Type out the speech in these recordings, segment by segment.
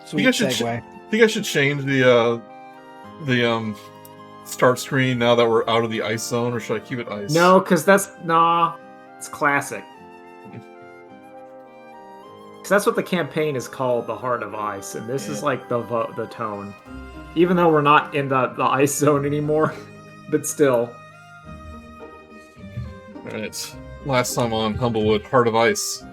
Sweet segue. I think I should change the start screen now that we're out of the ice zone, or should I keep it ice? No, because it's classic. Because that's what the campaign is called, the Heart of Ice, and this is like the tone. Even though we're not in the ice zone anymore, but still. Alright, last time on Humblewood, Heart of Ice.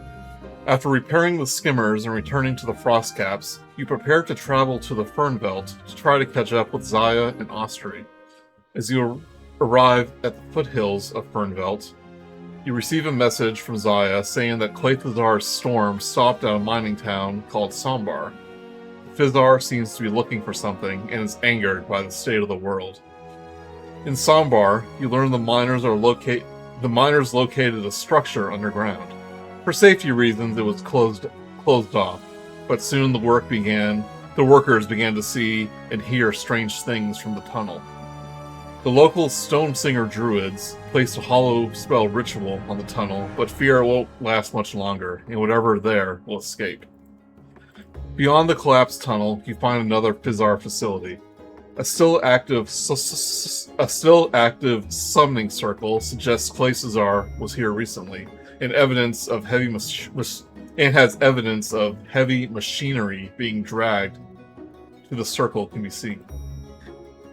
After repairing the skimmers and returning to the frost caps, you prepare to travel to the Fernveld to try to catch up with Zaya and Ostry. As you arrive at the foothills of Fernveld, you receive a message from Zaya saying that Fizzar's storm stopped at a mining town called Sambar. Fizzar seems to be looking for something and is angered by the state of the world. In Sambar, you learn the miners located a structure underground. For safety reasons, it was closed off, but soon the workers began to see and hear strange things from the tunnel. The local Stone Singer druids placed a hollow spell ritual on the tunnel, but fear it won't last much longer, and whatever there will escape. Beyond the collapsed tunnel, you find another Fizzar facility. A still active summoning circle suggests Fizzar was here recently, and evidence of has evidence of heavy machinery being dragged to the circle can be seen.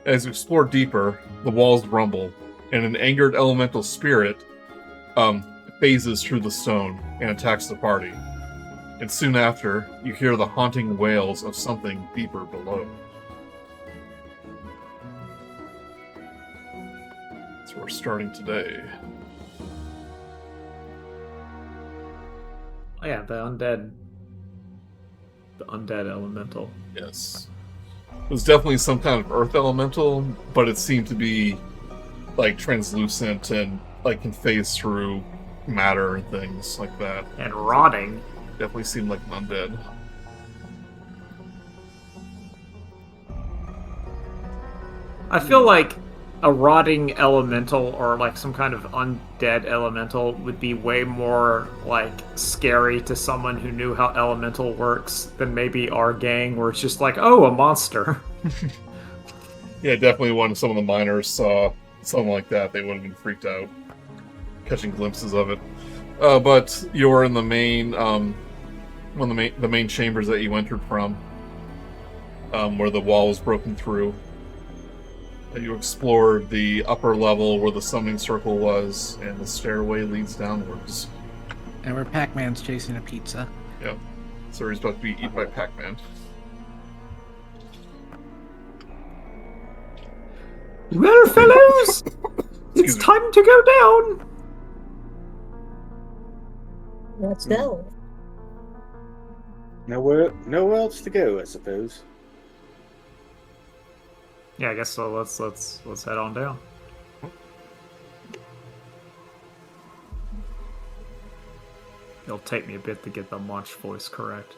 As you explore deeper, the walls rumble, and an angered elemental spirit phases through the stone and attacks the party. And soon after, you hear the haunting wails of something deeper below. So we're starting today. Oh yeah, the undead elemental. Yes. It was definitely some kind of earth elemental, but it seemed to be like translucent and like can phase through matter and things like that. And rotting. Definitely seemed like an undead. I feel like a rotting elemental or like some kind of undead elemental would be way more like scary to someone who knew how elemental works than maybe our gang, where it's just like, oh, a monster. Yeah, definitely when some of the miners saw something like that, they would have been freaked out, catching glimpses of it. But you're in the main, one of the main chambers that you entered from, where the wall was broken through. You explored the upper level where the summoning circle was, and the stairway leads downwards. And where Pac-Man's chasing a pizza. Yep. So he's about to be eaten by Pac-Man. Well, fellows, it's time to go down. Let's go. Nowhere else to go, I suppose. Yeah, I guess so. Let's head on down. It'll take me a bit to get the Munch voice correct.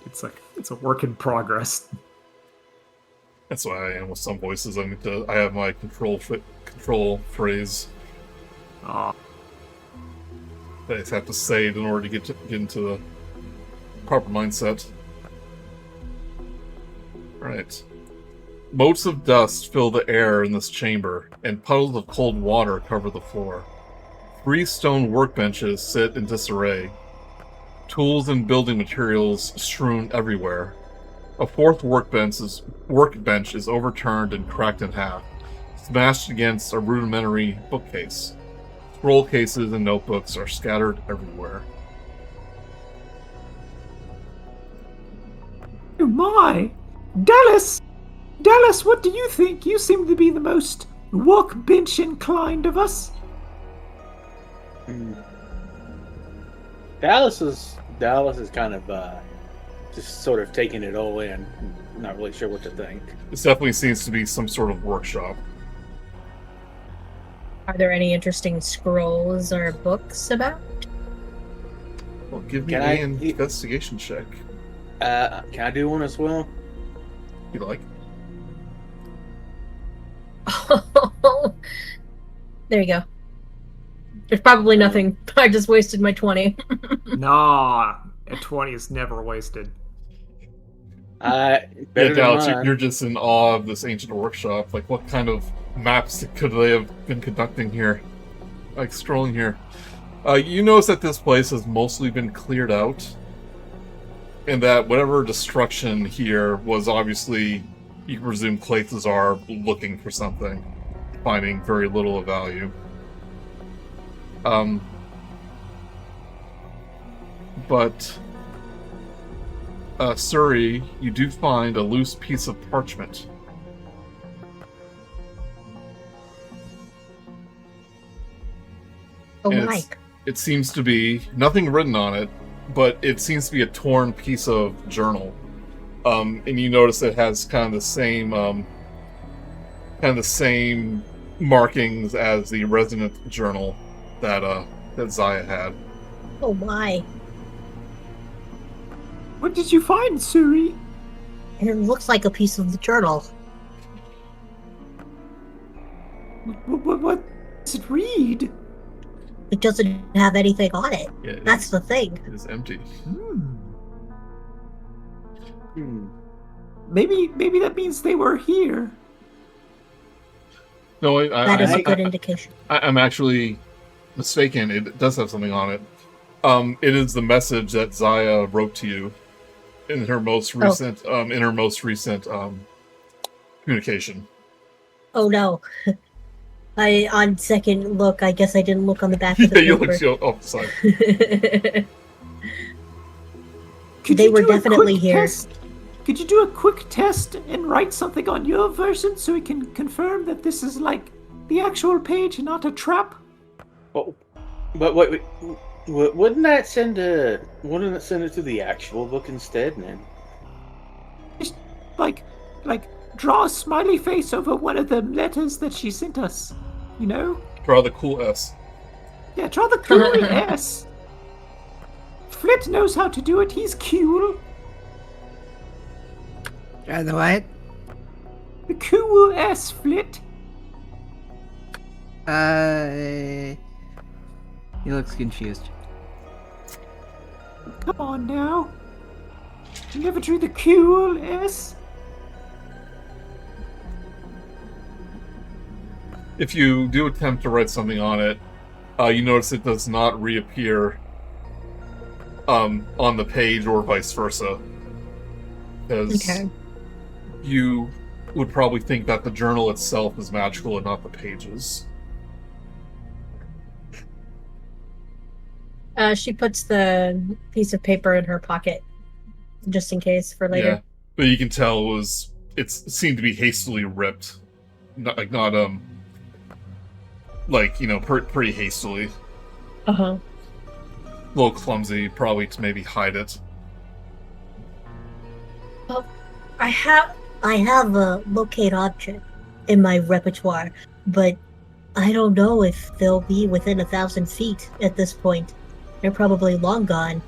It's a work in progress. That's why I am with some voices. I have my control phrase. Ah. That I just have to say it in order to get into the proper mindset. Right. Motes of dust fill the air in this chamber, and puddles of cold water cover the floor. 3 stone workbenches sit in disarray, tools and building materials strewn everywhere. A 4th workbench is overturned and cracked in half, smashed against a rudimentary bookcase. Scroll cases and notebooks are scattered everywhere. Oh my! Dallas! Dallas, what do you think? You seem to be the most workbench inclined of us. Dallas is kind of just sort of taking it all in. Not really sure what to think. This definitely seems to be some sort of workshop. Are there any interesting scrolls or books about? Well, give me an investigation check. Can I do one as well? You like? There you go. There's probably nothing. I just wasted my 20. Nah, A 20 is never wasted. Better Yeah, than Dallas, mine. you're just in awe of this ancient workshop. Like, what kind of maps could they have been conducting here? Like, strolling here. You notice that this place has mostly been cleared out, and that whatever destruction here was obviously, you can presume, Fizzar looking for something, finding very little of value. But Suri, you do find a loose piece of parchment. Oh And my. it seems to be nothing written on it, but it seems to be a torn piece of journal. And you notice it has kind of the same markings as the resonant journal that Zaya had. Oh my. What did you find, Suri? And it looks like a piece of the journal. What does it read? It doesn't have anything on it. Yeah, That's the thing. it is empty. Maybe that means they were here. No, That is a good indication. I'm actually mistaken. It does have something on it. It is the message that Zaya wrote to you in her most recent communication. Oh no. On second look, I guess I didn't look on the back of the You paper. look off the side. Could They you were do a definitely quick here. test? Could you do a quick test and write something on your version so we can confirm that this is like the actual page and not a trap? Well, but wait, wouldn't that send it to the actual book instead, man? Just like draw a smiley face over one of the letters that she sent us. You know? Draw the cool S. Yeah, draw the cool S. Flit knows how to do it. He's cool. Try the what? The cool S, Flit. He looks confused. Come on now. You never drew the cool S? If you do attempt to write something on it, you notice it does not reappear on the page or vice versa. Because Okay. you would probably think that the journal itself is magical and not the pages. She puts the piece of paper in her pocket, just in case for later. Yeah, but you can tell it seemed to be hastily ripped, pretty hastily. Uh-huh. A little clumsy, probably to maybe hide it. Well, I have a locate object in my repertoire, but I don't know if they'll be within 1,000 feet at this point. They're probably long gone.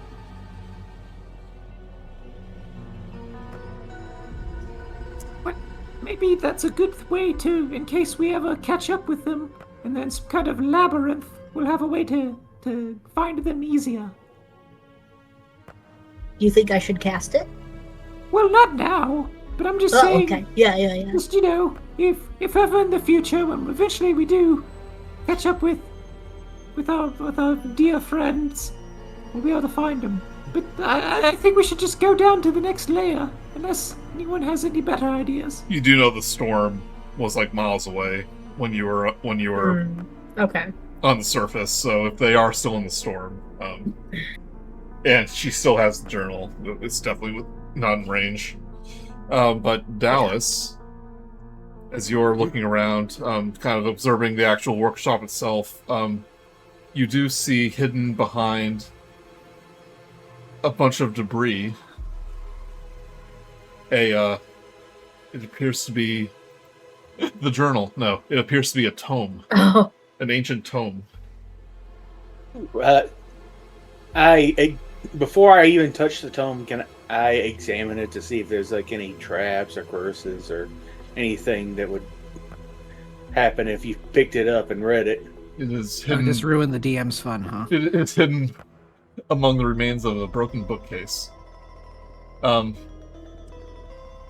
What? Maybe that's a good way to, in case we ever catch up with them, and then some kind of labyrinth, we'll have a way to find them easier. You think I should cast it? Well, not now, but I'm just Oh, saying. okay. Yeah. Just, if ever in the future, when eventually we do catch up with our dear friends, we'll be able to find them. But I think we should just go down to the next layer, unless anyone has any better ideas. You do know the storm was like miles away when you were Okay. on the surface, so if they are still in the storm, and she still has the journal, it's definitely not in range. But Dallas, as you're looking around, kind of observing the actual workshop itself, you do see hidden behind a bunch of debris it appears to be the journal. No, it appears to be a tome. Oh. An ancient tome. Before I even touch the tome, can I examine it to see if there's like any traps or curses or anything that would happen if you picked it up and read it? It is Oh, hidden. just ruin the DM's fun, huh? It's hidden among the remains of a broken bookcase.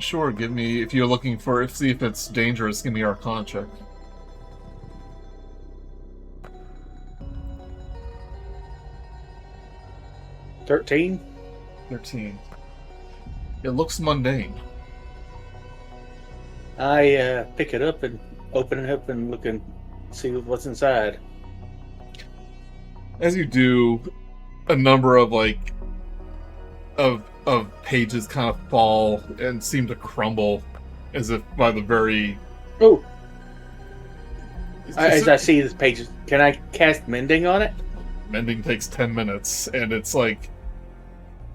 Sure, give me, if you're looking for, see if it's dangerous, give me your Arcana check. 13. 13. It looks mundane. I pick it up and open it up and look and see what's inside. As you do, a number of of pages kind of fall and seem to crumble, as if by the very. Oh! As I see this page, can I cast Mending on it? Mending takes 10 minutes, and it's like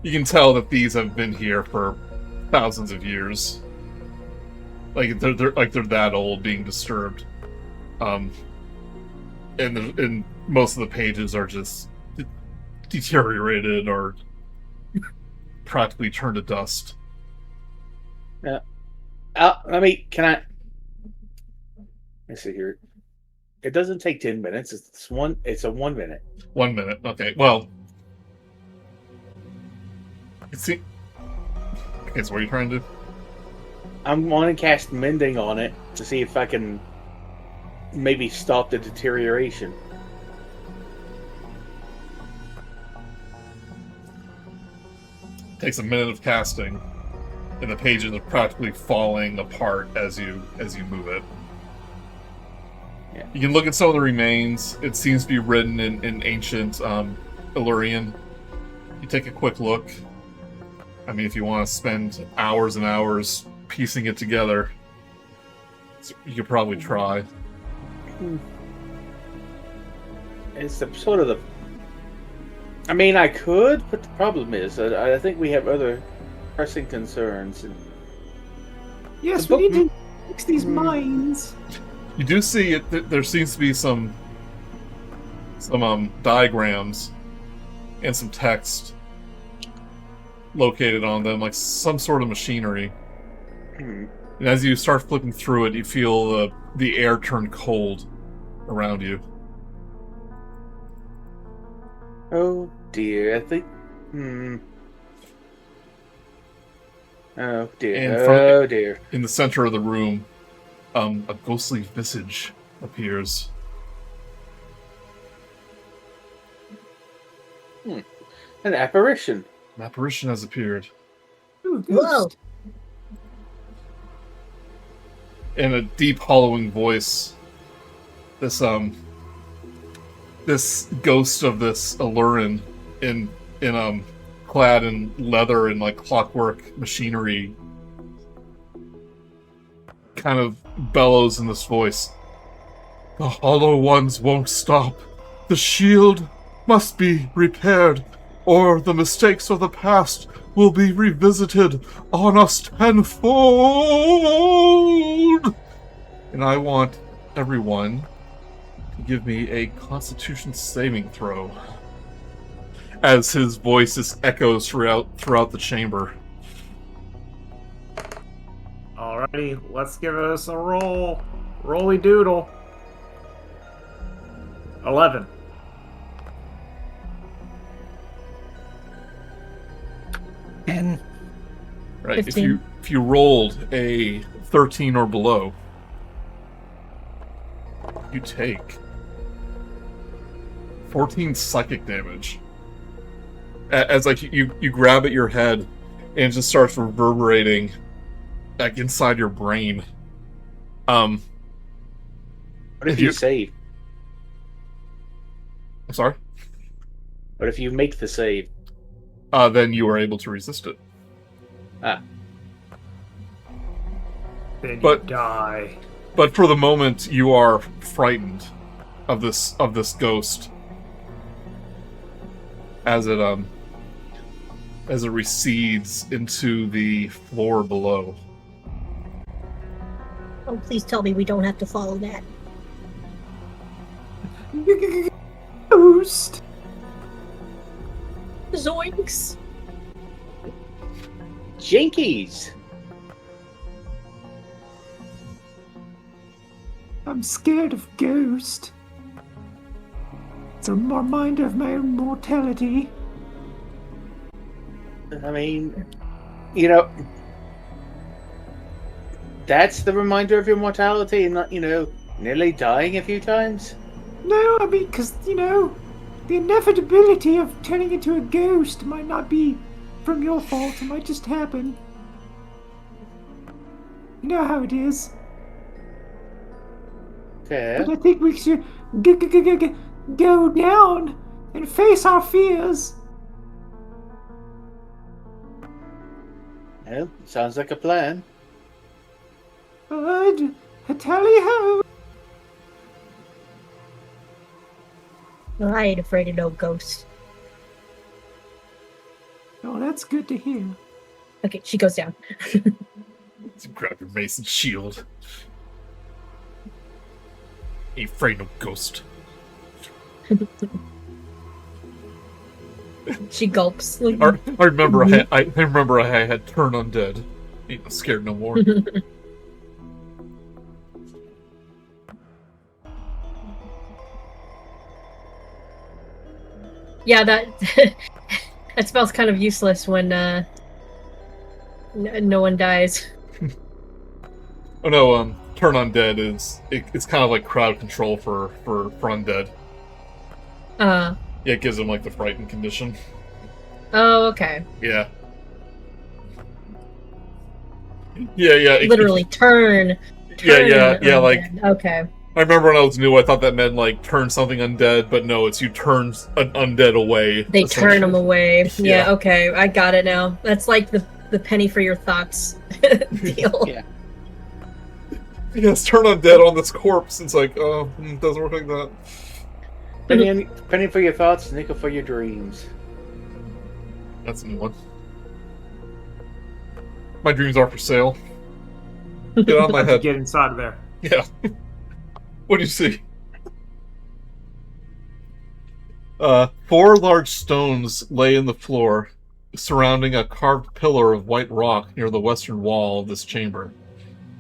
you can tell that these have been here for thousands of years. Like they're that old, being disturbed. And most of the pages are just deteriorated or practically turned to dust. Yeah. Let's see here. It doesn't take 10 minutes. It's a 1 minute. 1 minute. Okay. Well, see. Okay, so what are you trying to do? I'm going to cast Mending on it to see if I can maybe stop the deterioration. Takes a minute of casting, and the pages are practically falling apart as you move it. Yeah. You can look at some of the remains. It seems to be written in ancient Illyrian. You take a quick look. I mean, if you want to spend hours and hours piecing it together, you could probably try. It's sort of the. I mean, I could, but the problem is that I think we have other pressing concerns. And Yes, we need to fix these mines. You do see it. There seems to be some diagrams and some text located on them, like some sort of machinery. And as you start flipping through it, you feel the air turn cold around you. Oh dear, I think. Oh dear. Dear. In the center of the room, a ghostly visage appears. An apparition. An apparition has appeared. Ooh, Whoa! In a deep, hollowing voice, this ghost of this Illyrian clad in leather and like clockwork machinery kind of bellows in this voice. The Hollow Ones won't stop. The shield must be repaired, or the mistakes of the past will be revisited on us tenfold. And I want everyone to give me a Constitution saving throw, as his voice just echoes throughout the chamber. Alrighty, let's give us a roll. Rolly doodle. 11. And Right, 15. if you rolled a 13 or below, you take 14 psychic damage. As like you grab at your head and it just starts reverberating like inside your brain. What if you save? I'm sorry? What if you make the save? Then you are able to resist it. Then you But- die. But for the moment, you are frightened of this ghost as it recedes into the floor below. Oh, please tell me we don't have to follow that. Ghost. Zoinks! Jinkies! I'm scared of ghost. It's a reminder of my own mortality. I mean, you know, that's the reminder of your mortality and not, nearly dying a few times? No, I mean, because, the inevitability of turning into a ghost might not be from your fault. It might just happen. You know how it is. Okay. But I think we should go down and face our fears. Well, sounds like a plan. Good. Tally-ho. Well, I ain't afraid of no ghosts. Oh, that's good to hear. Okay, she goes down. Grab your mace and shield. Ain't afraid no ghost. She gulps. I remember I remember I had turn undead. Ain't scared no more. Yeah, that that spell's kind of useless when no one dies. Oh no, turn undead it's kind of like crowd control for undead. Yeah, it gives them like the frightened condition. Oh, okay. Yeah. Yeah. Literally turn. Yeah. Like okay. I remember when I was new, I thought that meant like turn something undead, but no, it's you turn an undead away. They turn them away. Yeah. Yeah. Okay, I got it now. That's like the penny for your thoughts deal. Yeah. Yes, turn undead on this corpse. It's like, oh, it doesn't work like that. Penny for your thoughts, nickel for your dreams. That's a new one. My dreams are for sale. Get out of my head. Get inside of there. Yeah. What do you see? 4 large stones lay in the floor, surrounding a carved pillar of white rock near the western wall of this chamber.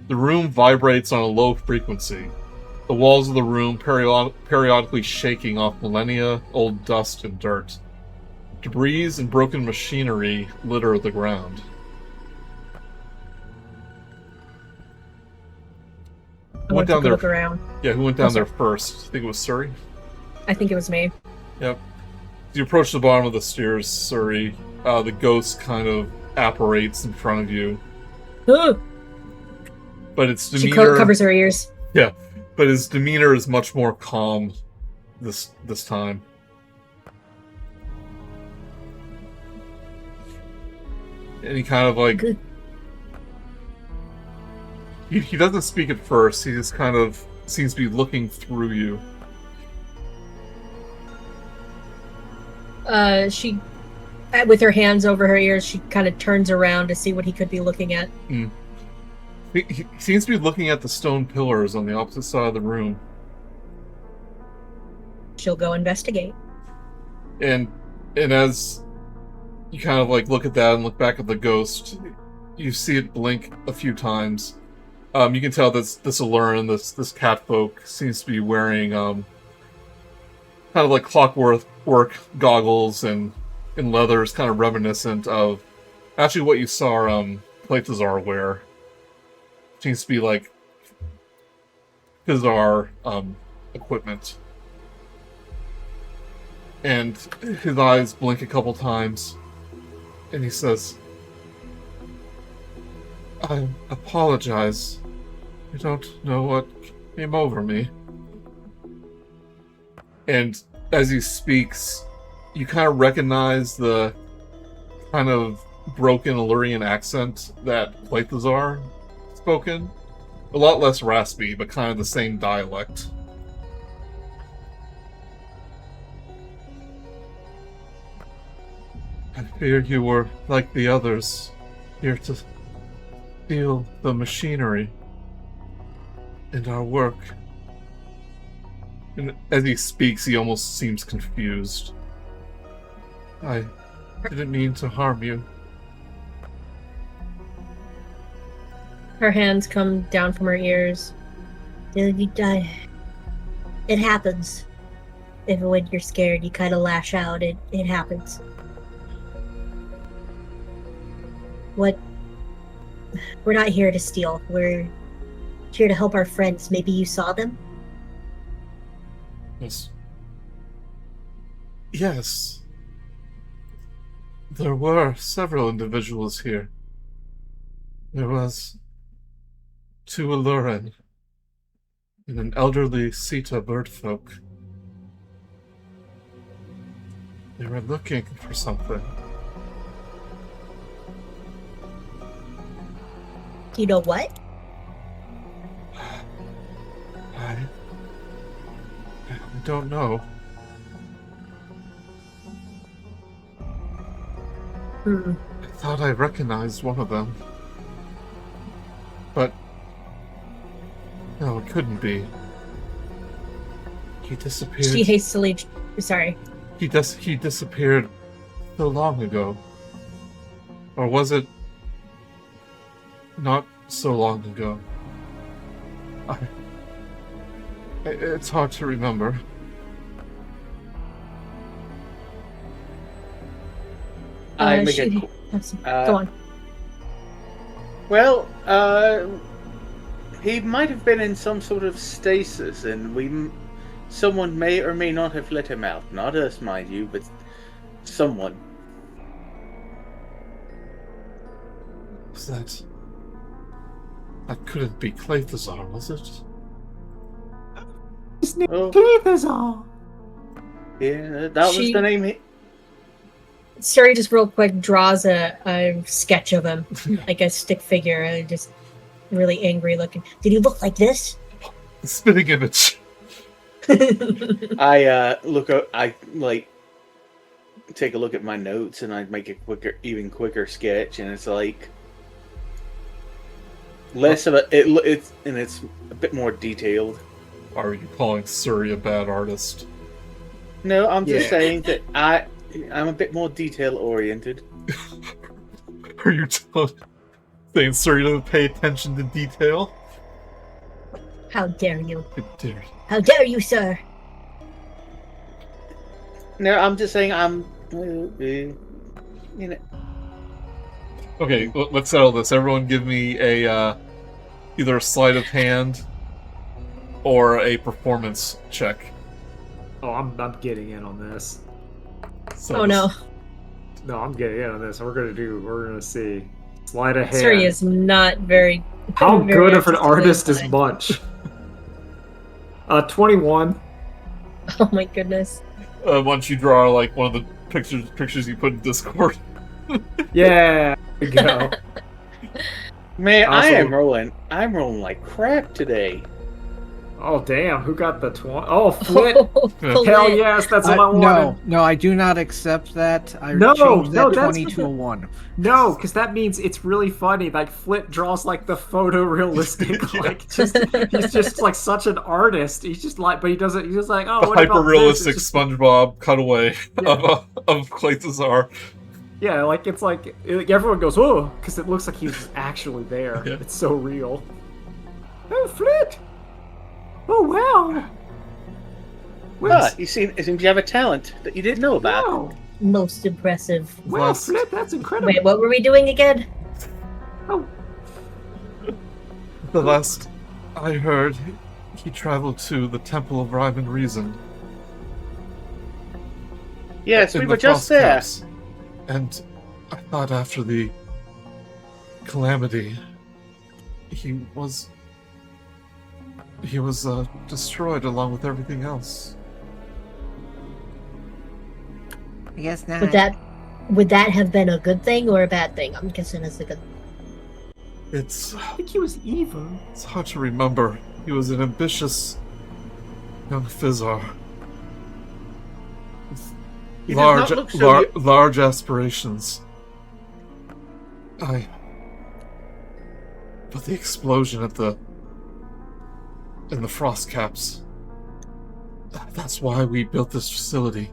The room vibrates on a low frequency, the walls of the room periodically shaking off millennia old dust and dirt. Debris and broken machinery litter the ground. I want to look around. Yeah, who went down there first? I think it was Suri. I think it was me. Yep. As you approach the bottom of the stairs, Suri, the ghost kind of apparates in front of you. Ooh! But its She demeanor covers her ears. Yeah, but his demeanor is much more calm this time. And he kind of like Good. He doesn't speak at first. He just kind of seems to be looking through you. She, with her hands over her ears, she kind of turns around to see what he could be looking at. He seems to be looking at the stone pillars on the opposite side of the room. She'll go investigate. And as you kind of like look at that and look back at the ghost, you see it blink a few times. You can tell that this Aluran, this catfolk, seems to be wearing kind of like clockwork goggles and leathers, kind of reminiscent of actually what you saw Fizzar wear. Seems to be like Fizzar equipment. And his eyes blink a couple times, and he says, "I apologize. I don't know what came over me." And as he speaks, you kind of recognize the kind of broken Illyrian accent that Fizzar spoken. A lot less raspy, but kind of the same dialect. "I fear you were like the others, here to steal the machinery and our work." And as he speaks, he almost seems confused. "I didn't mean to harm you." Her hands come down from her ears. It happens. When you're scared, you kind of lash out. It happens. What? We're not here to steal. We're here to help our friends. Maybe you saw them? Yes. Yes. There were several individuals here. There was two Aluran and an elderly Sita birdfolk. They were looking for something. Do you know what? I don't know. Hmm. I thought I recognized one of them. But no, it couldn't be. He disappeared. She hastily... Sorry. He disappeared so long ago. Or was it not so long ago? It's hard to remember. I make Go on. Well, he might have been in some sort of stasis, and someone may or may not have let him out. Not us, mind you, but someone. That couldn't be Fizzar, was it? His name Oh. Fizzar. Yeah, that was the name. Suri just real quick draws a sketch of him, like a stick figure, just really angry looking. Did he look like this? Spitting image. I take a look at my notes and I make a even quicker sketch, and it's like less of it's a bit more detailed. Are you calling Suri a bad artist? No, I'm just Yeah. saying that I'm a bit more detail oriented. Are you saying Suri doesn't pay attention to detail? How dare you? How dare you. How dare you, sir? No, I'm just saying you know. Okay, let's settle this. Everyone give me a either a sleight of hand or a performance check. Oh, I'm getting in on this. So Oh no. No, I'm getting in on this. We're gonna see. Sleight of hand. Suri is not very... How very good of an artistically artist is inclined. Munch? 21. Oh my goodness. once you draw like one of the pictures you put in Discord. Yeah, there we go. Man, Also- I'm rolling like crap today. Oh damn, who got the 20? Oh, Flit. Flit. Hell yes, that's what I wanted. No, I do not accept that. I No, changed no, that that's- 20 to a 1. No, because that means it's really funny. Like Flit draws like the photorealistic, like just he's just like such an artist. He's just like, but he doesn't. He's just like, oh, The what about hyper-realistic this? It's just- SpongeBob cutaway Yeah. of Fizzar. Yeah, like it's like everyone goes, oh, because it looks like he's actually there. Yeah. It's so real. Oh, Flit. Oh wow. Well, it seems you have a talent that you didn't know about. Wow. Most impressive. Wow, Last- Flit, that's incredible. Wait, what were we doing again? Oh, The last I heard, he traveled to the Temple of Rhyme and Reason. Yes, in we the were just Frost there. Camps. And I thought after the calamity, he was destroyed along with everything else. I guess not. Would that have been a good thing or a bad thing? I'm guessing it's a good. It's I think he was evil. hard to remember. He was an ambitious young Fizzar. With He does not look so large aspirations. But the explosion in the frost caps. That's why we built this facility.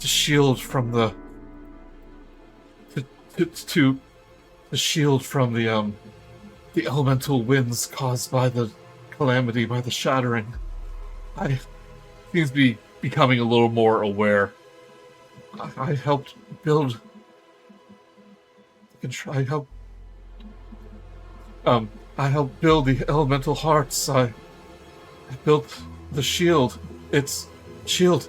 To shield from the the elemental winds caused by the calamity, by the shattering. I seems to be becoming a little more aware. I helped build I help. I helped build the elemental hearts. I built the shield. Its shield.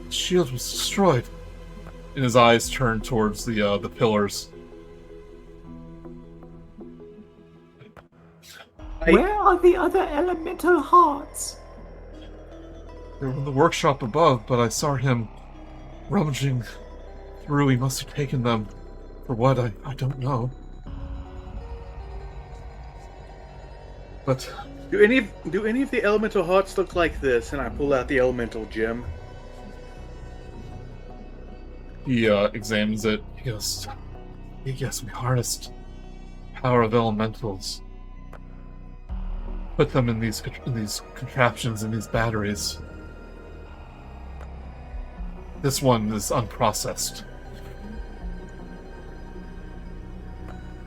The shield was destroyed. And his eyes turn towards the pillars. Where are the other elemental hearts? They were in the workshop above, but I saw him rummaging through. He must have taken them for what, I don't know. But Do any of the elemental hearts look like this? And I pull out the elemental gem. he examines it. He goes, yes, we harnessed power of elementals. Put them in these contraptions, in these batteries. This one is unprocessed.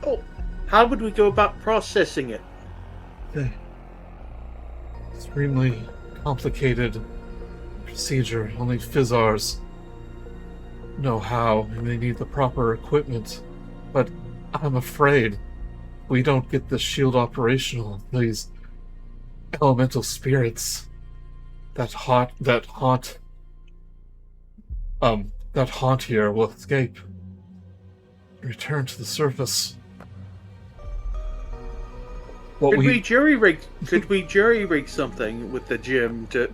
Oh, how would we go about processing it? Extremely complicated procedure. Only Fizzars know how, and they need the proper equipment. But I'm afraid we don't get the shield operational. These elemental spirits that haunt here will escape. Return to the surface. Could we jury rig something with the gem to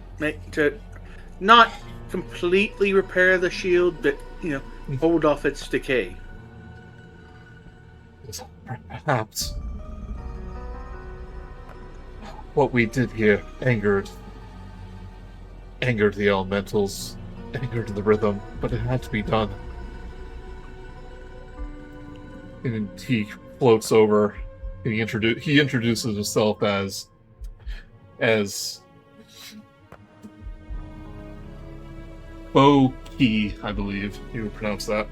not completely repair the shield, but hold off its decay? Perhaps. What we did here angered the elementals, angered the rhythm, but it had to be done. And he floats over. He introduces himself as Bo-Key, I believe you would pronounce that.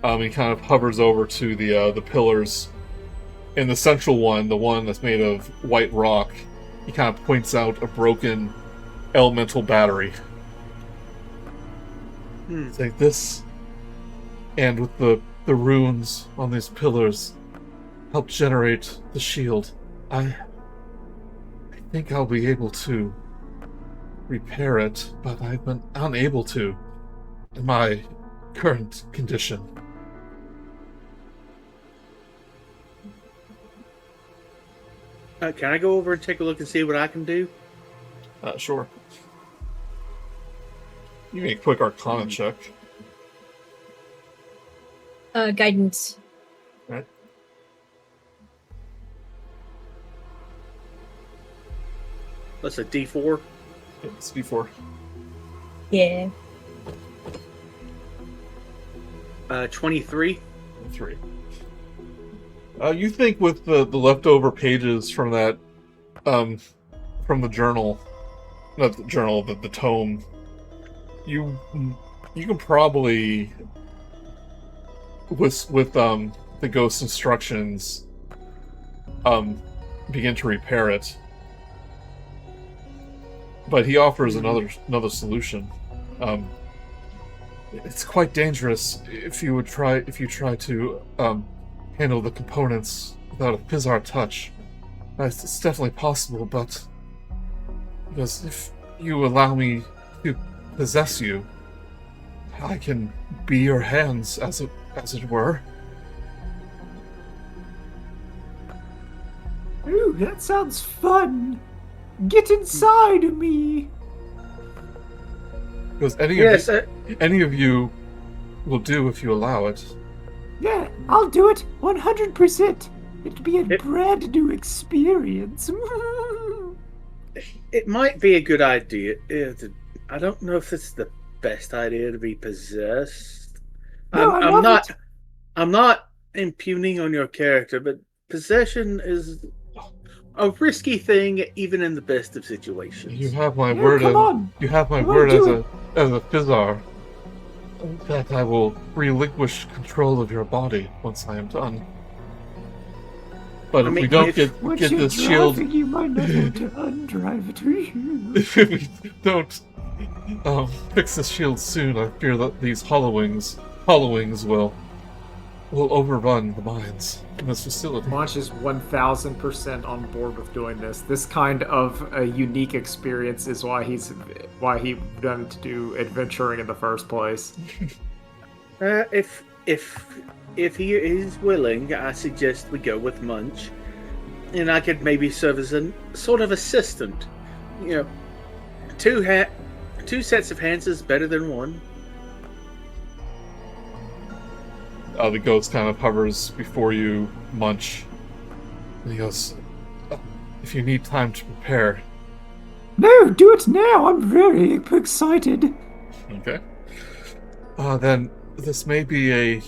He kind of hovers over to the pillars. In the central one, the one that's made of white rock, he kind of points out a broken elemental battery. It's like this, and with the runes on these pillars, help generate the shield. I think I'll be able to repair it, but I've been unable to in my current condition. Can I go over and take a look and see what I can do? Sure. You make a quick Arcana check. Guidance. Right. That's a D4. It's D4. Yeah. 23. 3. You think with the leftover pages from that, from the journal, not the journal, but the tome, you can probably, with the ghost instructions, begin to repair it. But he offers another solution. It's quite dangerous if you try to handle the components without a Fizzar touch. It's definitely possible, but because if you allow me to possess you, I can be your hands, as it were. Ooh, that sounds fun. Get inside of me. Because any of you will do if you allow it. Yeah, I'll do it 100%. It'll be a brand new experience. It might be a good idea. I don't know if it's the best idea to be possessed. No, I'm not impugning on your character, but possession is a risky thing, even in the best of situations. You have my word. You have my word as a Fizzar that I will relinquish control of your body once I am done. But if we don't get this shield, you might not want to undrive it. if we don't fix this shield soon, I fear that these hollowings will will overrun the mines in this facility. Munch is 1000% on board with doing this. This kind of a unique experience is why he wanted to do adventuring in the first place. If he is willing, I suggest we go with Munch, and I could maybe serve as a sort of assistant. You know, two sets of hands is better than one. The ghost kind of hovers before you, Munch. And he goes, if you need time to prepare. No, do it now. I'm very excited. Okay. Then this may be a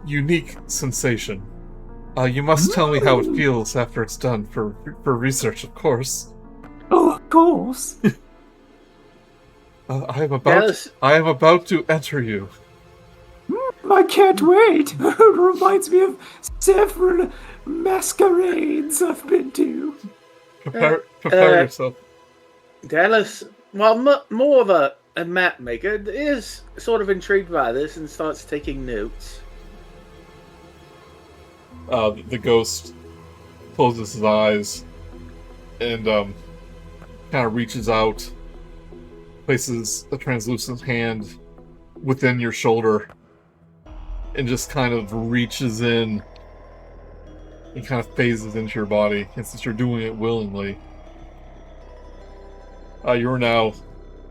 unique sensation. You must tell me how it feels after it's done for research, of course. Oh, of course. I am about to enter you. I can't wait. It reminds me of several masquerades I've been to. Prepare yourself. Dallas, well, more of a map maker, is sort of intrigued by this and starts taking notes. The ghost closes his eyes and kind of reaches out, places a translucent hand within your shoulder, and just kind of reaches in and kind of phases into your body. And since you're doing it willingly, you're now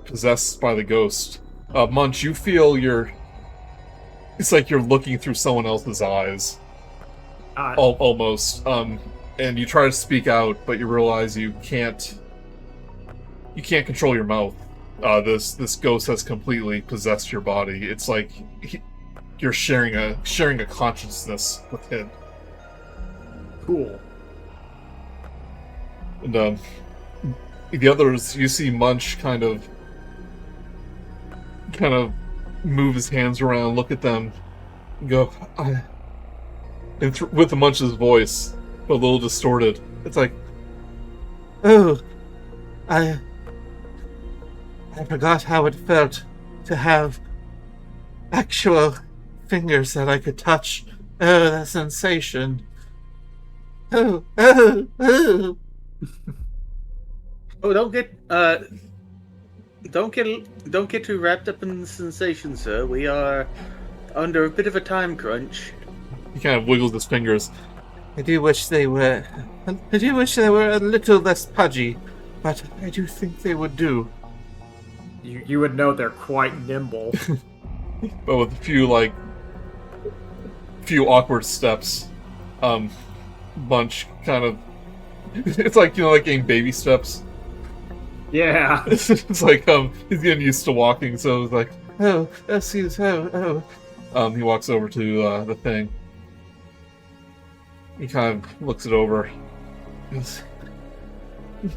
possessed by the ghost. Munch, you feel it's like you're looking through someone else's eyes. Almost. And you try to speak out, but you realize you can't control your mouth. This ghost has completely possessed your body. It's like you're sharing a consciousness with him. Cool. And the others, you see Munch kind of move his hands around, look at them, and go, with Munch's voice, but a little distorted. It's like, oh, I forgot how it felt to have actual fingers that I could touch. Oh, the sensation. Oh. Oh, don't get too wrapped up in the sensation, sir. We are under a bit of a time crunch. he kind of wiggles his fingers. I do wish they were a little less pudgy, but I do think they would do. You would know they're quite nimble. But with a few awkward steps, Munch kind of, it's like, like getting baby steps. Yeah. It's like, he's getting used to walking, so it's like, Oh, excuse, oh. he walks over to, the thing. He kind of looks it over. He goes,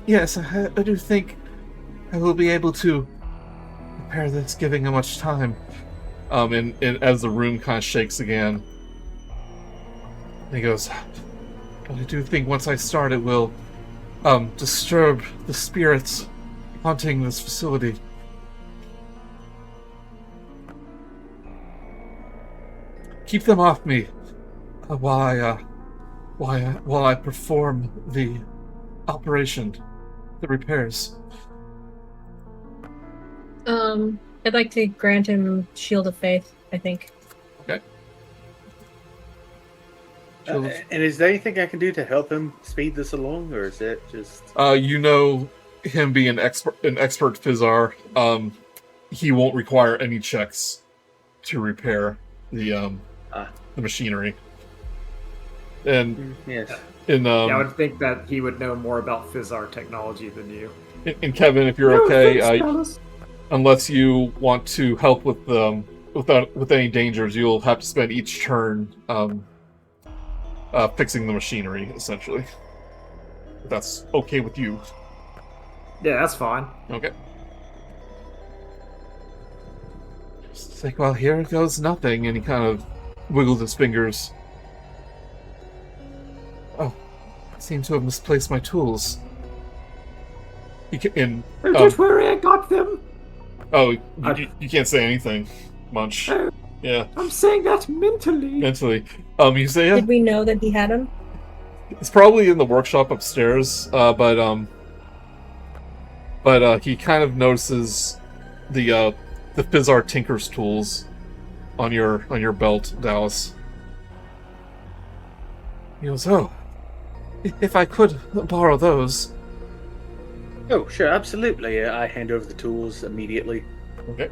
yes, I do think I will be able to prepare this, giving him much time. And as the room kind of shakes again, he goes, But I do think once I start, it will disturb the spirits haunting this facility. Keep them off me while I perform the operation, the repairs. I'd like to grant him Shield of Faith, I think. okay. And is there anything I can do to help him speed this along, or is it just... Him being an expert Fizzar, he won't require any checks to repair the machinery. And yes. I would think that he would know more about Fizzar technology than you. And Kevin, if you're okay, unless you want to help with with any dangers, you'll have to spend each turn fixing the machinery, essentially. If that's okay with you. Yeah, that's fine. Okay. It's like, well, here goes nothing, And he kind of wiggles his fingers. Oh, I seem to have misplaced my tools. Don't worry, I got them. You can't say anything, Munch. Yeah, I'm saying that mentally. mentally. Isaiah, Did we know that he had him? it's probably in the workshop upstairs, but he kind of notices the Fizzar Tinker's tools on your belt, Dallas. He goes, oh, if I could borrow those. Oh, sure, absolutely. I hand over the tools immediately. Okay.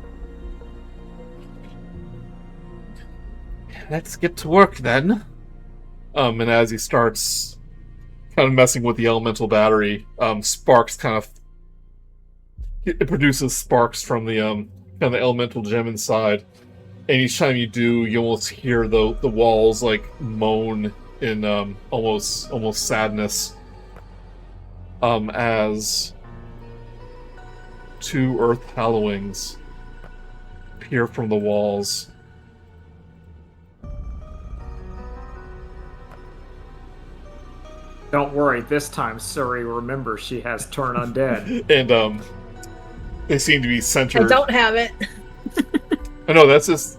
Let's get to work then. And as he starts kind of messing with the elemental battery, sparks kind of it produces sparks from the kind of the elemental gem inside. And each time you do, you almost hear the walls like moan in almost sadness. As two earth hallowings appear from the walls. Don't worry, this time Suri remembers she has turn undead. And they seem to be centered. I don't have it. I know that's just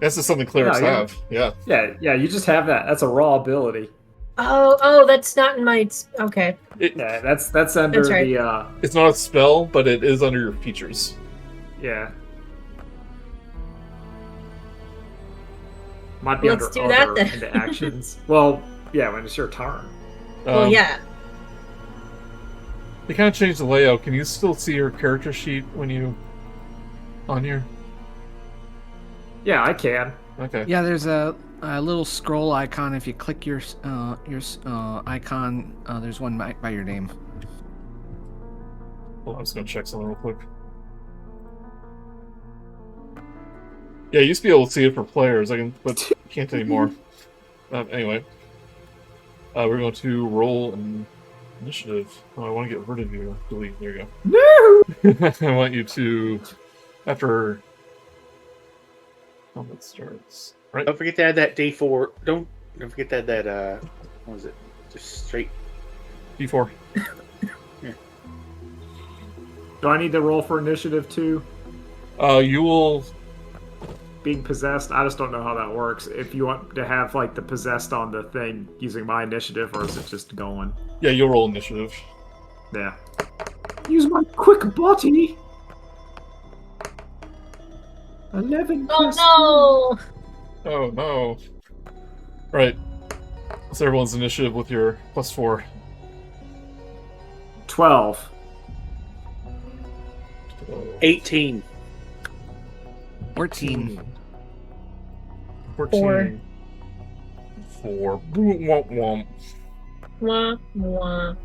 something clerics Yeah, yeah. have. Yeah. Yeah, you just have that. That's a raw ability. Oh, that's not in my. Okay. Yeah, that's under That's right. the It's not a spell, but it is under your features. yeah. Might be Let's under do that other then. into actions. Well, yeah, when it's your turn. Well, yeah. They kind of changed the layout. Can you still see your character sheet when you on here? Yeah, I can. Okay. Yeah, there's a little scroll icon. If you click your icon, there's one by your name. Hold on, I'm just gonna check something real quick. Yeah, you used to be able to see it for players. But can't anymore. Anyway, we're going to roll an initiative. Oh, I want to get rid of you. Delete. There you No. go. I want you to after combat starts. Right. Don't forget to add that D4. Don't forget to add that. What was it? Just straight. D4. Do I need to roll for initiative too? You will. Being possessed, I just don't know how that works. If you want to have like the possessed on the thing using my initiative, or is it just going? Yeah, you'll roll initiative. Yeah. Use my quick body. 11. Oh no! Oh no. Right. What's everyone's initiative with your +4? 12. 18. 14. 14. 4. Boom, womp, womp. Mwah, mwah.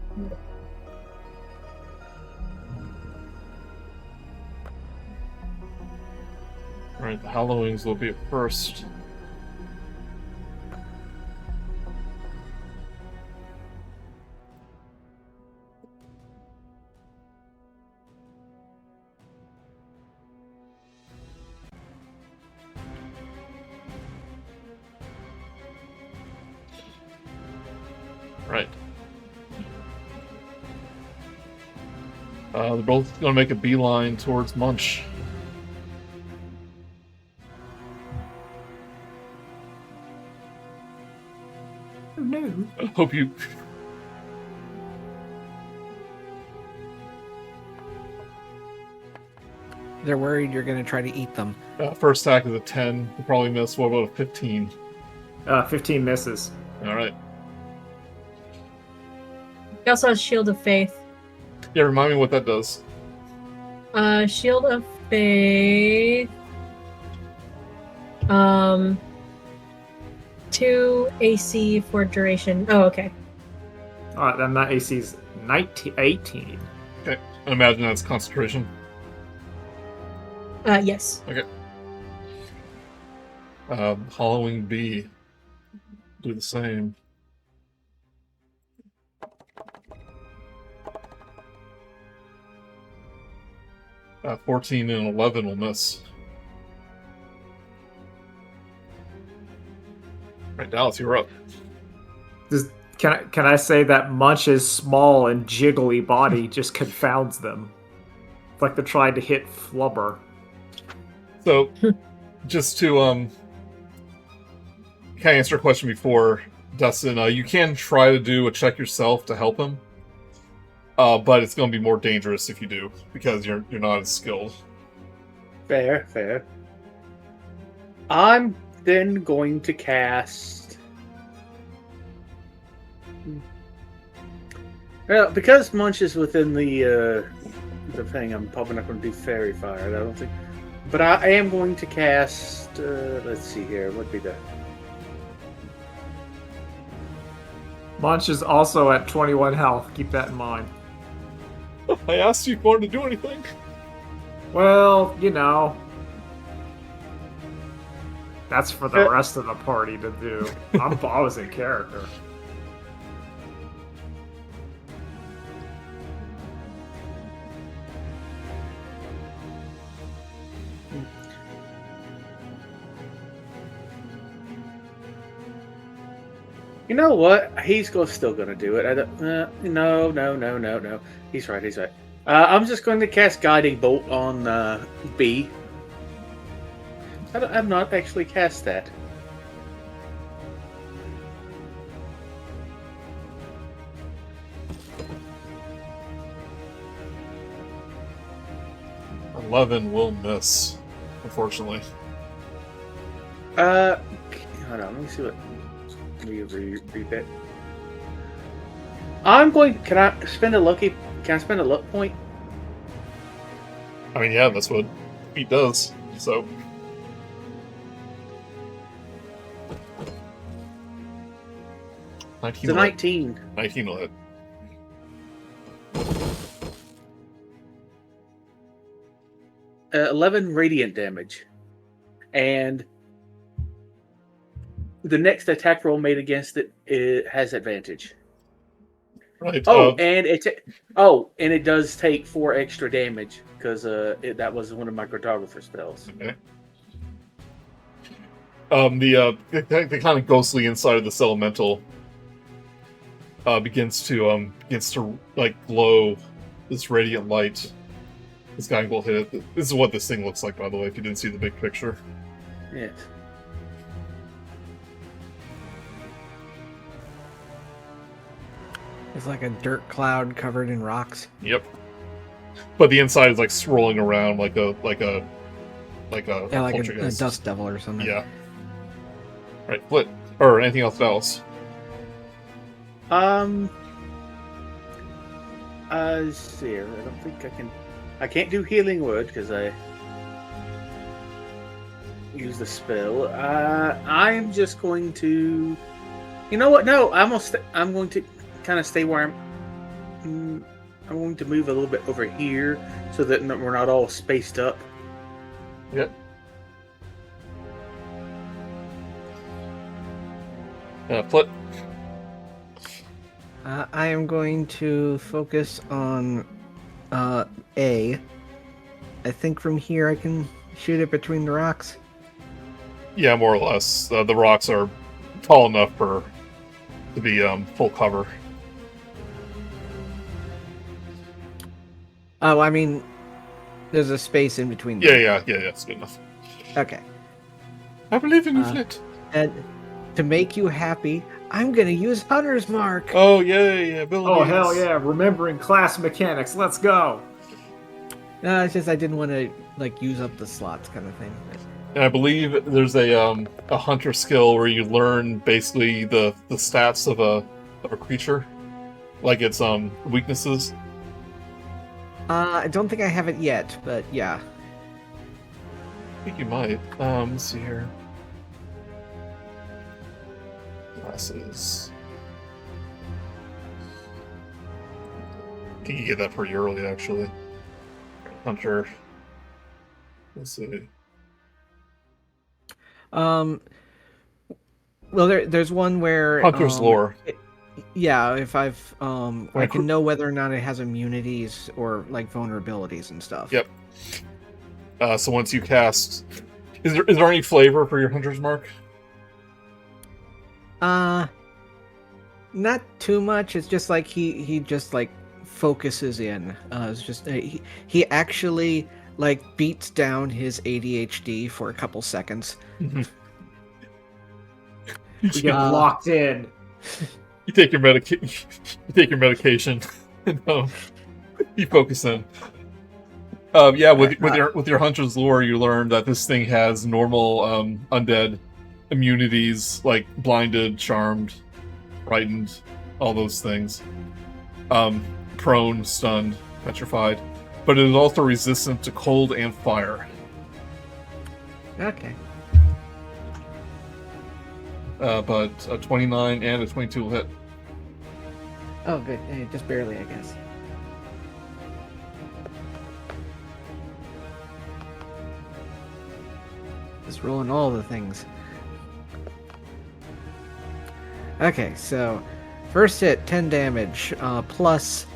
Right, the Hallowings will be at first. Right. They're both going to make a beeline towards Munch. Oh no. I hope you... They're worried you're going to try to eat them. First attack is a 10. You probably miss. What about a 15? 15 misses. Alright. He also has Shield of Faith. Yeah, remind me what that does. Shield of Faith. 2 AC for duration. Oh, okay. Alright, then that AC's 18. Okay. I imagine that's concentration. Yes. Okay. Hollowing B. Do the same. 14 and 11 will miss. Right, Dallas, you're up. Can I say that Munch's small and jiggly body just confounds them? It's like they're trying to hit Flubber. So, just to kind of answer a question before, Dustin, you can try to do a check yourself to help him, but it's going to be more dangerous if you do because you're not as skilled. Fair. I'm then going to cast. Well, because Munch is within the thing, I'm probably not going to do Fairy Fire. I don't think, but I am going to cast. Let's see here. What would be the? Munch is also at 21 health. Keep that in mind. I asked you if you wanted to do anything. Well, you know. That's for the rest of the party to do. I'm always in character. You know what? He's still going to do it. I don't, no. He's right. I'm just going to cast Guiding Bolt on B. I've not actually cast that. $11 will miss, unfortunately. Hold on. Let me see what. Read that. I'm going. Can I spend a luck point? I mean, yeah, that's what he does. So. It's a 19. 19 will hit. Uh, 11 radiant damage, and the next attack roll made against it has advantage. Right. And it does take 4 extra damage because that was one of my cartographer spells. Okay. The kind of ghostly inside of this elemental begins to like glow this radiant light. This guy will hit it. This is what this thing looks like, by the way, if you didn't see the big picture. Yes. It's like a dirt cloud covered in rocks. Yep. But the inside is like swirling around like a Yeah, like a dust devil or something. Yeah. Right, Flit. Or anything else? Let's see here. I don't think I can. I can't do Healing Word because I use the spell. I'm just going to. You know what? No, I'm going to kind of stay where I'm going to move a little bit over here so that we're not all spaced up. Yep. Flit. I am going to focus on A. I think from here I can shoot it between the rocks. Yeah, more or less. The rocks are tall enough to be full cover. Oh, I mean, there's a space in between. Yeah, it's good enough. Okay. I believe in you, Flit. And to make you happy, I'm gonna use Hunter's Mark. Oh, yeah, abilities. Oh, hell yeah. Remembering class mechanics. Let's go. No, it's just I didn't want to use up the slots kind of thing. And I believe there's a hunter skill where you learn basically the stats of a creature, like its weaknesses. I don't think I have it yet, but yeah. I think you might. Let's see here. Classes. I think you get that pretty early, actually. Hunter. Let's see. Well, there's one where Hunter's lore. Yeah, if I've I can know whether or not it has immunities or like vulnerabilities and stuff. Yep. So once you cast, is there any flavor for your Hunter's Mark? Not too much. It's just like he just like focuses in. It's just he actually like beats down his ADHD for a couple seconds. You get locked in. You take your medication, and you focus in. With your hunter's lore, you learn that this thing has normal undead immunities like blinded, charmed, frightened, all those things. Prone, stunned, petrified, but it is also resistant to cold and fire. Okay. But a 29 and a 22 will hit. Oh, good. Just barely, I guess. Just rolling all the things. Okay, so first hit, 10 damage, plus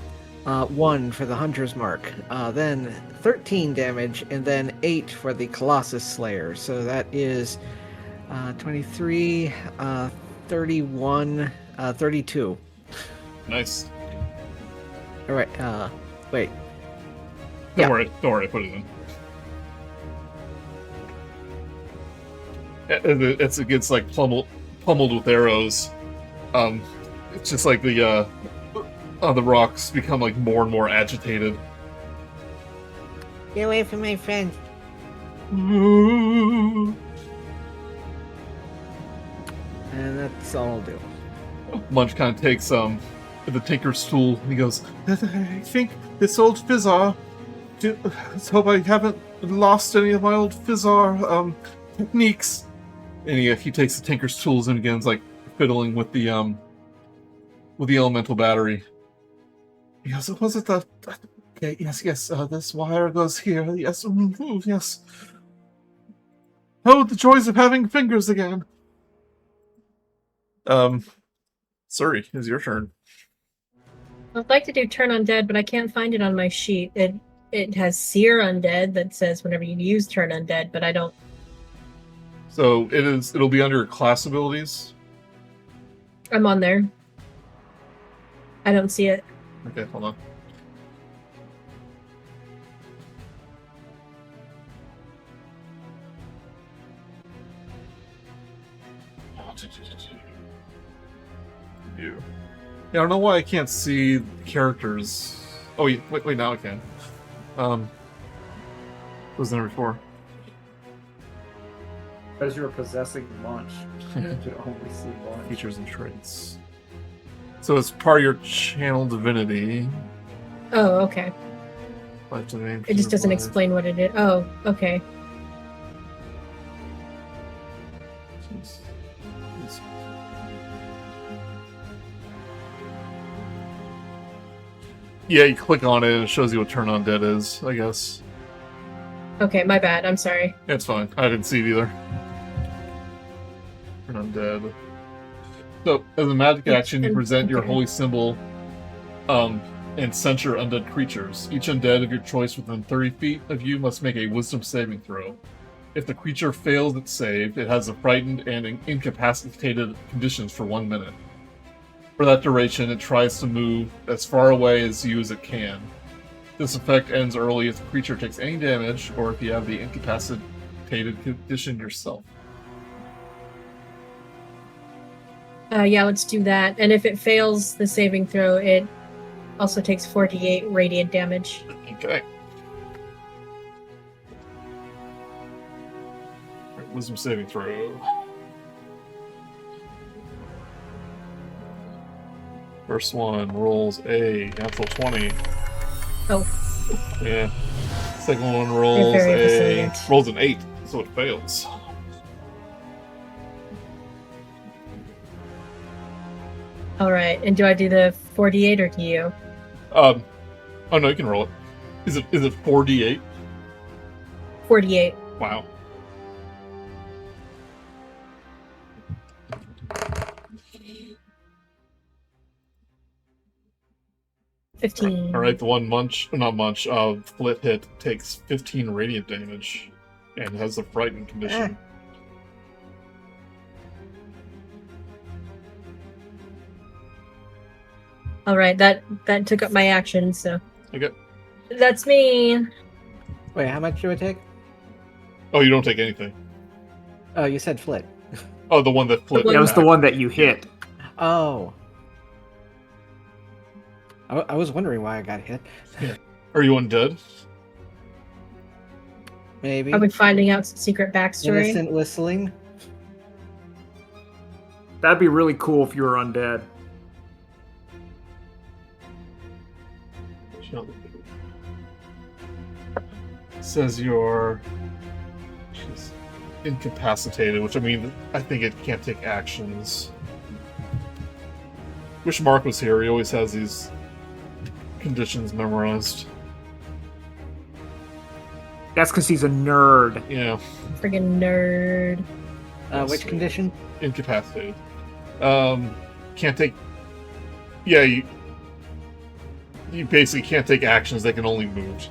1 for the Hunter's Mark. Then 13 damage, and then 8 for the Colossus Slayer. So that is 23, 31, 32. Nice. Alright, wait. Don't worry, I put it in. It gets like pummeled with arrows. It's just like the rocks become like more and more agitated. Get away from my friend. And that's all I'll do. Munch kind of takes the Tinker's tool and he goes, I think this old Fizzar. Let's hope I haven't lost any of my old Fizzar techniques. And he takes the Tinker's tools and begins like fiddling with the elemental battery. He goes, was it the... Okay, yes, this wire goes here. Yes, yes. Oh, the joys of having fingers again. Suri, it's your turn. I'd like to do Turn Undead, but I can't find it on my sheet. It has Seer Undead that says whenever you use Turn Undead, but I don't... So it'll be under class abilities. I'm on there. I don't see it. Okay, hold on. You. Yeah, I don't know why I can't see characters. Oh, wait, now I can. Was there before? Because you're possessing Munch. You can only see Munch. Features and traits. So it's part of your channel divinity. Oh, okay. Life domain, It just doesn't life. explain what it is. Oh, okay. Jeez. Yeah, you click on it and it shows you what Turn Undead is, I guess. Okay, my bad. I'm sorry. Yeah, it's fine. I didn't see it either. Turn Undead. So, as a magic action, you present your holy symbol and censure undead creatures. Each undead of your choice within 30 feet of you must make a wisdom saving throw. If the creature fails its save, it has a frightened and incapacitated conditions for 1 minute. For that duration, it tries to move as far away as you as it can. This effect ends early if the creature takes any damage, or if you have the incapacitated condition yourself. Yeah, let's do that. And if it fails the saving throw, it also takes 48 radiant damage. Okay. Alright, wisdom saving throw. First one rolls a natural 20. Oh. Yeah. Second one rolls rolls an 8, so it fails. Alright, and do I do the 48 or do you? Oh no, you can roll it. Is it 4d8? 48. Wow. Alright, the one Flit hit takes 15 radiant damage and has the frightened condition. Alright, that took up my action, so. Okay. That's me. Wait, how much do it take? Oh, you don't take anything. Oh, you said Flit. Oh, the one that Flit. That was the one that you hit. Oh. I was wondering why I got hit. Are you undead? Maybe. Are we finding out some secret backstory? Innocent whistling. That'd be really cool if you were undead. Says she's incapacitated, which I think it can't take actions. Wish Mark was here. He always has these conditions memorized. That's because he's a nerd. Yeah. Friggin' nerd. Which condition? Incapacitated. Can't take. Yeah, you basically can't take actions. They can only move.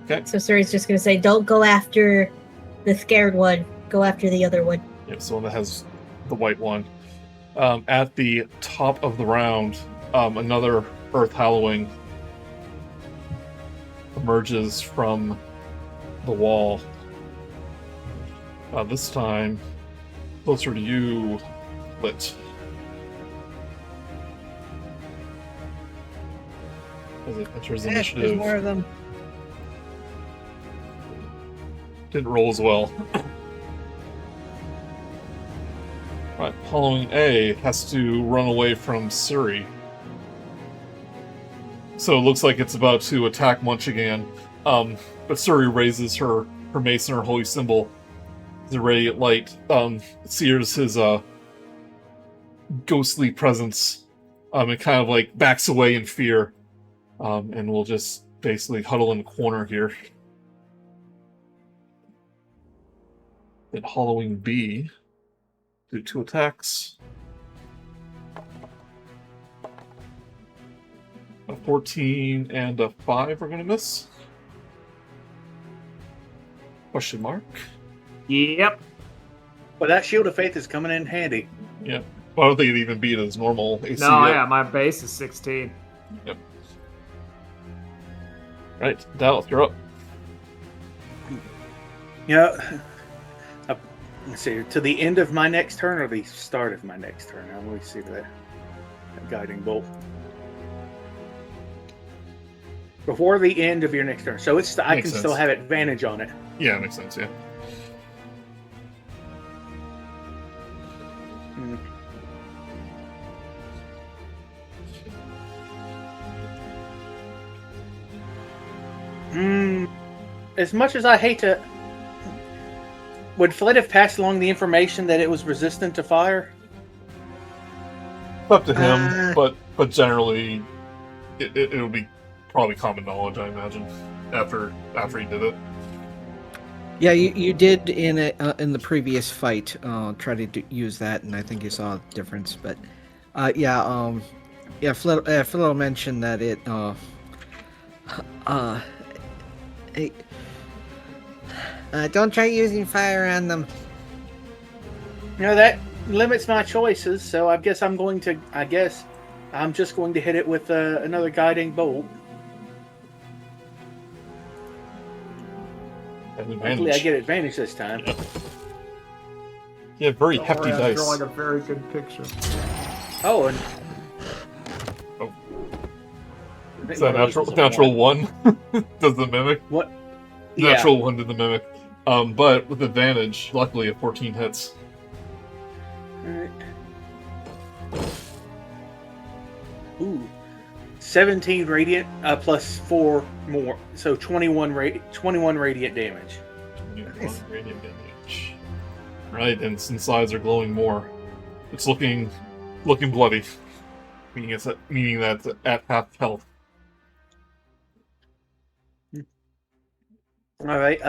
Okay. So Suri's just gonna say, don't go after the scared one. Go after the other one. Yeah, so one that has the white one. At the top of the round, another Earth Hallowing emerges from the wall. This time, closer to you, Flit. As it enters There's initiative. more of them. Didn't roll as well. Right, following A has to run away from Suri. So it looks like it's about to attack Munch again. But Suri raises her mace and her holy symbol. The radiant light sears his ghostly presence. It kind of like backs away in fear. And we'll just basically huddle in the corner here. Then Halloween B. Do 2 attacks. A 14 and a 5 are going to miss. Question mark. Yep. But that Shield of Faith is coming in handy. Yeah. Well, I don't think it even beat his normal AC No, yet. yeah, my base is 16. Yep. Right, Dallas, you're up. You know, let's see, to the end of my next turn or the start of my next turn? I'm going to see that guiding bolt. Before the end of your next turn. So it's I Makes can sense. still have advantage on it. Yeah, makes sense, yeah. As much as I hate to... Would Flit have passed along the information that it was resistant to fire? Up to him, but generally, it'll be probably common knowledge, I imagine, after he did it. Yeah, you did in the previous fight try to use that, and I think you saw a difference. But Flit mentioned that it don't try using fire on them. You know, that limits my choices, so I guess I'm just going to hit it with another guiding bolt. Hopefully I get advantage this time. Yeah, very hefty I'm dice. drawing a very good picture. Oh, and... Oh. Is that natural one? Does the mimic? What? Natural one to the mimic. But with advantage, luckily a 14 hits. Alright. Ooh. 17 radiant plus 4 more. So 21 radiant damage. 21 radiant damage. Right, and since eyes are glowing more, it's looking bloody. Meaning that's at half health. Alright,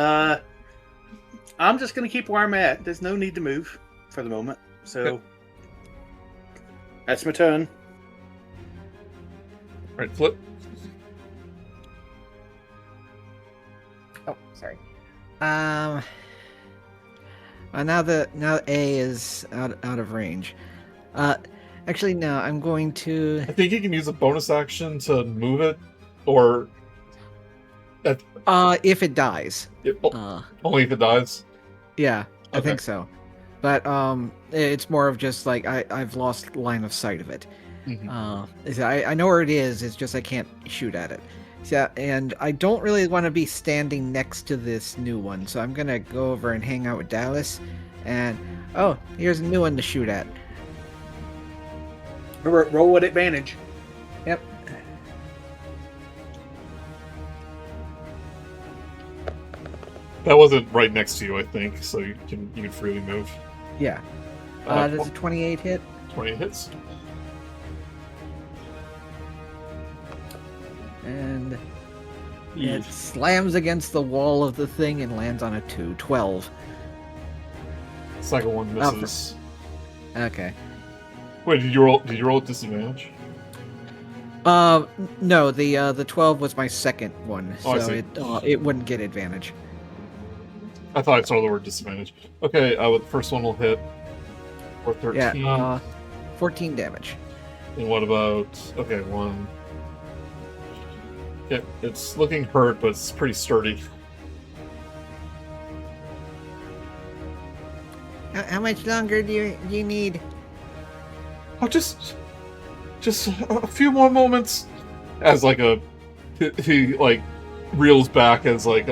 I'm just gonna keep where I'm at. There's no need to move for the moment. So that's my turn. Alright, Flip. Oh, sorry. Now A is out of range. Actually, no. I'm going to. I think you can use a bonus action to move it, or If it dies. only if it dies. Yeah, I Okay. think so. But it's more of just like I've lost line of sight of it. I know where it is. It's just I can't shoot at it. Yeah, and I don't really want to be standing next to this new one, so I'm gonna go over and hang out with Dallas. And oh, here's a new one to shoot at. Roll with advantage. Yep. That wasn't right next to you, I think, so you can freely move. Yeah. Does a 28 hit? 20 hits. And it slams against the wall of the thing and lands on a 2. 12. Second one misses. Okay. Wait, did you roll at disadvantage? No, the 12 was my second one, Oh, I so see. it wouldn't get advantage. I thought I saw the word disadvantage. Okay, the first one will hit for 13. Yeah, 14 damage. And what about... Okay, 1. Yeah, it's looking hurt, but it's pretty sturdy. How much longer do you need? Oh, just a few more moments. As like he like reels back as like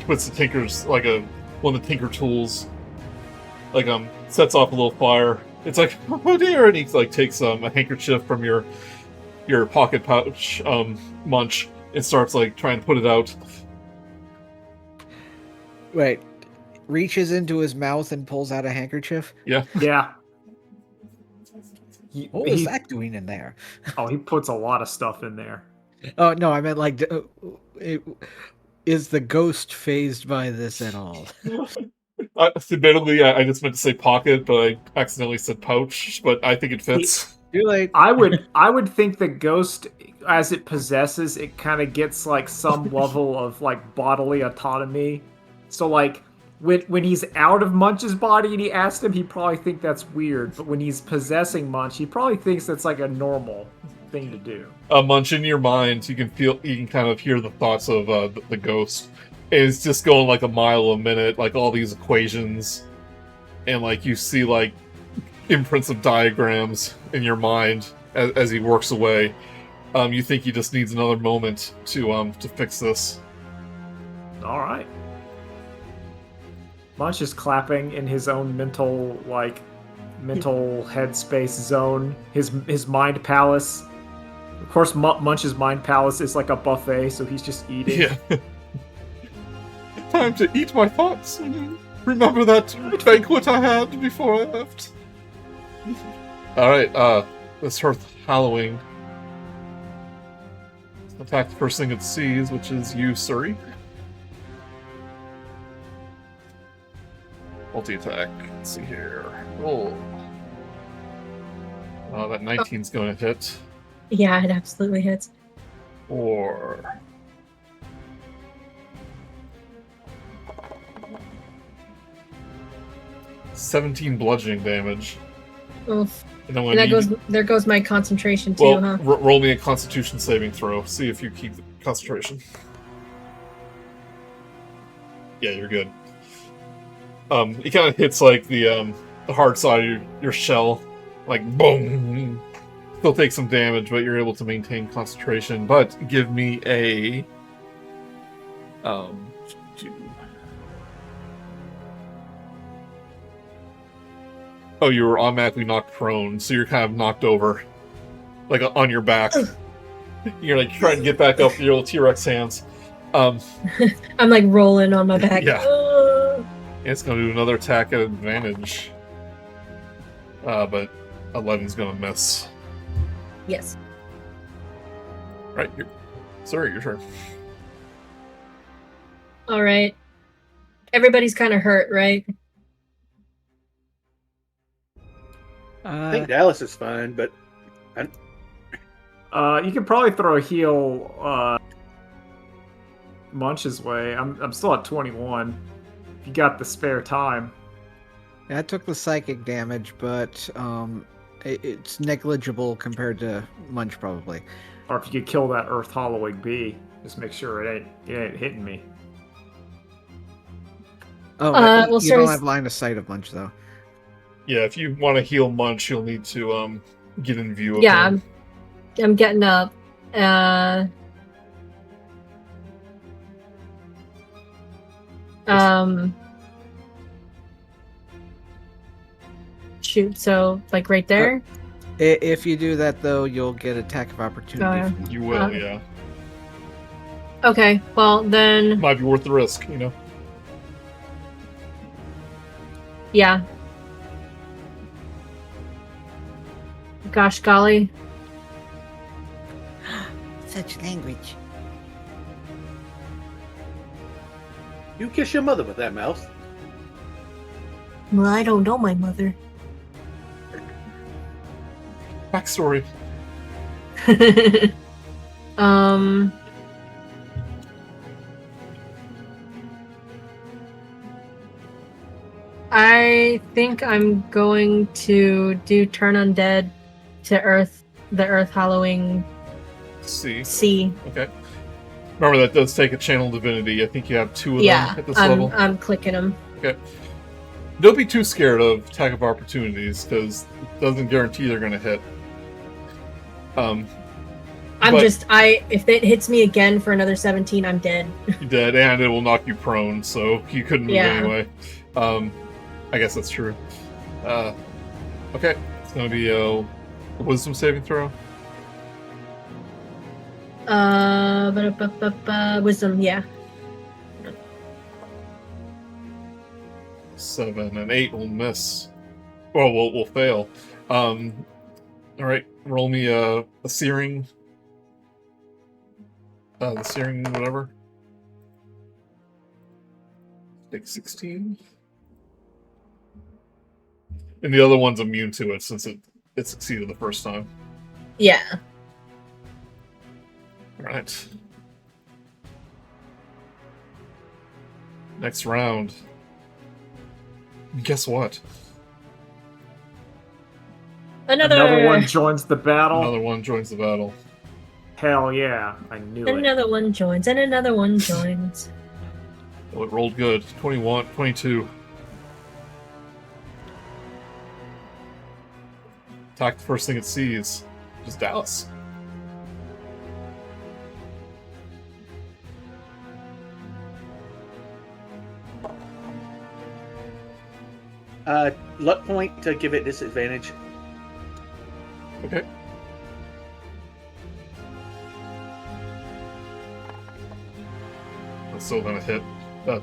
puts the tinker's like one of the tinker tools, like sets off a little fire. It's like, oh dear, and he like takes a handkerchief from your pocket pouch, Munch, and starts like trying to put it out. Wait, reaches into his mouth and pulls out a handkerchief. Yeah. Yeah. What was that doing in there? Oh, he puts a lot of stuff in there. Oh no, I meant like, is the ghost phased by this at all? Admittedly, I just meant to say pocket, but I accidentally said pouch. But I think it fits. Too late. I would think the ghost, as it possesses, it kind of gets like some level of like bodily autonomy. So like when he's out of Munch's body and he asked him, he probably think that's weird. But when he's possessing Munch, he probably thinks that's like a normal thing to do. Munch, in your mind, you can kind of hear the thoughts of the ghost. It's just going like a mile a minute, like all these equations, and like you see like imprints of diagrams in your mind as he works away. You think he just needs another moment to fix this. All right. Munch is clapping in his own mental headspace zone. His mind palace. Of course, Munch's mind palace is like a buffet, so he's just eating. Yeah. Time to eat my thoughts. Remember that banquet I had before I left. All right. This Hearth Hallowing. Attack the first thing it sees, which is you, Suri. Multi-attack. Let's see here. Roll. That 19's going to hit. Yeah, it absolutely hits. Or 17 bludgeoning damage. Oof. And then And there goes my concentration too, well, huh? roll me a Constitution saving throw. See if you keep the concentration. Yeah, you're good. It kind of hits like the hard side of your shell, like boom. Still take some damage, but you're able to maintain concentration. But give me a Oh, you were automatically knocked prone, so you're kind of knocked over, like on your back. You're like trying to get back up with your little T-Rex hands. I'm like rolling on my back. Yeah. It's going to do another attack at advantage. But 11's going to miss. Yes. Right, sorry, your turn. All right. Everybody's kind of hurt, right? I think Dallas is fine, but You could probably throw a heal Munch's way. I'm still at 21. If you got the spare time. I took the psychic damage, but it's negligible compared to Munch, probably. Or if you could kill that earth hollowing bee, just make sure it ain't hitting me. Oh, well, you sorry. don't have line of sight of Munch, though. Yeah, if you want to heal Munch, you'll need to get in view of Yeah, him. I'm getting up. Shoot, so like right there? If you do that, though, you'll get attack of opportunity. Oh, yeah. from- You will, yeah. Okay, well then, Might be worth the risk, you know? yeah. Gosh golly. Such language. You kiss your mother with that mouth. Well, I don't know my mother. Backstory. I think I'm going to do turn undead to the earth hollowing See. sea. Okay. Remember, that does take a channel divinity. I think you have 2 of Yeah, them at this level. I'm clicking them. Okay. Don't be too scared of attack of opportunities, because it doesn't guarantee they're going to hit. If it hits me again for another 17, I'm dead. You're dead, and it will knock you prone, so you couldn't move anyway. I guess that's true. Okay, it's going to be a wisdom saving throw. Wisdom, yeah. 7 and 8 will miss. Well, we'll fail. All right, roll me a searing. The searing whatever. Take 16. And the other one's immune to it since it succeeded the first time. Yeah. All right. Next round. Guess what? Another one joins the battle. Another one joins the battle. Hell yeah, I knew it. Another one joins, and another one joins. Well, it rolled good. 21, 22. Attack the first thing it sees. Just Dallas. Luck point to give it disadvantage. Okay. That's still gonna hit.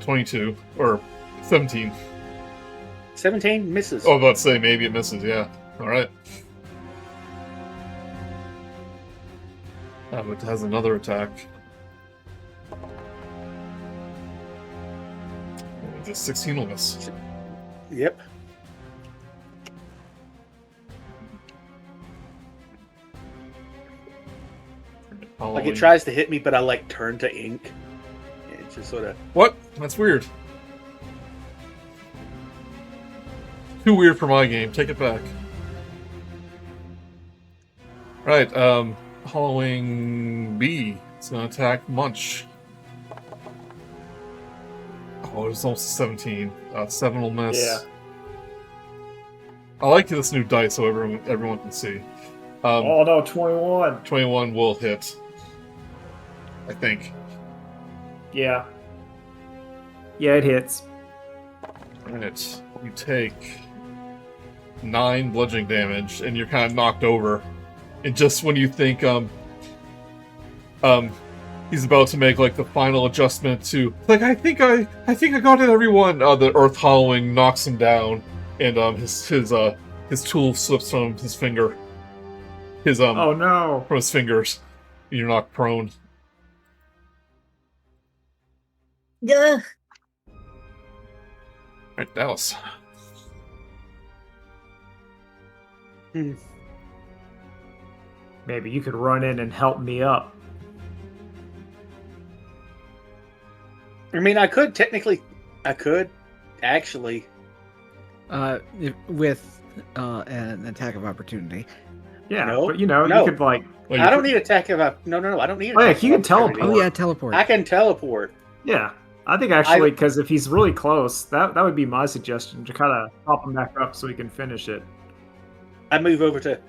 22 or 17. 17 misses. Oh, I was about to say maybe it misses. Yeah. All right. It has another attack. Just 16 will miss. Yep. Like it tries to hit me, but I like turn to ink. It just sort of. What? That's weird. Too weird for my game. Take it back. Right. Hollowing B. It's gonna attack Munch. Oh, it's almost 17. 7 will miss. Yeah. I like this new dice so everyone can see. Oh no, 21. 21 will hit. I think. Yeah. Yeah, it hits. Right. You take 9 bludgeoning damage, and you're kind of knocked over. And just when you think he's about to make like the final adjustment to like I think I got it, everyone. The earth hollowing knocks him down, and his tool slips from his finger. Oh no! From his fingers. You're knocked prone. Yeah. Right, Dallas. Maybe you could run in and help me up. I mean, I could technically. I could actually. With an attack of opportunity. Yeah, No, but you know, no. you could like. Like, I don't need attack of no. I don't need. Oh, yeah, attack you of can opportunity. teleport. Oh yeah, teleport. I can teleport. Yeah, I think actually, because if he's really close, that would be my suggestion to kind of pop him back up so he can finish it. I move over to.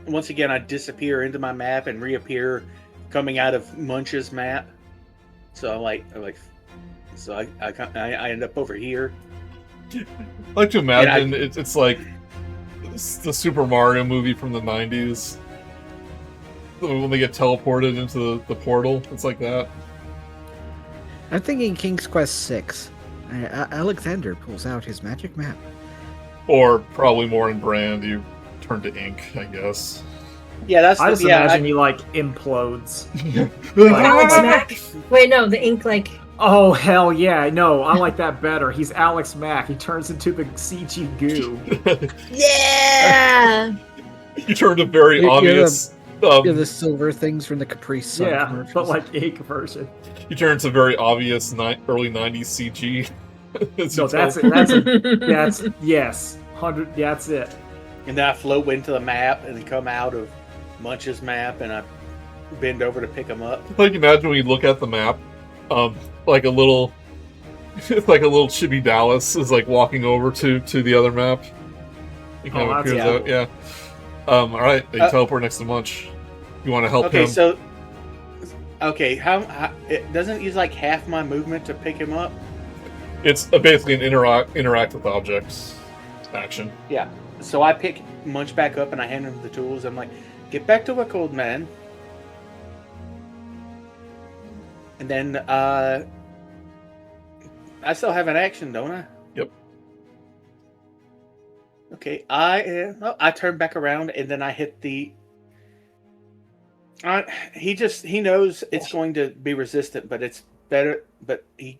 Once again, I disappear into my map and reappear, coming out of Munch's map. So I end up over here. I like to imagine it's like the Super Mario movie from the 90s. When they get teleported into the portal, it's like that. I'm thinking King's Quest 6. Alexander pulls out his magic map. Or probably more in Brand, you turn to ink, I guess. Yeah, that's. I just imagine he like implodes. Alex Mack. Wait, no, the ink like. Oh hell yeah! No, I like that better. He's Alex Mack. He turns into the CG goo. Yeah. You turned a very obvious. You're the silver things from the Capri Sun Yeah, commercials. but like ink version. You turn into very obvious early 90s CG. No, that's yes, 100. Yeah, that's it. And then I float into the map and then come out of Munch's map and I bend over to pick him up. Like, imagine when you look at the map, like a little, it's like a little chibi Dallas is like walking over to the other map. It kind of appears out, yeah. All right, they teleport next to Munch. You want to help him? How it doesn't use like half my movement to pick him up? It's basically an interact with objects action. Yeah. So I pick Munch back up and I hand him the tools. I'm like, get back to work, old man. And then I still have an action, don't I? Yep. Okay. I turn back around and then I hit the. He knows it's going to be resistant, but it's better. But he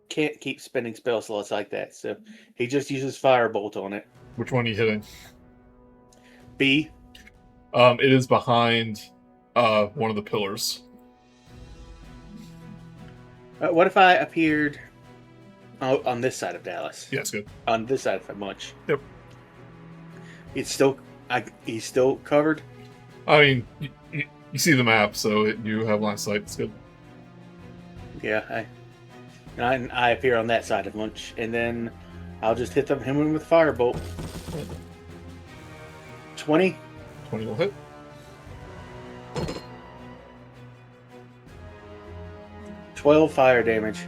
can't keep spending spell slots like that, so he just uses Firebolt on it. Which one are you hitting? B. It is behind one of the pillars. What if I appeared on this side of Dallas? Yeah, it's good. On this side of Munch. Yep. He's still covered. I mean, you see the map, so you have line of sight. It's good. Yeah, I appear on that side of Munch, and then I'll just hit him with Firebolt. 20. 20 will hit. 12 fire damage.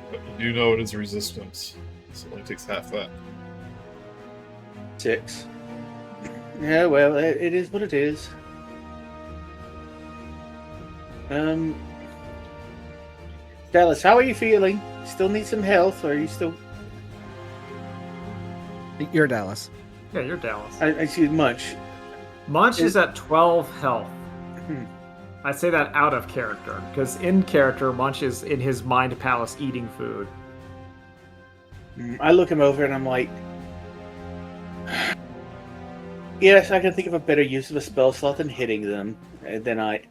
But you do know it is resistance, so it only takes half that. 6. Yeah, well, it is what it is. Dallas, how are you feeling? Still need some health, or are you still... You're Dallas. Yeah, you're Dallas. I see Munch. Munch is at 12 health. Hmm. I say that out of character, because in character, Munch is in his mind palace eating food. I look him over and I'm like, yes, I can think of a better use of a spell slot than hitting them. And then I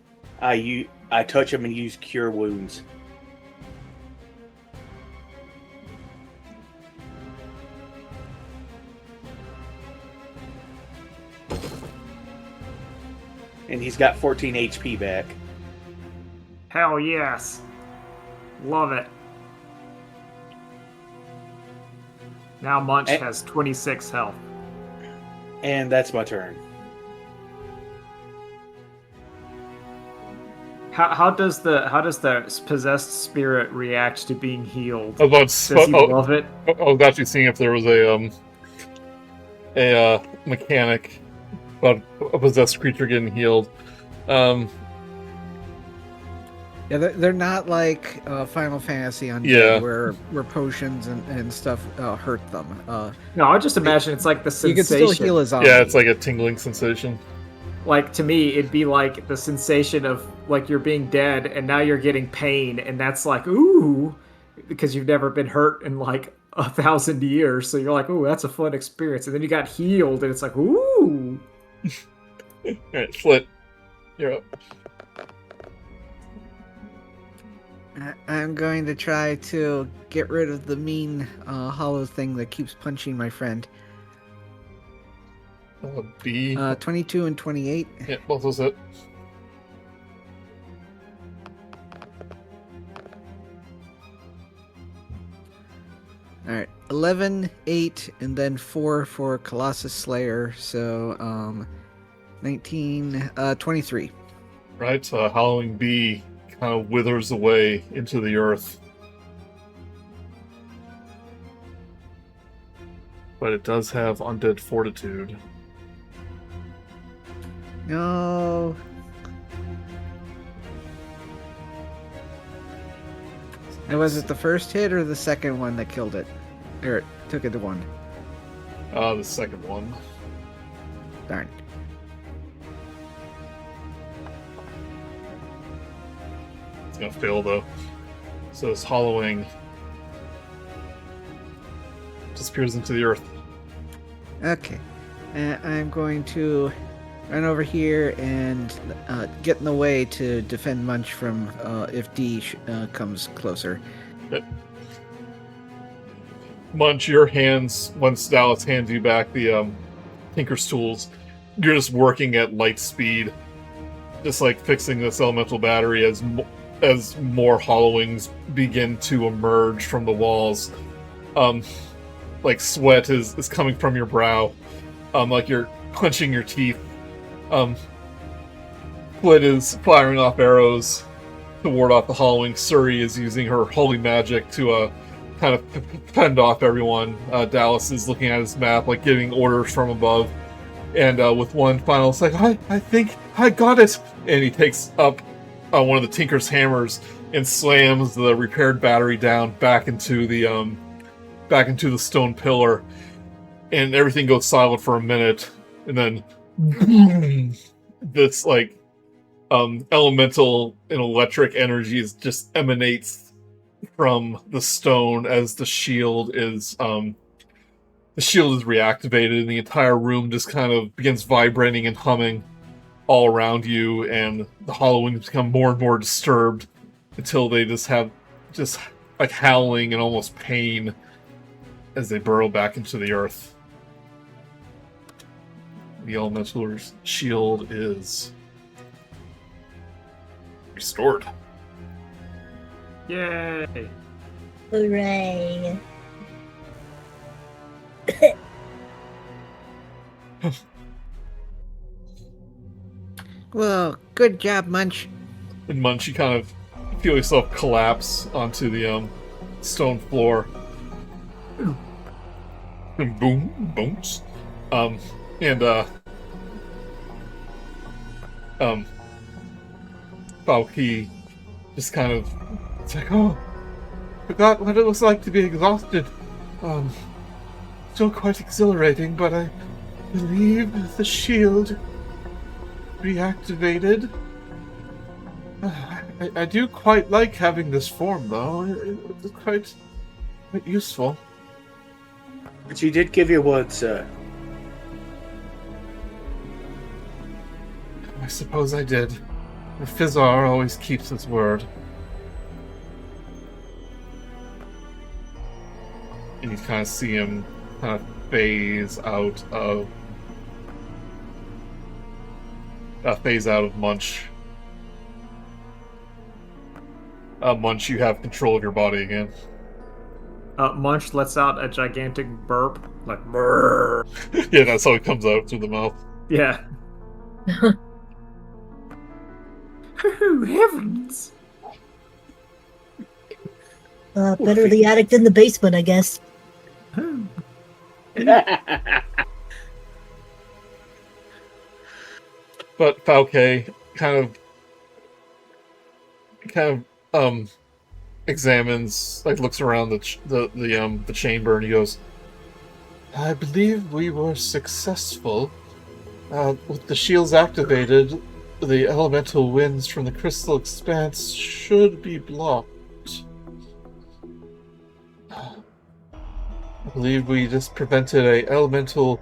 touch him and use Cure Wounds. And he's got 14 HP back. Hell yes. Love it. Now Munch has 26 health. And that's my turn. How does the possessed spirit react to being healed? I was about Does he love it? I was actually seeing if there was a mechanic about a possessed creature getting healed. Yeah, they're not like Final Fantasy on where potions and stuff hurt them. No, I just imagine it's like the sensation. You can still heal a zombie. Yeah, it's like a tingling sensation. Like, to me, it'd be like the sensation of, like, you're being dead, and now you're getting pain, and that's like, ooh, because you've never been hurt in, like, 1,000 years, so you're like, ooh, that's a fun experience. And then you got healed, and it's like, ooh. Alright, Flit, you're up. I'm going to try to get rid of the mean hollow thing that keeps punching my friend. B. 22 and 28. Yeah, both those hit. All right, 11, 8, and then 4 for Colossus Slayer. So 19, 23. Right, Howling Bee kind of withers away into the earth. But it does have undead fortitude. No. And was it the first hit or the second one that killed it? Or took it to 1? The second one. Darn. It's gonna fail though. So this hollowing disappears into the earth. Okay. I'm going to run over here and get in the way to defend Munch from if D comes closer. Yep. Munch, your hands, once Dallas hands you back the Tinker's tools, you're just working at light speed, just like fixing this elemental battery as more hollowings begin to emerge from the walls. Like sweat is coming from your brow, like you're clenching your teeth. Flit is firing off arrows to ward off the hollowing. Suri is using her holy magic to kind of fend off everyone. Dallas is looking at his map, like giving orders from above. And with one final, it's like, I think I got it! And he takes up one of the Tinker's hammers and slams the repaired battery down back into the stone pillar. And everything goes silent for a minute. And then this like elemental and electric energy just emanates from the stone as the shield is reactivated, and the entire room just kind of begins vibrating and humming all around you, and the hollowings become more and more disturbed until they just have like howling and almost pain as they burrow back into the earth. The elemental's shield is restored. Yay! Hooray. Well, good job, Munch. And Munch, you kind of feel yourself collapse onto the stone floor. And boom, booms. Valky just kind of, it's like, oh, forgot what it was like to be exhausted. Still quite exhilarating, but I believe the shield reactivated. I do quite like having this form, though. It's quite useful. But you did give your word, sir. I suppose I did. Fizzar always keeps his word. And you kind of see him kind of phase out of Munch. Munch, you have control of your body again. Munch lets out a gigantic burp, like brrr. Yeah, that's how it comes out through the mouth. Yeah. Oh, heavens! Better the attic than the basement, I guess. But Falke kind of examines, like looks around the chamber, and he goes, I believe we were successful. With the shields activated, the elemental winds from the crystal expanse should be blocked. I believe we just prevented a elemental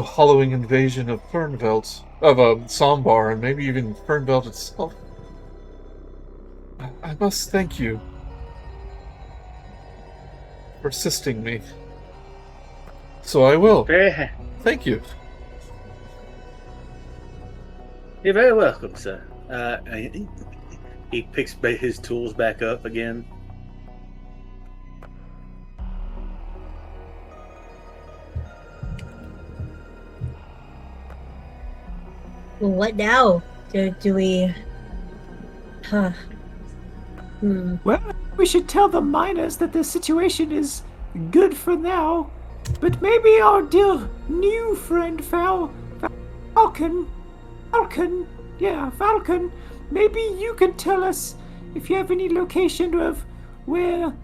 hollowing invasion of Fernveld, of Sombar, and maybe even Fernveld itself. I must thank you for assisting me. So I will. Very Thank you. You're very welcome, sir. He picks his tools back up again. What now? Do we? Huh. Well, we should tell the miners that the situation is good for now. But maybe our dear new friend Falcon, maybe you can tell us if you have any location of where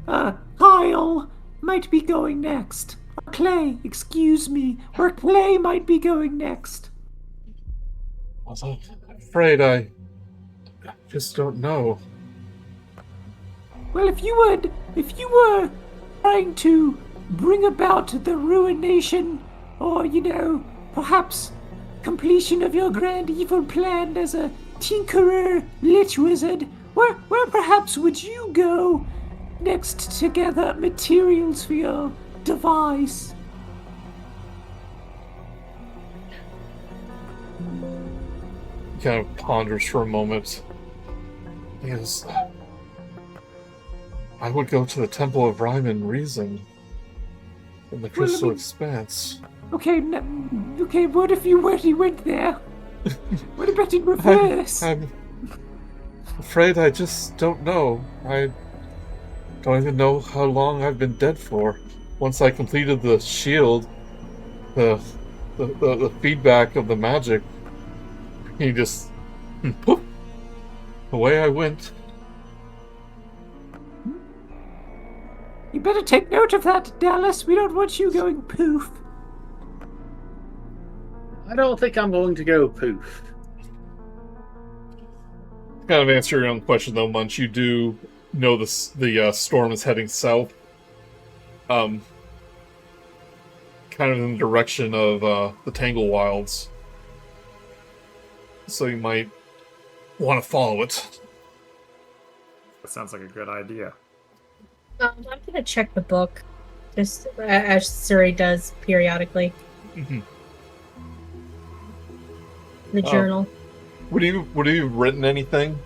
Kyle might be going next. Or Clay, excuse me, where Clay might be going next. I'm afraid I just don't know. Well, if you were trying to bring about the ruination, or, perhaps completion of your grand evil plan as a tinkerer lich wizard, where perhaps would you go next to gather materials for your device? He kind of ponders for a moment. Yes. I would go to the Temple of Rhyme and Reason in the Crystal Expanse. Okay, what if you went there? What about in reverse? I'm afraid I just don't know. I don't even know how long I've been dead for. Once I completed the shield, the feedback of the magic, he just poof, away I went. You better take note of that, Dallas. We don't want you going poof. I don't think I'm going to go poof. Kind of answer your own question though, Munch. You do know the storm is heading south, kind of in the direction of the Tangle Wilds. So you might want to follow it. That sounds like a good idea. I'm gonna check the book, just as Suri does periodically. Mm-hmm. The journal. Would you have written anything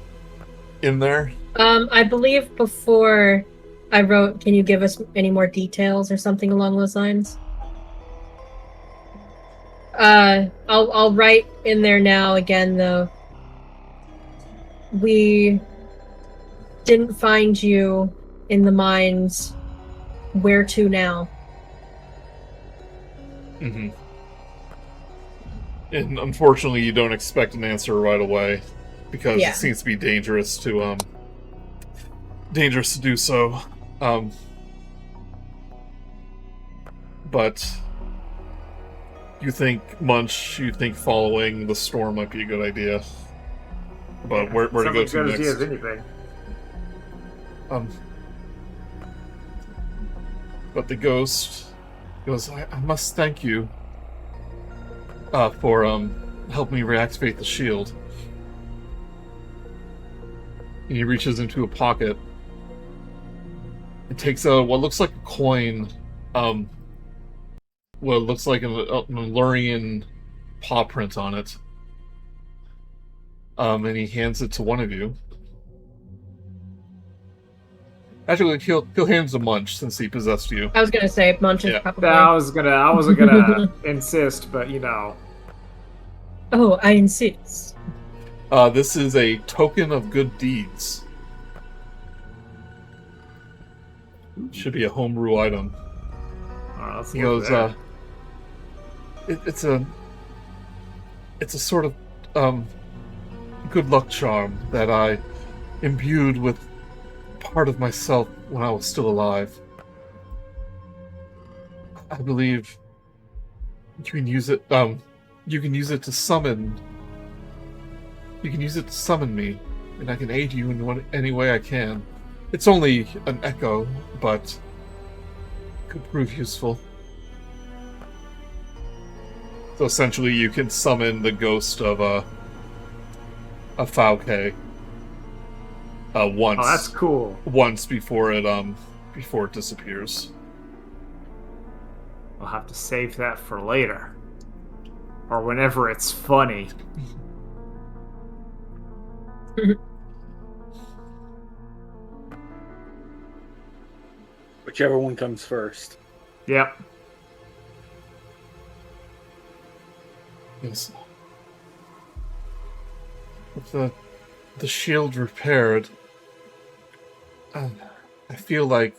in there? I believe before I wrote, "Can you give us any more details?" or something along those lines. I'll write in there now again though. We didn't find you in the mines. Where to now? Mm-hmm. And unfortunately, you don't expect an answer right away because it seems to be dangerous to do so. But you think following the storm might be a good idea. But where to go to as good next? idea as anything. But the ghost goes, I must thank you for helping me reactivate the shield. And he reaches into a pocket and takes out what looks like a coin, what looks like an Lurian paw print on it. And he hands it to one of you. Actually, he'll hand it to Munch since he possessed you. I was gonna say Munch is probably. I wasn't gonna insist, but Oh, I insist. This is a token of good deeds. Should be a homebrew item. He goes, it's a sort of good luck charm that I imbued with part of myself when I was still alive. I believe you can use it. You can use it to summon. You can use it to summon me, and I can aid you in any way I can. It's only an echo, but could prove useful. So essentially, you can summon the ghost of a Falke. Once. Oh, that's cool. Once before it disappears. We'll have to save that for later. Or whenever it's funny. Whichever one comes first. Yep. Yes. With the shield repaired, I feel a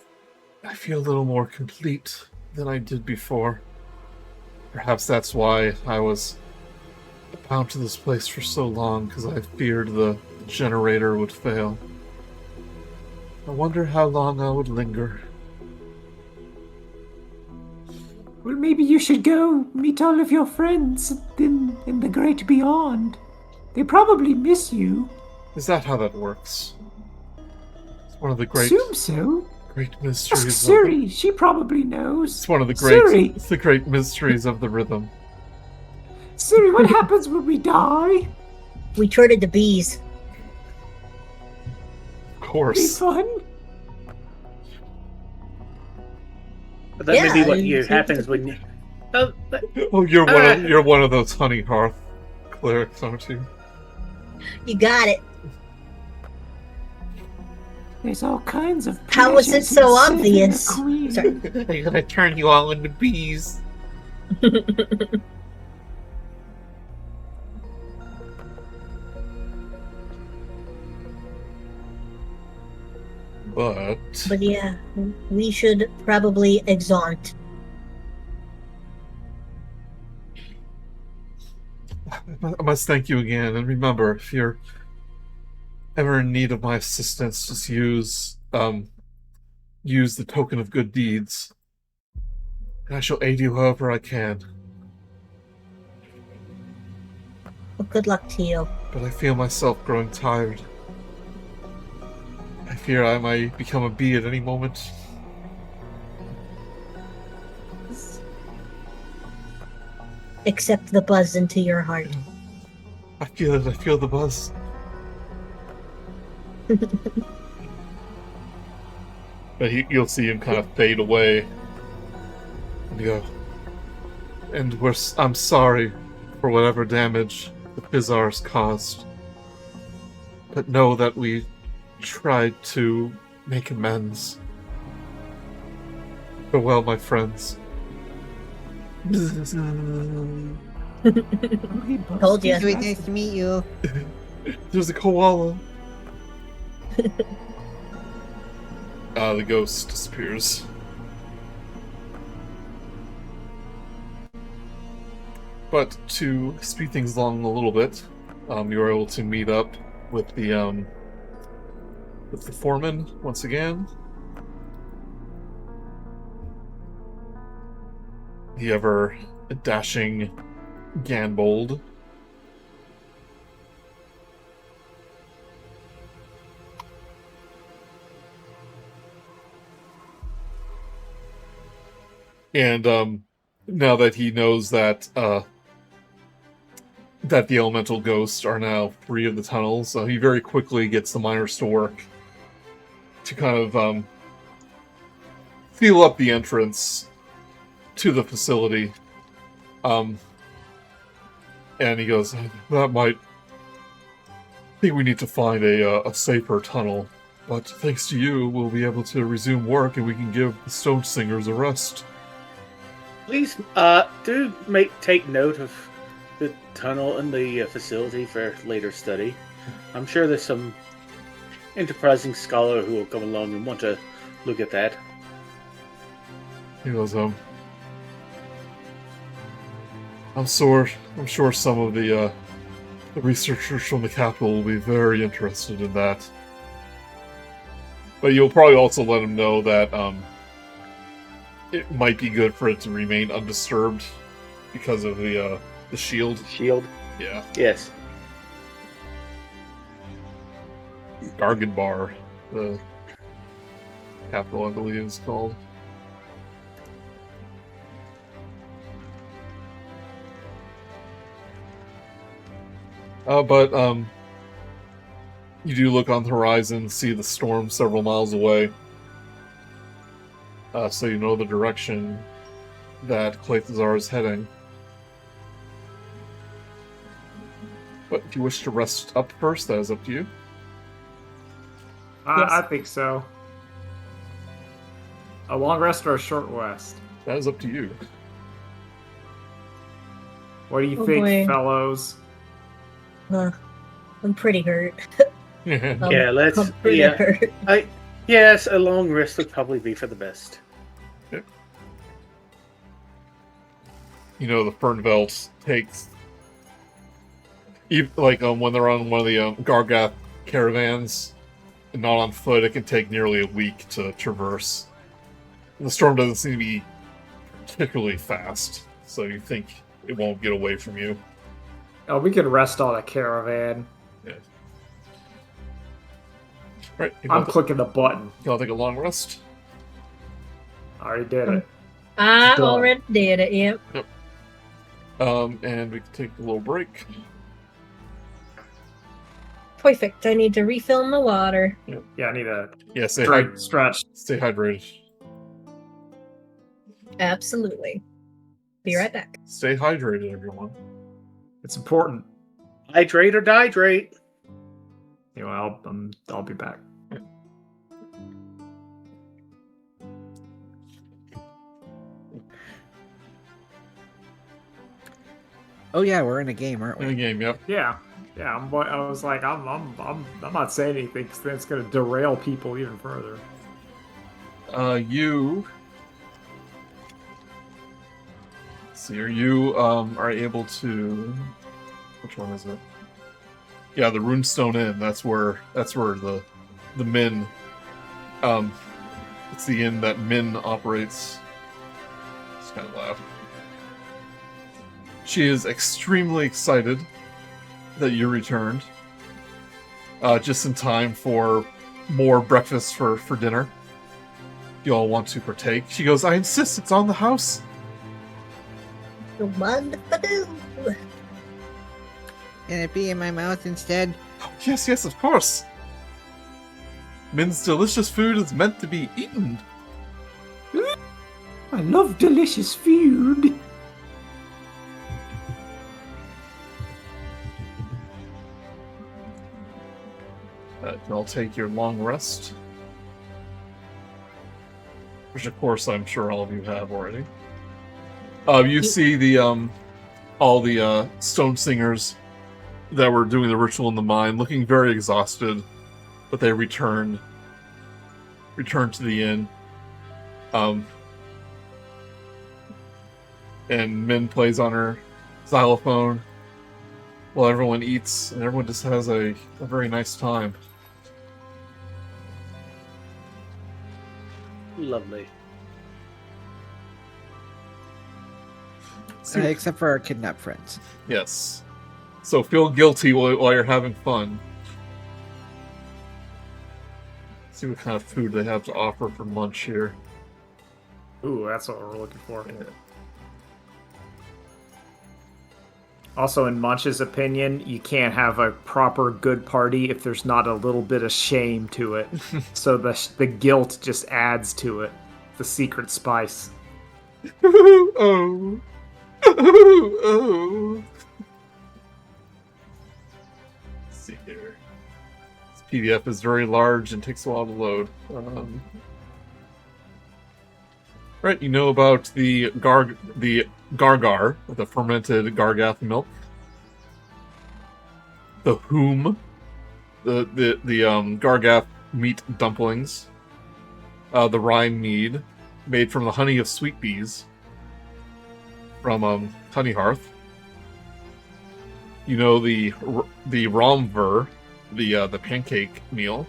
little more complete than I did before. Perhaps that's why I was bound to this place for so long, because I feared the generator would fail. I wonder how long I would linger. Well, maybe you should go meet all of your friends in the great beyond. They probably miss you. Is that how that works? It's one of the Assume so. great Ask mysteries. Suri. She probably knows. It's one of the great, Suri. it's the great mysteries of the rhythm. Suri, what happens when we die? We turn into bees. Of Be course. fun. But that may be Yeah, what it's- happens when you... Oh, but- Oh, you're one of those honey hearth clerics, aren't you? You got it. There's all kinds of. How was it pleasures so in serving a obvious? queen. Sorry. I'm gonna turn you all into bees. But But yeah, we should probably exeunt. I must thank you again, and remember, if you're ever in need of my assistance, just use the token of good deeds, and I shall aid you however I can. Well, good luck to you. But I feel myself growing tired. I fear I might become a bee at any moment. Accept the buzz into your heart. I feel it. I feel the buzz. But you'll see him kind of fade away. And go. And I'm sorry for whatever damage the Fizzars caused. But know that we tried to make amends. Farewell, my friends. Told you. It's very nice to meet you. There's a koala. The ghost disappears. But to speed things along a little bit, you were able to meet up with the foreman once again. The ever dashing Ganbold. And now that he knows that that the elemental ghosts are now free of the tunnels, he very quickly gets the miners to work to kind of seal up the entrance to the facility. And he goes, that might... I think we need to find a safer tunnel. But thanks to you, we'll be able to resume work and we can give the Stone Singers a rest. Please, take note of the tunnel and the facility for later study. I'm sure there's some enterprising scholar who will come along and want to look at that. He goes, I'm sure some of the researchers from the capital will be very interested in that. But you'll probably also let him know that it might be good for it to remain undisturbed because of the shield. Shield? Yeah. Yes. Garganbar, the capital, I believe is called. But you do look on the horizon, see the storm several miles away. So you know the direction that Fizzar is heading. But if you wish to rest up first, that is up to you. I think so. A long rest or a short rest? That is up to you. What do you Oh, think, boy. fellows? I'm pretty hurt. Yeah, let's. I'm pretty Yeah, hurt. yes, a long rest would probably be for the best. You know, the Fernveld takes, when they're on one of the Gargath caravans, and not on foot, it can take nearly a week to traverse. And the storm doesn't seem to be particularly fast, so you think it won't get away from you. Oh, we can rest on a caravan. Yeah. Right, I'm clicking the button. Y'all take a long rest. I already did it. I Done. already did it, yep. And we can take a little break. Perfect. I need to refill my water. Yeah, I need a Yeah, straight stretch. stay hydrated. Absolutely. Be right back. Stay hydrated, everyone. It's important. Hydrate or dihydrate. Anyway, I'll be back. Oh yeah, we're in a game, aren't In the we? game, yep. Yeah. I was like, I'm not saying anything because that's going to derail people even further. You are able to. Which one is it? Yeah, the Runestone Inn. That's where the Min. It's the inn that Min operates. It's kind of loud. She is extremely excited that you returned. Just in time for more breakfast for dinner. You all want to partake. She goes, I insist, it's on the house. Wonderful. Can it be in my mouth instead? Oh, yes, of course. Min's delicious food is meant to be eaten. I love delicious food. I'll take your long rest. Which, of course, I'm sure all of you have already. You see the all the stone singers that were doing the ritual in the mine, looking very exhausted, but they returned to the inn. And Min plays on her xylophone while everyone eats, and everyone just has a very nice time. Lovely. Except for our kidnapped friends. Yes. So feel guilty while you're having fun. See what kind of food they have to offer for lunch here. Ooh, that's what we're looking for. Also, in Munch's opinion, you can't have a proper good party if there's not a little bit of shame to it. So the guilt just adds to it. The secret spice. Oh. Oh. Let's see here. This PDF is very large and takes a while to load. Right, you know about the Gargar, the fermented Gargath milk. The Whom, the Gargath meat dumplings. The Rhine mead, made from the honey of sweet bees. From Honey Hearth. You know the Romver, the pancake meal.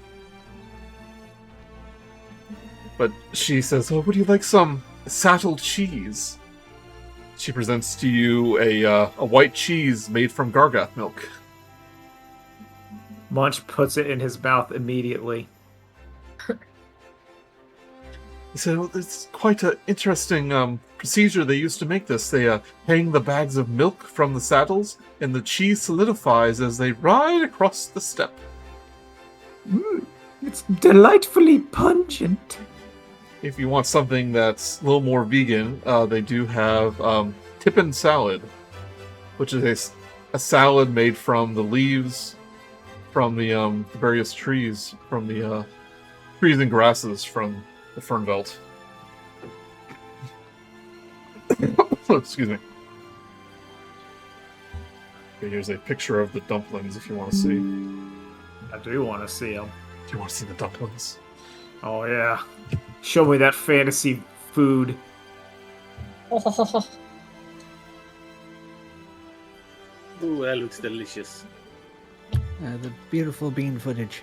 But she says, "Oh, would you like some sattled cheese?" She presents to you a white cheese made from Gargath milk. Munch puts it in his mouth immediately. So it's quite an interesting procedure they used to make this. They hang the bags of milk from the saddles, and the cheese solidifies as they ride across the steppe. It's delightfully pungent. If you want something that's a little more vegan, they do have Tippin salad, which is a salad made from the leaves from the various trees, from the trees and grasses from the fern belt. Excuse me. Okay, here's a picture of the dumplings if you want to see. I do want to see them. Do you want to see the dumplings? Oh yeah. Show me that fantasy food. Ooh, that looks delicious. The beautiful bean footage.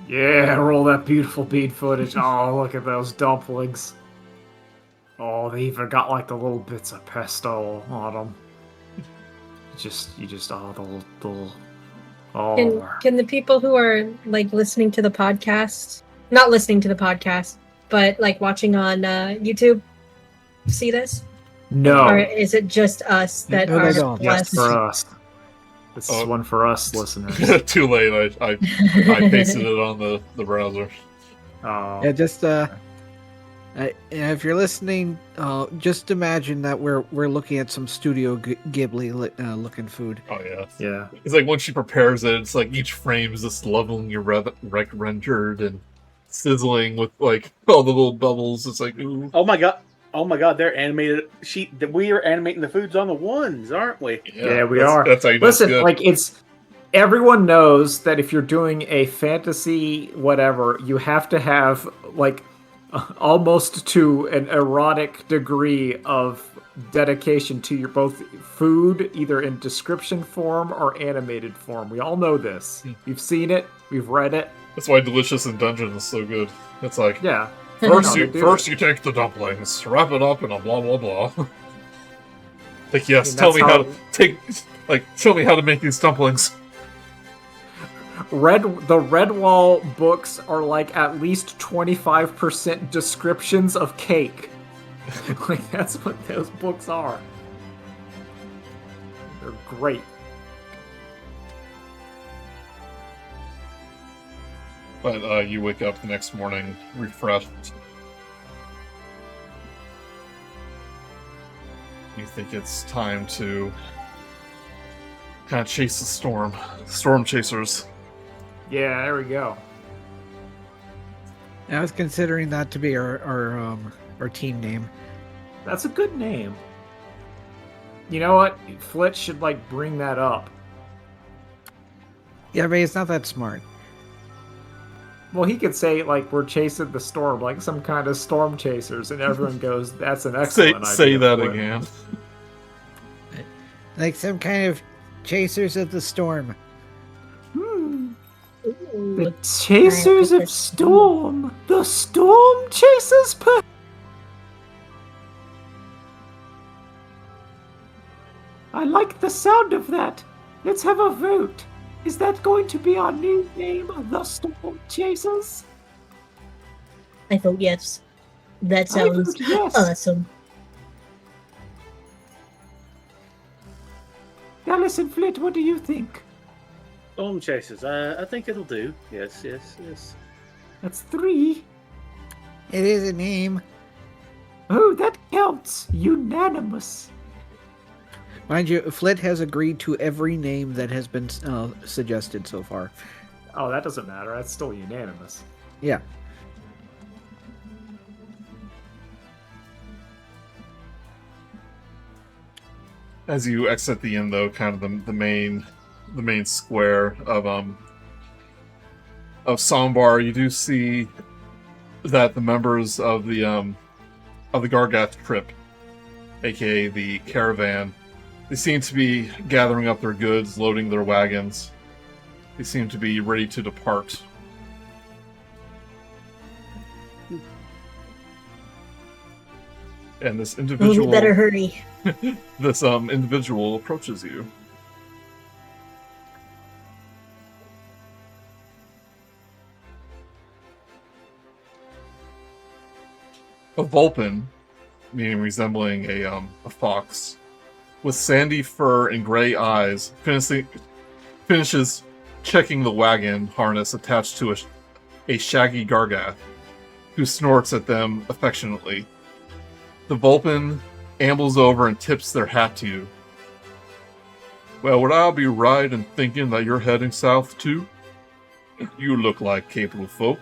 Yeah, roll that beautiful bean footage. Oh, look at those dumplings. Oh, they even got like the little bits of pesto on them. You just, oh, the little, oh. Can the people who are like listening to the podcast, not listening to the podcast, but like watching on YouTube, see this? No. Or is it just us that No, are they don't. Just blessed? for us. This is one for us listeners. Too late. I pasted it on the browser. Oh. Yeah, just if you're listening, just imagine that we're looking at some Studio Ghibli looking food. Oh yeah. Yeah. It's like when she prepares it, it's like each frame is just lovingly rendered and sizzling with like all the little bubbles. It's like, ooh. Oh my god, they're animated. We are animating the foods on the ones, aren't we? Yeah, we are. That's how you know it's Listen, good. like everyone knows that if you're doing a fantasy whatever, you have to have like almost to an erotic degree of dedication to your both food, either in description form or animated form. We all know this. We've seen it. We've read it. That's why Delicious in Dungeon is so good. It's like, Yeah. first No, you take the dumplings, wrap it up in a blah blah blah. Like, yes, And tell that's me how how- to take, like, show me how to make these dumplings. The Redwall books are like at least 25% descriptions of cake. Like that's what those books are. They're great. But you wake up the next morning refreshed. You think it's time to kind of chase the storm. Storm chasers. Yeah, there we go. I was considering that to be our team name. That's a good name. You know what? Flit should like bring that up. Yeah, but it's not that smart. Well, he could say like we're chasing the storm, like some kind of storm chasers, and everyone goes, "That's an excellent idea." Say that Flit." again. Like some kind of chasers of the storm. The Chasers of Storm. The Storm Chasers. I like the sound of that. Let's have a vote. Is that going to be our new name, the Storm Chasers? I vote yes. That I vote sounds yes. awesome. Alice and Flit, what do you think? Storm chasers. I think it'll do. Yes. That's 3. It is a name. Oh, that counts. Unanimous. Mind you, Flit has agreed to every name that has been suggested so far. Oh, that doesn't matter. That's still unanimous. Yeah. As you exit the inn, though, kind of the main square of Sombar, you do see that the members of the Gargath trip, aka the caravan, they seem to be gathering up their goods, loading their wagons. They seem to be ready to depart. And this individual, We better hurry. this individual approaches you. A Vulpin, meaning resembling a fox, with sandy fur and gray eyes, finishes checking the wagon harness attached to a shaggy Gargath. who snorts at them affectionately. The Vulpin ambles over and tips their hat to you. Well, would I be right in thinking that you're heading south too? You look like capable folk,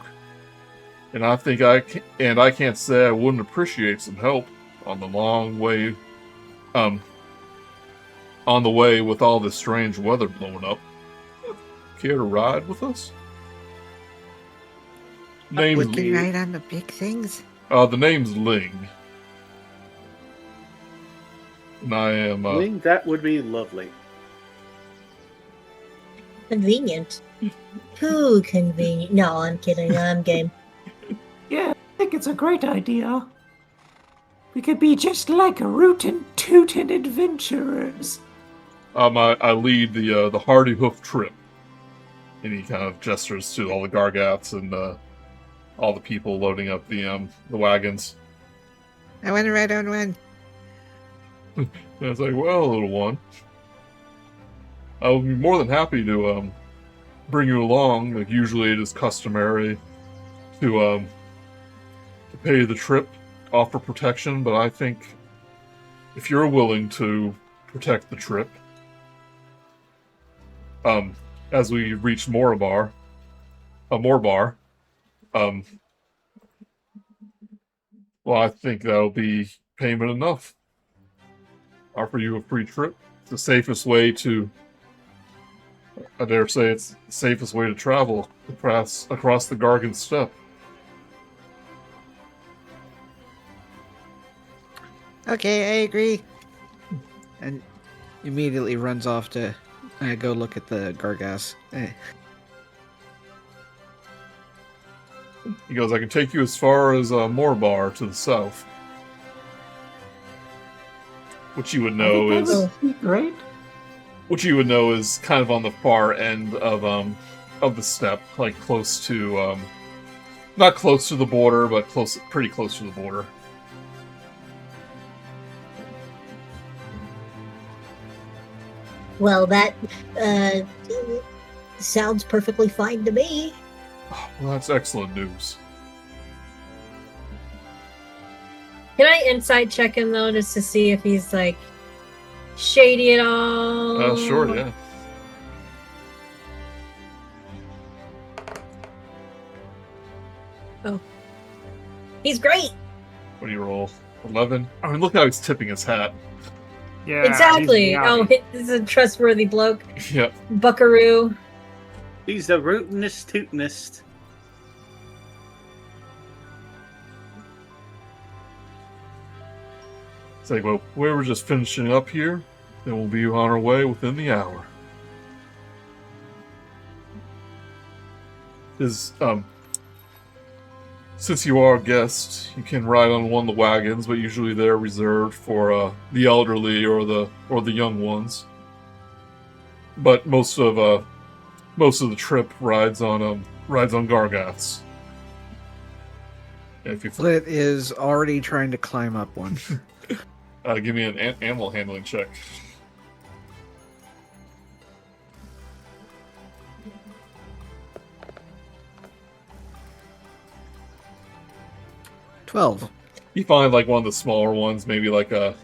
and I can't say I wouldn't appreciate some help on the long way. On the way with all this strange weather blowing up. Care to ride with us? We can ride on the big things. The name's Ling. And I am. Ling, that would be lovely. Convenient. Too convenient. No, I'm kidding. I'm game. Yeah, I think it's a great idea. We could be just like rootin' tootin' adventurers. I lead the Hardy Hoof Trip. And he kind of gestures to all the Gargats and all the people loading up the wagons. I want to ride on one. And I was like, well, little one, I would be more than happy to bring you along. Like usually it is customary to pay the trip, offer protection, but I think if you're willing to protect the trip, as we reach Morbar, well, I think that'll be payment enough. Offer you a free trip. It's the safest way to, I dare say it's the safest way to travel across the Gargan Steppe. Okay, I agree. And immediately runs off to go look at the Gargas. He goes, I can take you as far as Morbar to the south. Which you would know I think is that would be great. which you would know is kind of on the far end of the steppe, like close to not close to the border, but pretty close to the border. Well, that sounds perfectly fine to me. Well, that's excellent news. Can I inside check him though, just to see if he's like shady at all? Sure, yeah. Oh, he's great. What do you roll? 11? I mean, look how he's tipping his hat. Yeah, Exactly. he's Oh, meowing. this is a trustworthy bloke. Yep. Buckaroo. He's the rootinest tootinest. It's like, well, we were just finishing up here, then we'll be on our way within the hour. Since you are a guest, you can ride on one of the wagons, but usually they're reserved for the elderly or the young ones. But most of the trip rides on Gargaths. If you Flit is already trying to climb up one. give me an animal handling check. $12. You find like one of the smaller ones, maybe like an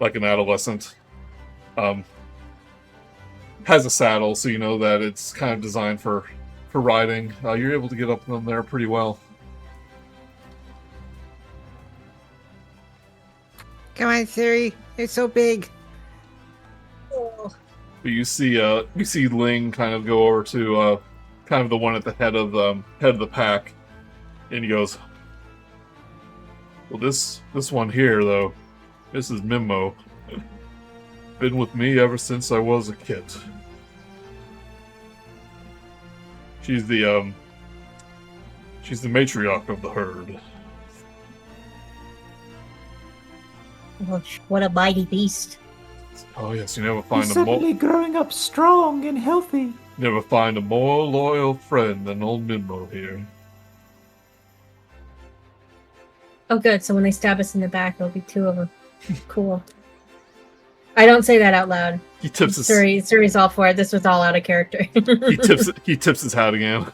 adolescent. Has a saddle, so you know that it's kind of designed for riding. You're able to get up them there pretty well. Come on, Suri. They're so big. Oh, But you see Ling kind of go over to kind of the one at the head of the pack, and he goes, "Well, this one here though, this is Mimo. Been with me ever since I was a kid. She's the matriarch of the herd." gosh, what a mighty beast. Oh yes, you never He's find suddenly growing up strong and healthy. never find a more loyal friend than old Mimo here. Oh, good. So when they stab us in the back, there'll be two of them. Cool. I don't say that out loud. He tips his Suri's all for it. This was all out of character. he tips his hat again.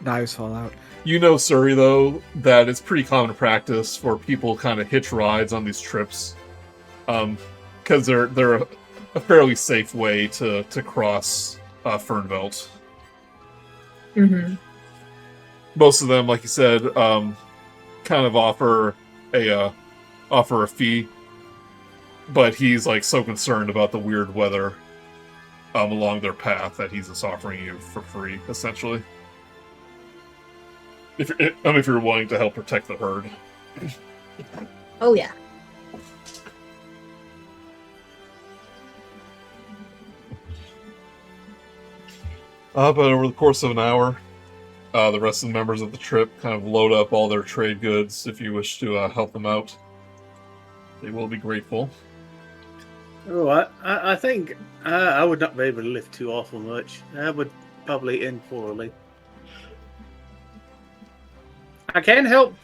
Knives fall out. You know, Suri, though, that it's pretty common practice for people kind of hitch rides on these trips, because they're a fairly safe way to cross Fernveld. Mm-hmm. Most of them, like you said, kind of offer a fee, but he's like so concerned about the weird weather along their path that he's just offering you for free, essentially. If you're willing to help protect the herd. Oh yeah. But over the course of an hour, the rest of the members of the trip kind of load up all their trade goods if you wish to help them out. They will be grateful. Oh, I think I would not be able to lift too awful much. I would probably end poorly. I can help.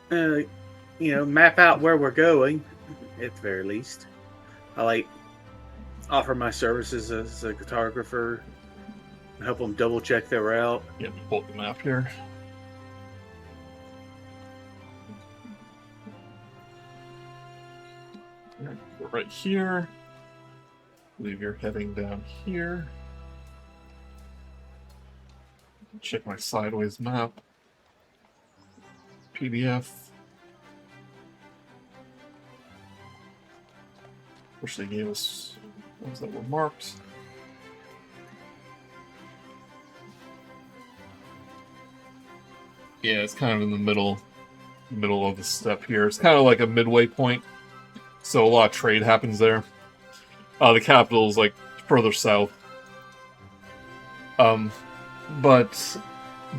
Map out where we're going, at the very least. I offer my services as a cartographer, help them double check their route. Yeah, we pull up the map here. We're right here. I believe you're heading down here. Check my sideways map. PDF. Which they gave us ones that were marked. Yeah, it's kind of in the middle of the steppe here. It's kind of like a midway point, so a lot of trade happens there. The capital is like further south. But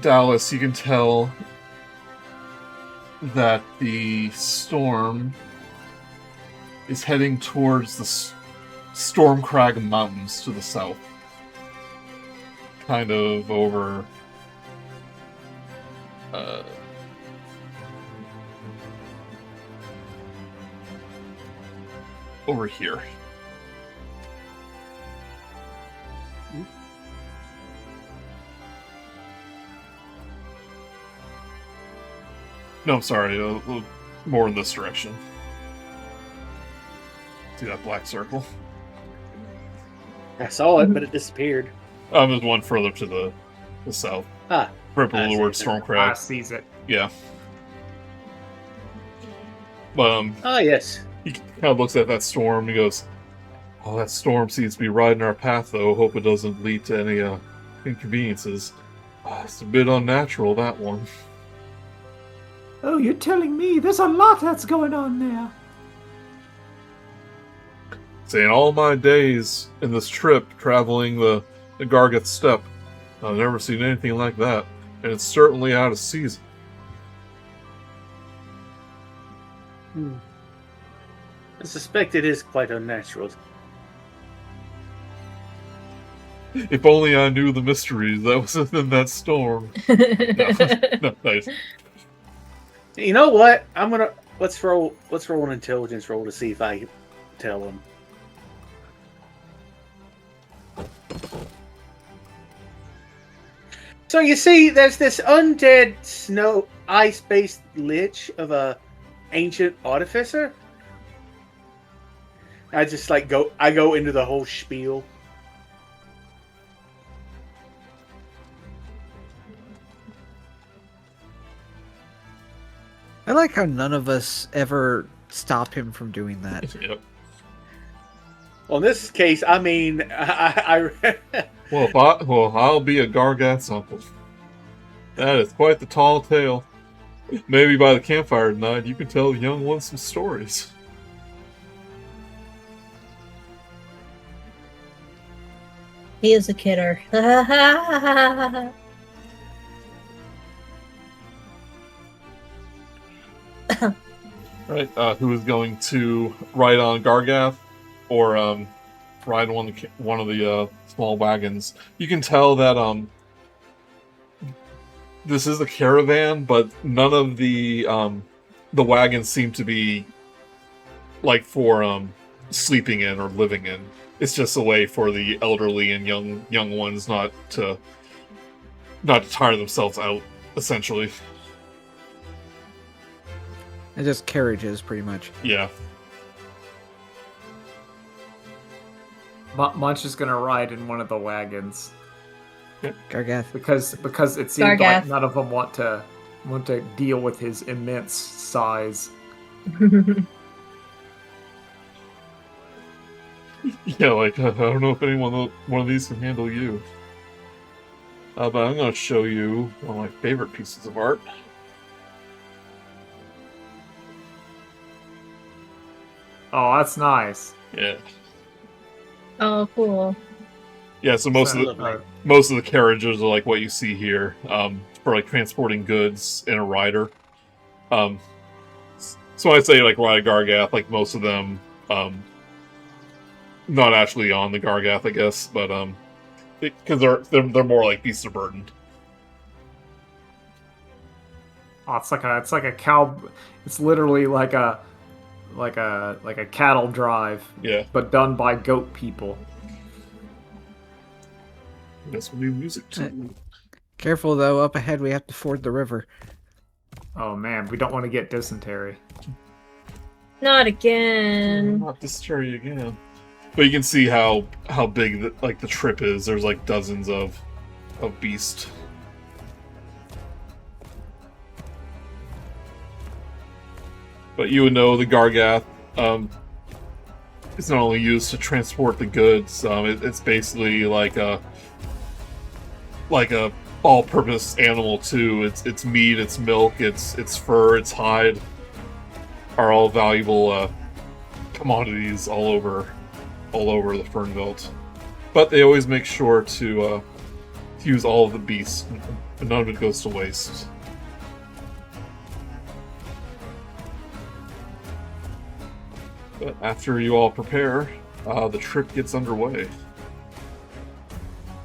Dallas, you can tell that the storm is heading towards the Stormcrag Mountains to the south. Kind of over over here. No, I'm sorry, a little more in this direction. See that black circle? I saw it, but it disappeared. There's one further to the south. Ah. Right below the word I Stormcrag. sees it. Yeah. But, Ah, yes. he kind of looks at that storm and he goes, "Oh, that storm seems to be right in our path, though. Hope it doesn't lead to any inconveniences. It's a bit unnatural, that one." Oh, you're telling me there's a lot that's going on there. Saying all my days in this trip traveling the Gargath Steppe, I've never seen anything like that, and it's certainly out of season. I suspect it is quite unnatural. If only I knew the mysteries that was within that storm. No, nice. You know what? Let's roll an intelligence roll to see if I can tell them. So you see, there's this undead snow ice-based lich of a ancient artificer. I just go into the whole spiel. I like how none of us ever stop him from doing that. Yep. Well, in this case, I mean, Well, I'll be a Gargath's uncle. That is quite the tall tale. Maybe by the campfire tonight, you can tell the young ones some stories. He is a kidder. Right, who is going to ride on Gargath or ride one of the small wagons? You can tell that this is a caravan, but none of the wagons seem to be like for sleeping in or living in. It's just a way for the elderly and young ones not to not to tire themselves out, essentially. And just carriages, pretty much. Yeah. Munch is gonna ride in one of the wagons Gargath. because it seems Gargath. like none of them want to deal with his immense size. Yeah, like, I don't know if one of these can handle you. But I'm going to show you one of my favorite pieces of art. Oh, that's nice. Yeah. Oh, cool. Yeah, so most of the carriages are like what you see here, for like transporting goods in a rider. So when I say like ride a Gargath, like most of them, not actually on the Gargath, I guess, but because they're more like beasts of burden. Oh, it's like a cow. It's literally like a cattle drive. Yeah. But done by goat people. That's what we music too. Careful though, up ahead we have to ford the river. Oh man, we don't want to get dysentery. Not again. Not dysentery again. But you can see how big the trip is. There's like dozens of beast. But you would know the Gargath is not only used to transport the goods. It's basically like a all-purpose animal too. Its meat, its milk, its fur, its hide are all valuable commodities all over the Fernveld. But they always make sure to use all of the beasts, and none of it goes to waste. But after you all prepare, the trip gets underway.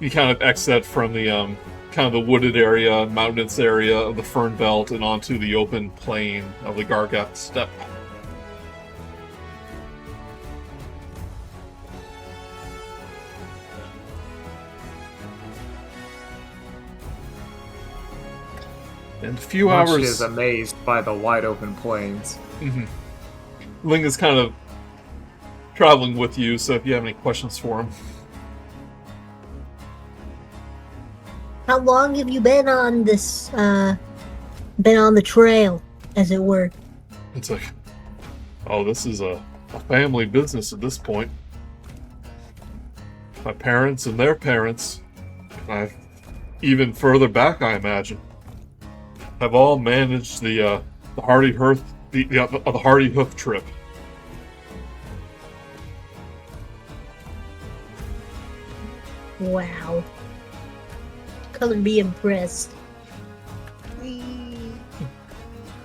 You kind of exit from the kind of the wooded area, mountainous area of the Fernveld, and onto the open plain of the Gargath steppe. And a few Munch hours. is amazed by the wide open plains. Mm-hmm. Ling is kind of traveling with you, so if you have any questions for him. How long have you been on this, been on the trail, as it were? It's like, oh, this is a family business at this point. My parents and their parents, and even further back, I imagine, have all managed the Hardy Hoof the Hardy Hoof trip. Wow. Couldn't be impressed.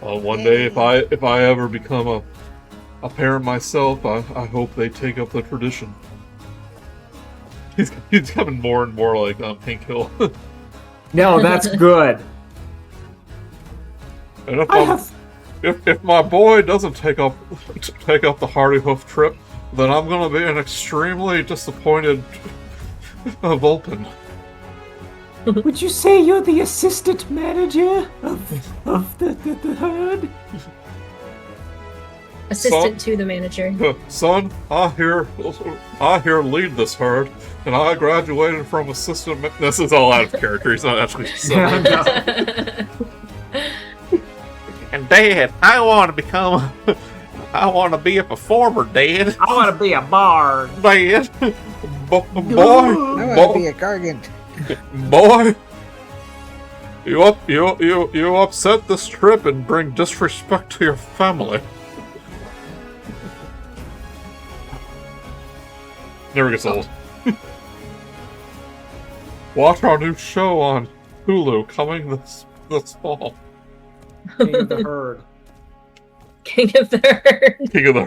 One day, if I ever become a parent myself, I hope they take up the tradition. He's becoming more and more like Hank Hill. No, that's good. And if my boy doesn't take up the Hardy Hoof trip, then I'm gonna be an extremely disappointed Vulcan. Would you say you're the assistant manager of the herd? Assistant to the manager. Son, I here lead this herd, and I graduated from assistant. This is all out of character. He's not actually son. And Dad, I want to be a performer, Dad. I want to be a bard. Dad, boy, I want to be a gargant. Boy, you upset this trip and bring disrespect to your family. Never gets old. Watch our new show on Hulu coming this fall. King of the herd. King of the herd. King of the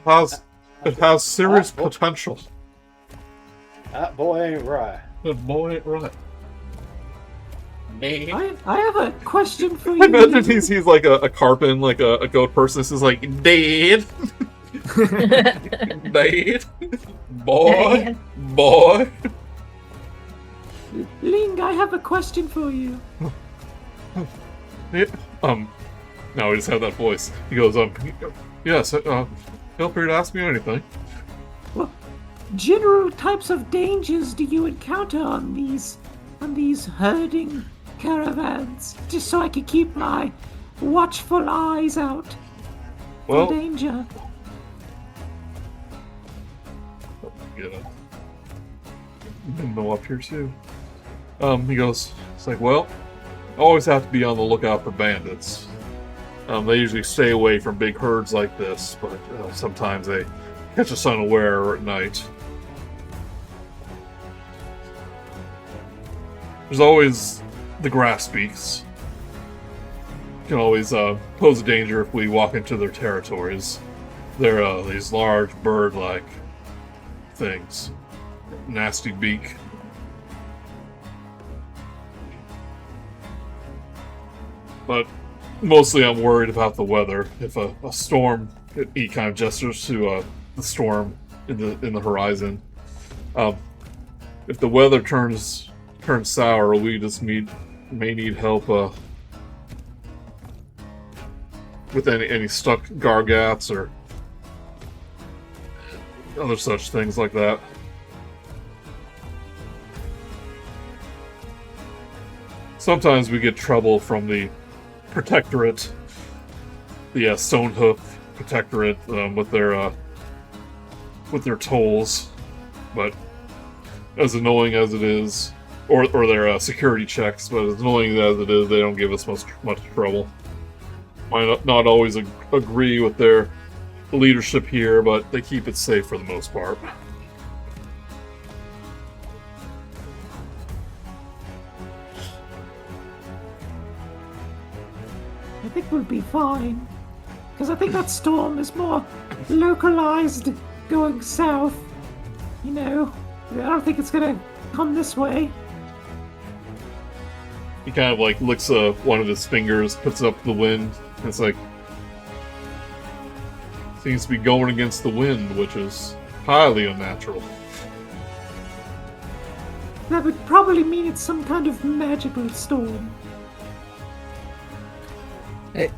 herd. It has serious potential. That boy ain't right. That boy ain't right. I have a question for I you. imagine he's like a carpin, like a goat person. This is like, Dad. Dad. Boy. boy. Ling, I have a question for you. Yeah, now he just had that voice. He goes, yes, feel free to ask me anything. What general types of dangers do you encounter on these herding caravans? Just so I can keep my watchful eyes out Well, for danger. Get a window up here too. He goes, it's like, well, always have to be on the lookout for bandits. They usually stay away from big herds like this, but sometimes they catch us unaware at night. There's always the grass beaks. Can always pose a danger if we walk into their territories. They're these large bird-like things. Nasty beak. But mostly I'm worried about the weather. If a storm, he kind of gestures to the storm in the horizon. If the weather turns sour, we just may need help with any stuck gargats or other such things like that. Sometimes we get trouble from the Protectorate, the Stonehoof Protectorate, with their tolls, but as annoying as it is, or their security checks, but as annoying as it is, they don't give us much trouble. Might not always agree with their leadership here, but they keep it safe for the most part. I think we'll be fine. Because I think that storm is more localized going south. You know, I don't think it's gonna come this way. He kind of like licks one of his fingers, puts it up to the wind, and it's like, seems to be going against the wind, which is highly unnatural. That would probably mean it's some kind of magical storm.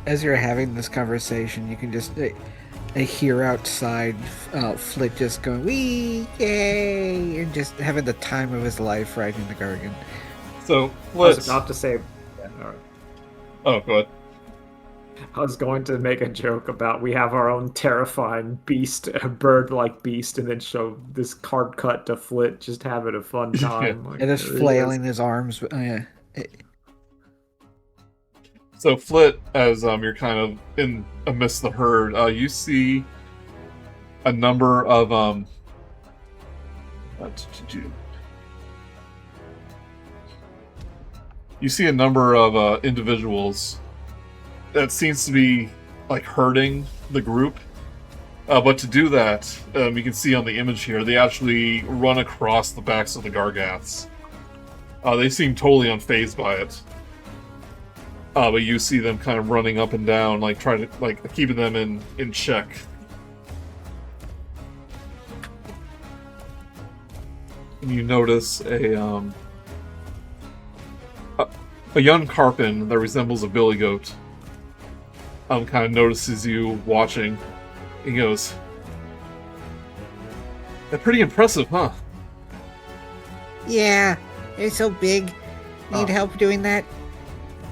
As you're having this conversation, you can just hear outside Flit just going, wee, yay, and just having the time of his life riding the Gargan. So, I was about to say... Yeah, all right. Oh, go ahead. I was going to make a joke about we have our own terrifying beast, a bird-like beast, and then show this card cut to Flit just having a fun time. And just flailing his arms. So Flit, as you're kind of in amidst the herd, you see a number of you see a number of individuals that seems to be like herding the group. But to do that, you can see on the image here, they actually run across the backs of the Gargaths. They seem totally unfazed by it. But you see them kind of running up and down, like trying to, like, keeping them in check. And you notice a young Carpin that resembles a billy goat. Kind of notices you watching. He goes, "They're pretty impressive, huh?" Yeah, they're so big. Need help doing that?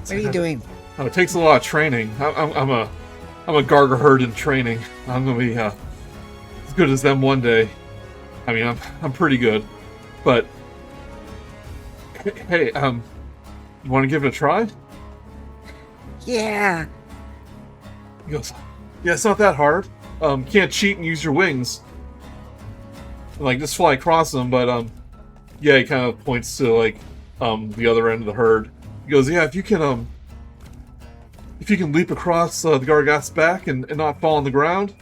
What are you doing? Oh, it takes a lot of training. I'm a Garga herd in training. I'm gonna be as good as them one day. I mean, I'm pretty good, but hey, you want to give it a try? Yeah. He goes, "Yeah, it's not that hard. Can't cheat and use your wings. Like, just fly across them." But yeah, he kind of points to like the other end of the herd. He goes, "Yeah, if you can leap across the Gargath's back and not fall on the ground."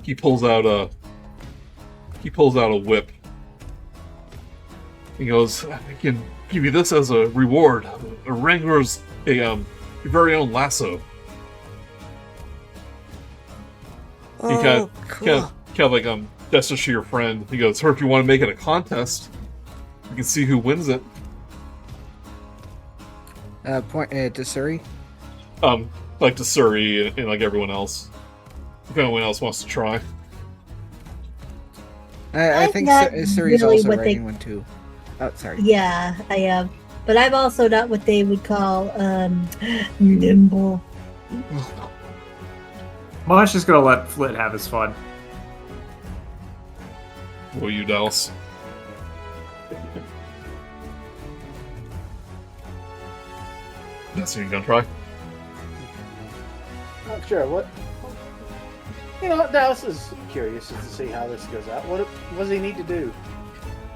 He pulls out a whip. He goes, "I can give you this as a reward. A wrangler's your very own lasso." Oh, cool. Kind of like gestures to your friend. He goes, "Or if you want to make it a contest, you can see who wins it." Point to Suri. Like to Suri and like everyone else. If anyone else wants to try. I think not Suri's really also what writing one too. Oh, sorry. Yeah, I am. But I'm also not what they would call nimble. Munch just gonna let Flit have his fun. Will you, Dallas? That's what you're gonna try? Not sure. What? You know, Dallas is curious to see how this goes out. What does he need to do?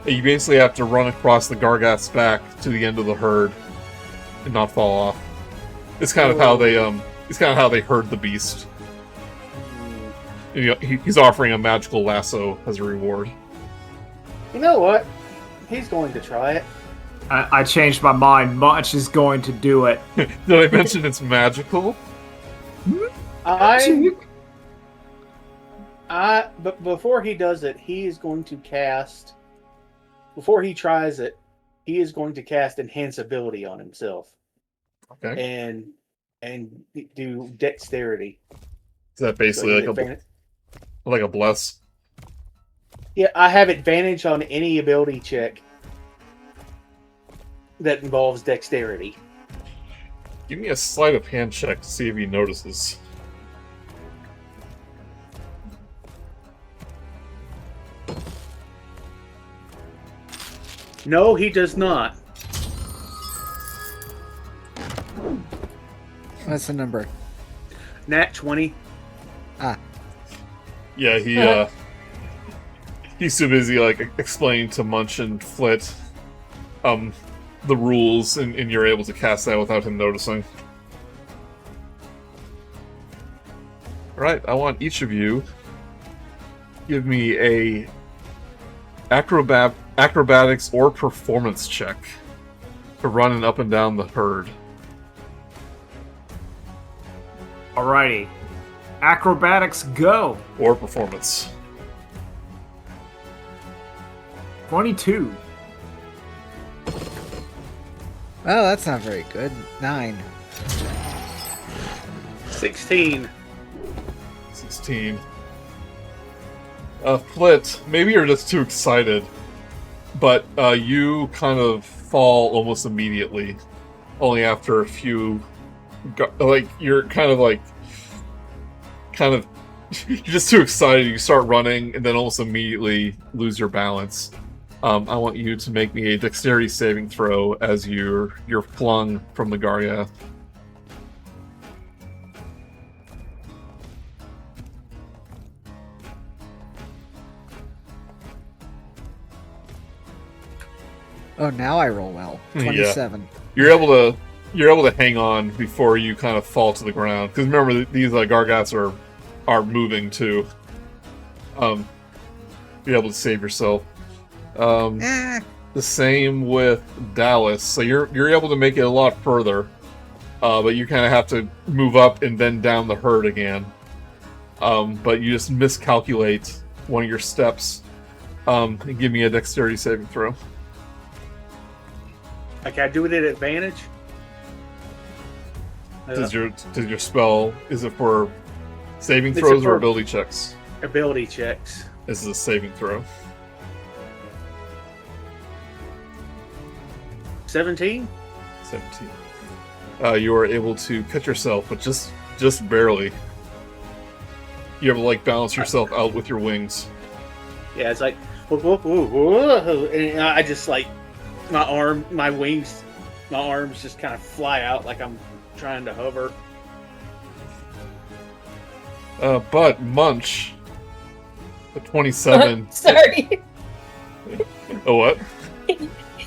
You basically have to run across the Gargath's back to the end of the herd and not fall off. It's kind of how they herd the beast. And, you know, he's offering a magical lasso as a reward. You know what? He's going to try it. I changed my mind. Munch is going to do it. Did I mention it's magical? But before he does it, he is going to cast. Before he tries it, he is going to cast Enhance Ability on himself. Okay. And do Dexterity. Is that basically like a bless? Yeah, I have advantage on any ability check that involves Dexterity. Give me a sleight of hand check to see if he notices. No, he does not. What's the number? Nat 20. Yeah, he's too busy like explaining to Munch and Flit the rules, and you're able to cast that without him noticing. Alright, I want each of you give me a acrobatics or performance check to run and up and down the herd. Alrighty. Acrobatics, go! Or performance. 22. Oh, that's not very good. 9. 16. 16. Flit, maybe you're just too excited, but you kind of fall almost immediately. Only after a few... you're you're just too excited. You start running, and then almost immediately lose your balance. I want you to make me a dexterity saving throw as you're flung from the Gargath. Oh, now I roll well. 27. Yeah. You're able to hang on before you kind of fall to the ground. Because remember, these Gargaths are moving too. Be able to save yourself. The same with Dallas. So you're able to make it a lot further, but you kind of have to move up and then down the herd again. But you just miscalculate one of your steps. And give me a dexterity saving throw. Okay, I do it at advantage. Does your spell, is it for saving throws or ability checks? Ability checks. This is a saving throw. 17? 17. You are able to cut yourself, but just barely. You have to like balance yourself out with your wings. Yeah, it's like whoop, whoop, whoop, whoop, and I just like my arms just kind of fly out like I'm trying to hover. But Munch, the 27. Sorry. Oh, what?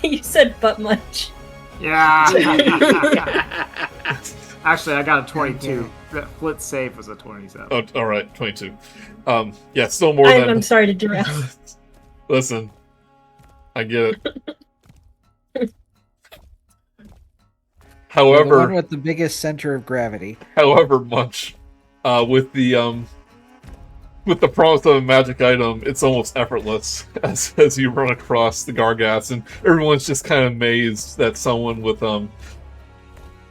You said butt much. Yeah. Actually, I got a 22. That Flit save was a 27. Oh, all right, 22. Yeah, still more than. I'm sorry to derail. Listen, I get it. However, the one with the biggest center of gravity. However, Munch, with the with the promise of a magic item, it's almost effortless as you run across the Gargats, and everyone's just kind of amazed that someone with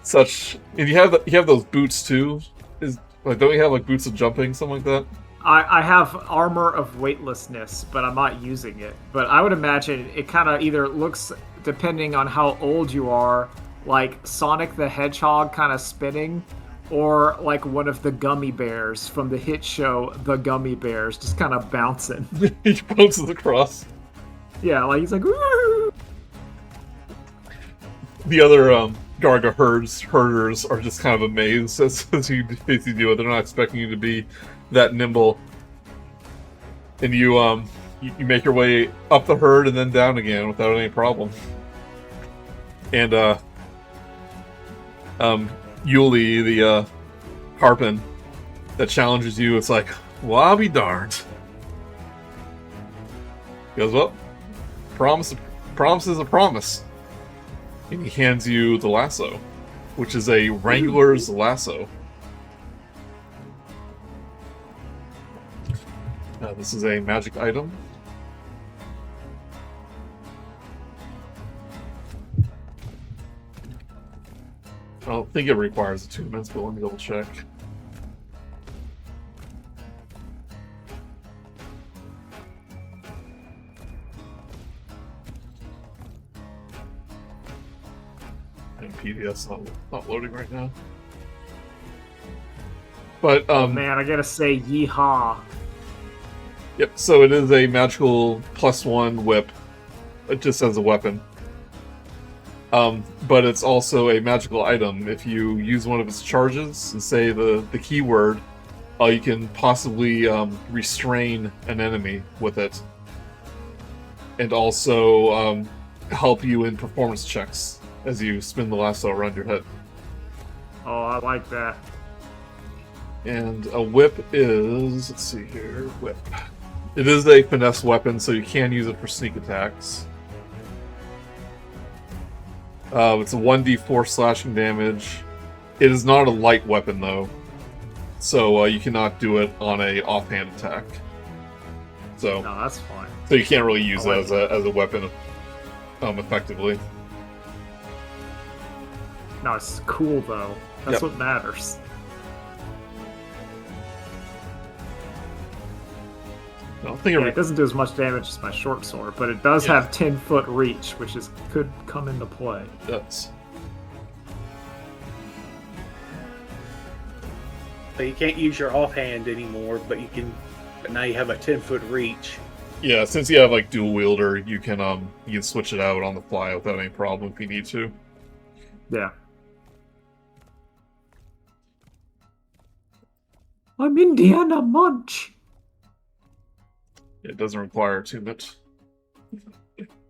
such. And you have those boots too. Don't you have like boots of jumping, something like that? I have armor of weightlessness, but I'm not using it. But I would imagine it kind of either looks, depending on how old you are, like Sonic the Hedgehog kind of spinning, or like one of the gummy bears from the hit show The Gummy Bears, just kind of bouncing. He bounces across. Yeah, like he's like, woo! The other Garga herders are just kind of amazed as you do it. They're not expecting you to be that nimble. And you make your way up the herd and then down again without any problem. And Yuli, the Harpin that challenges you, it's like, well, I'll be darned. He goes, well, promise is a promise. And he hands you the lasso, which is a Wrangler's lasso. This is a magic item. I don't think it requires attunements, but let me double check. And PDF's not loading right now. But Oh man, I gotta say, yeehaw. Yep, so it is a magical +1 whip, just as a weapon. But it's also a magical item. If you use one of its charges and say the keyword, you can possibly restrain an enemy with it. And also help you in performance checks as you spin the lasso around your head. Oh, I like that. And a whip is, let's see here, whip. It is a finesse weapon, so you can use it for sneak attacks. It's a 1d4 slashing damage. It is not a light weapon, though. So you cannot do it on a offhand attack. So No, that's fine. So you can't really use it as a weapon effectively. No, it's cool though. That's Yep. what matters. I don't think Yeah, it doesn't do as much damage as my short sword, but it does have 10-foot reach, which could come into play. It does. So you can't use your offhand anymore, but you can. But now you have a 10-foot reach. Yeah, since you have like dual wielder, you can switch it out on the fly without any problem if you need to. Yeah. I'm Indiana Munch. It doesn't require attunement.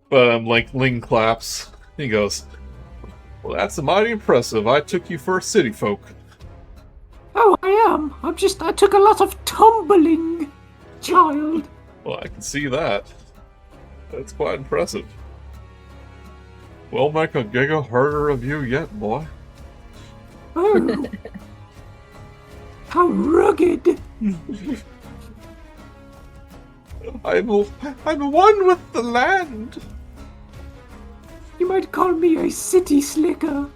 But like Ling claps. He goes, "Well, that's mighty impressive. I took you for a city folk." Oh, I am. I took a lot of tumbling, child. Well, I can see that. That's quite impressive. We'll make a giga harder of you yet, boy. Oh. How rugged. I'm one with the land. You might call me a city slicker.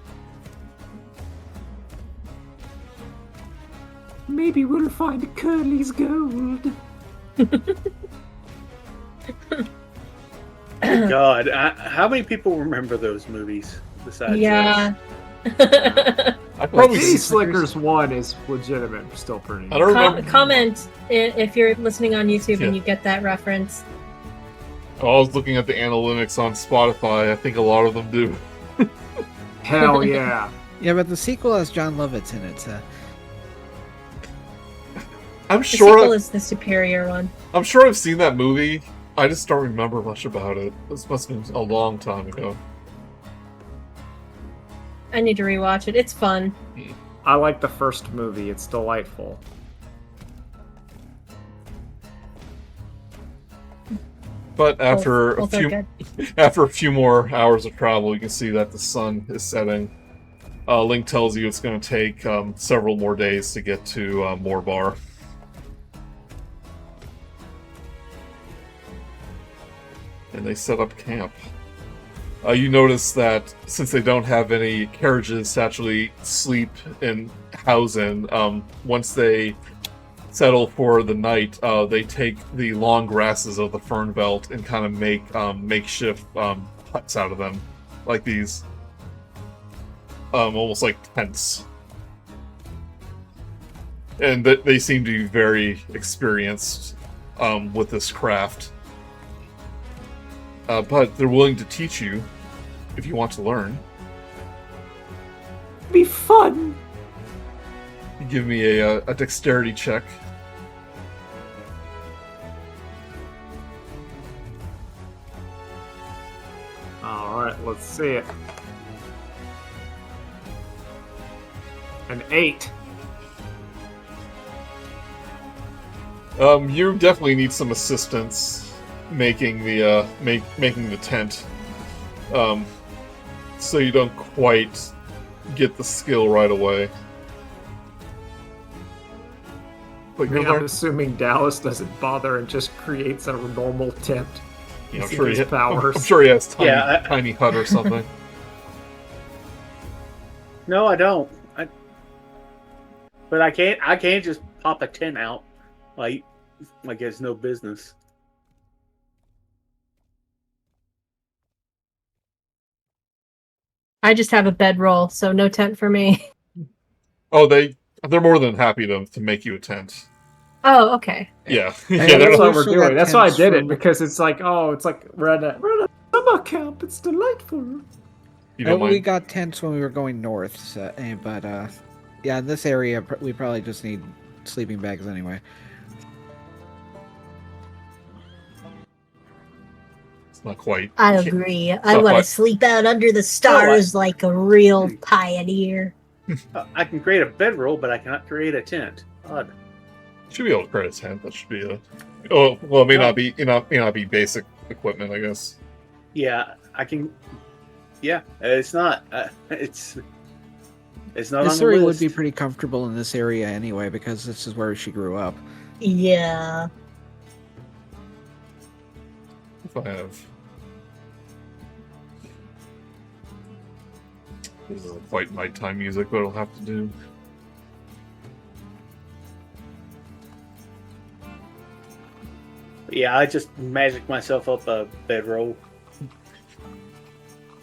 Maybe we'll find Curly's gold. God, how many people remember those movies besides Yeah. I probably City Slickers 1 is legitimate, still pretty. I don't remember. Comment if you're listening on YouTube Yeah. and you get that reference. I was looking at the analytics on Spotify. I think a lot of them do. Hell yeah. Yeah, but the sequel has John Lovitz in it. I'm The sure. sequel is the superior one. I'm sure I've seen that movie. I just don't remember much about it. This must have been a long time ago. I need to rewatch it. It's fun. I like the first movie. It's delightful. But after Both a are few good. after a few more hours of travel, you can see that the sun is setting. Link tells you it's going to take several more days to get to Morbar. and they set up camp. You notice that since they don't have any carriages to actually sleep and house in, once they settle for the night, they take the long grasses of the fern belt and kind of make makeshift huts out of them, like these, almost like tents. And they seem to be very experienced with this craft. But they're willing to teach you if you want to learn. Be fun. You give me a dexterity check. Alright, let's see it. An 8. You definitely need some assistance making the making the tent. So you don't quite get the skill right away. But you're I'm assuming Dallas doesn't bother and just creates a normal tent. I'm powers. sure he has tiny hut or something. No, I don't. But I can't just pop a tent out like it's no business. I just have a bedroll, so no tent for me. Oh, they're more than happy to make you a tent. Oh, okay. Yeah, Yeah, that's what we're also doing. got That's why I tents did it, from- because it's like, we're at a summer camp. It's delightful. You don't We mind? got tents when we were going north, so, but yeah, in this area we probably just need sleeping bags anyway. It's not quite. I agree. I not want to quite. sleep out under the stars like a real pioneer. I can create a bedroll, but I cannot create a tent. Odd. Should be able to create a tent. That should be a. Oh well, it may not be. May not be basic equipment, I guess. Yeah, I can. Yeah, it's not. It's not on the Suri would list. be pretty comfortable in this area anyway because this is where she grew up. Yeah. If I have. This isn't quite nighttime music, but I'll have to do. Yeah, I just magic myself up a bedroll.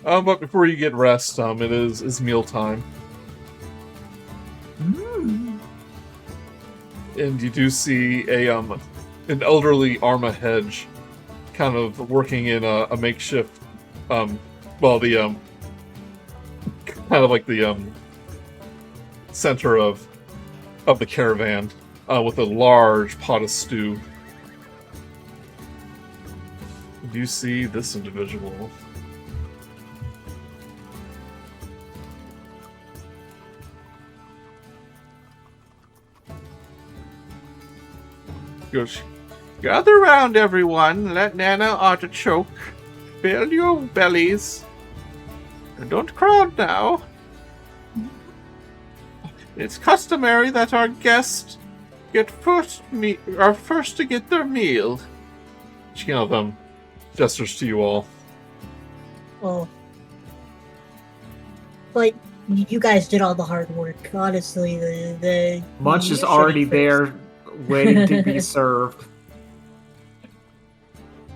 But before you get rest, it is mealtime. And you do see an elderly Arma Hedge kind of working in a makeshift kind of like the center of the caravan with a large pot of stew. You do see this individual. Goes, gather round, everyone. Let Nana Artichoke fill your bellies. And don't crowd now. It's customary that our guests are first to get their meal. She kind of gestures to you all. Well, but you guys did all the hard work. Honestly, the Munch you is should already first. there, waiting to be served.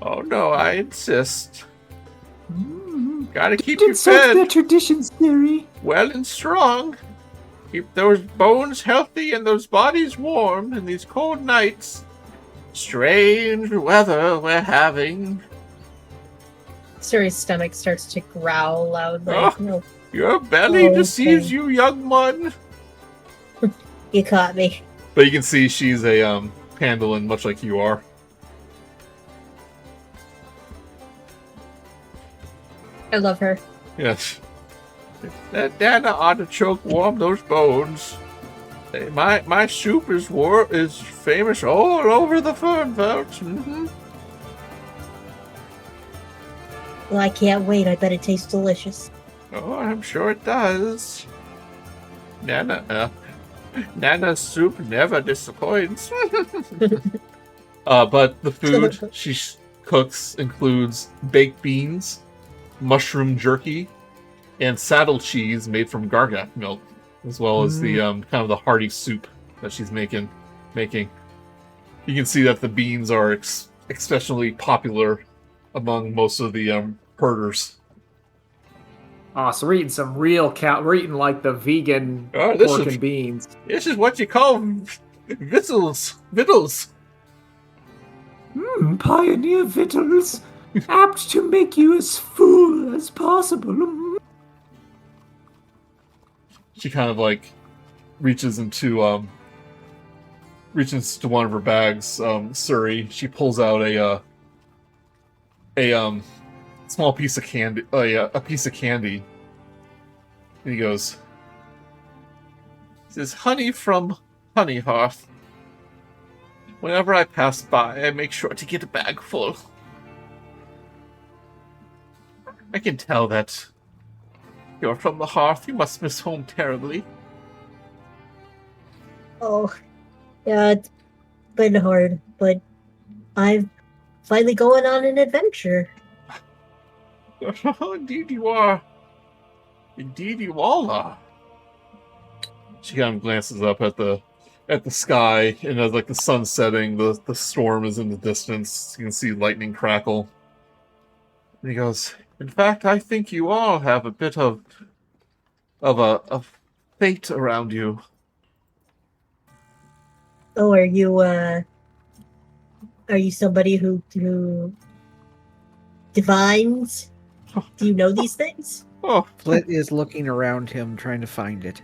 Oh no, I insist. Gotta keep You you did serve their fed traditions, Suri. well and strong. Keep those bones healthy and those bodies warm in these cold nights. Strange weather we're having. Suri's stomach starts to growl loudly. Oh. Your belly Oh, deceives okay. you, young one. You caught me. But you can see she's a Pandalin, much like you are. I love her. Yes. Let Nana Artichoke warm those bones. My soup is famous all over the Fern Belt. Mm-hmm. Well, I can't wait. I bet it tastes delicious. Oh, I'm sure it does. Nana's soup never disappoints. But the food, she cooks includes baked beans, mushroom jerky, and saddle cheese made from gargak milk, as well as the kind of the hearty soup that she's making. You can see that the beans are especially popular among most of the herders. So we're eating some real cow. We're eating like the vegan Oh, pork and beans. This is what you call victuals. Pioneer victuals, apt to make you as full as possible. She kind of like reaches into one of her bags. Suri. She pulls out a small piece of candy, a piece of candy, and he goes, "This is honey from Honey Hearth. Whenever I pass by, I make sure to get a bag full. I can tell that you're from the Hearth. You must miss home terribly." Oh, yeah, it's been hard, but I'm finally going on an adventure. Indeed you are. Indeed you all are. She kind of glances up at the sky, and as like the sun's setting, the storm is in the distance. You can see lightning crackle. And he goes, "In fact, I think you all have a bit of fate around you." Oh, are you somebody who divines? Do you know these things? Oh, Flit is looking around him, trying to find it.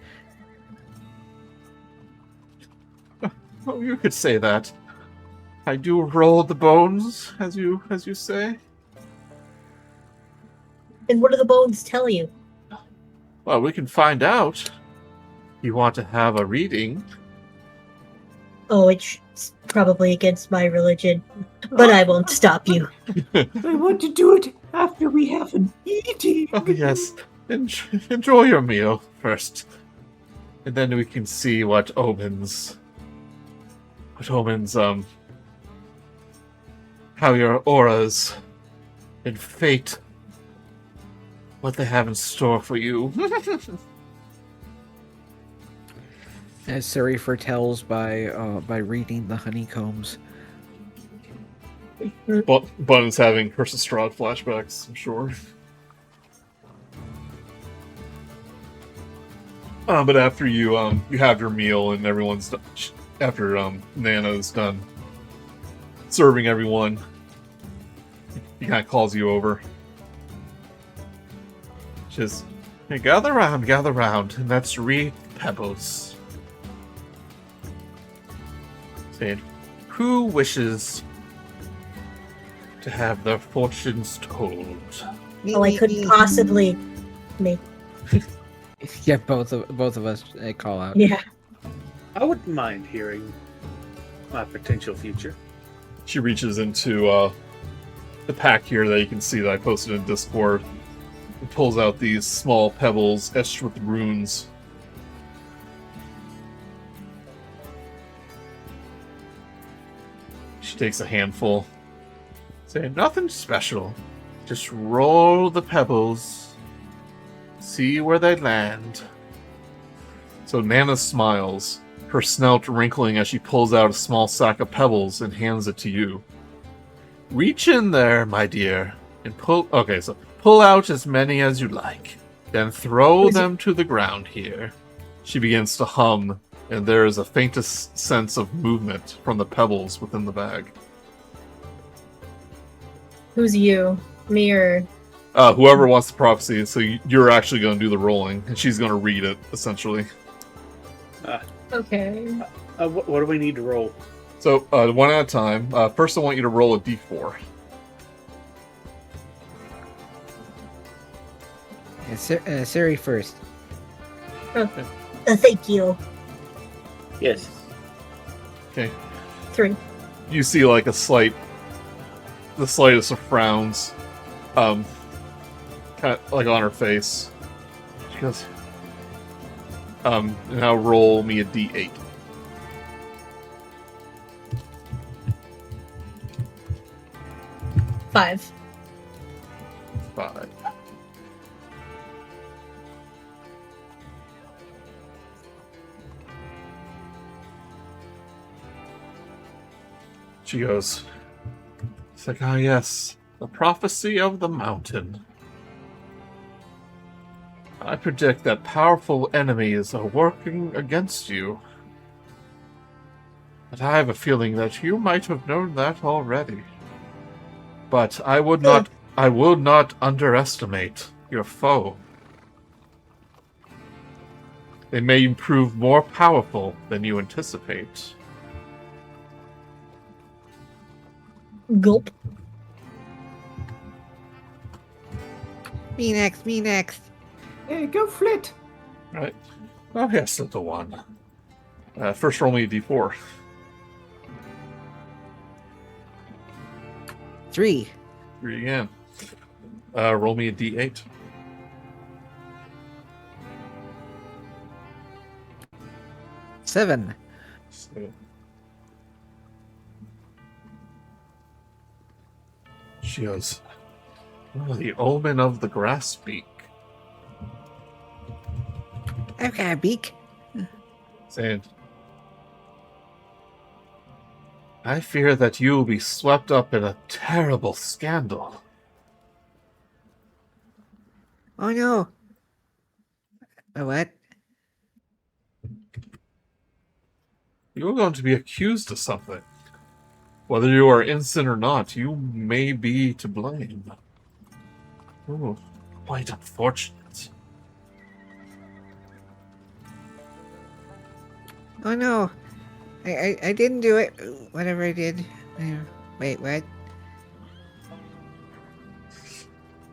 oh, you could say that. I do roll the bones, as you say. And what do the bones tell you? Well, we can find out. You want to have a reading? Oh, it's probably against my religion, but I won't stop you. I want to do it after we have an eating. Oh, yes. Enjoy your meal first. And then we can see what omens, how your auras and fate, what they have in store for you. As Suri foretells by reading the honeycombs. Bun's having Curse of Strahd flashbacks, I'm sure. But after you have your meal and everyone's done, after Nana's done serving everyone, he kind of calls you over. She says, "Hey, gather round, and let's read Pebbles." Saying, "Who wishes to have their fortunes told?" Oh, I couldn't possibly make. Yeah, both of us call out. Yeah. I wouldn't mind hearing my potential future. She reaches into the pack here that you can see that I posted in Discord. It pulls out these small pebbles etched with runes. She takes a handful, saying, "Nothing special. Just roll the pebbles. See where they land." So Nana smiles, her snout wrinkling as she pulls out a small sack of pebbles and hands it to you. "Reach in there, my dear, and pull out as many as you like. Then throw them to the ground here." She begins to hum, and there is a faintest sense of movement from the pebbles within the bag. Who's you? Me or... Whoever wants the prophecy, so you're actually going to do the rolling, and she's going to read it, essentially. Okay. What do we need to roll? So, one at a time. First, I want you to roll a d4. Suri first. Thank you. Yes. Okay. 3. You see, like, the slightest of frowns, kind of, like, on her face. She goes, now roll me a d8. 5. 5. She goes, it's like, ah, yes, the prophecy of the mountain. I predict that powerful enemies are working against you. But I have a feeling that you might have known that already. But I would not underestimate your foe. They may prove more powerful than you anticipate. Gulp. Me next, me next. Hey, go Flit. Right? Oh yes, little one. First roll me a d4. 3. 3 again. Roll me a d8. 7. So, she goes, oh, the omen of the grass beak. I've got a beak. Saying, I fear that you will be swept up in a terrible scandal. Oh no. A what? You're going to be accused of something. Whether you are innocent or not, you may be to blame. Oh, quite unfortunate. Oh no. I didn't do it. Whatever I did. Wait, what?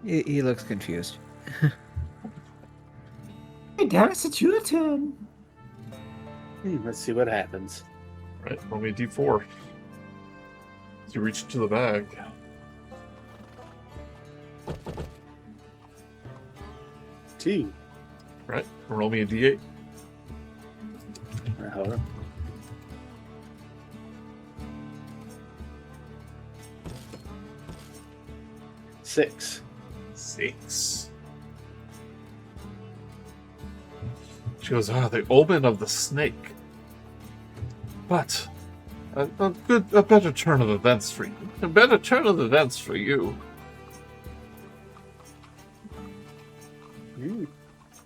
He looks confused. Hey, Darius, it's your turn. Let's see what happens. Right, roll me a d4. As you reach into the bag. Two. Right, roll me a d8. Hold on. Six. 6. She goes, the omen of the snake. But a better turn of events for you. A better turn of events for you.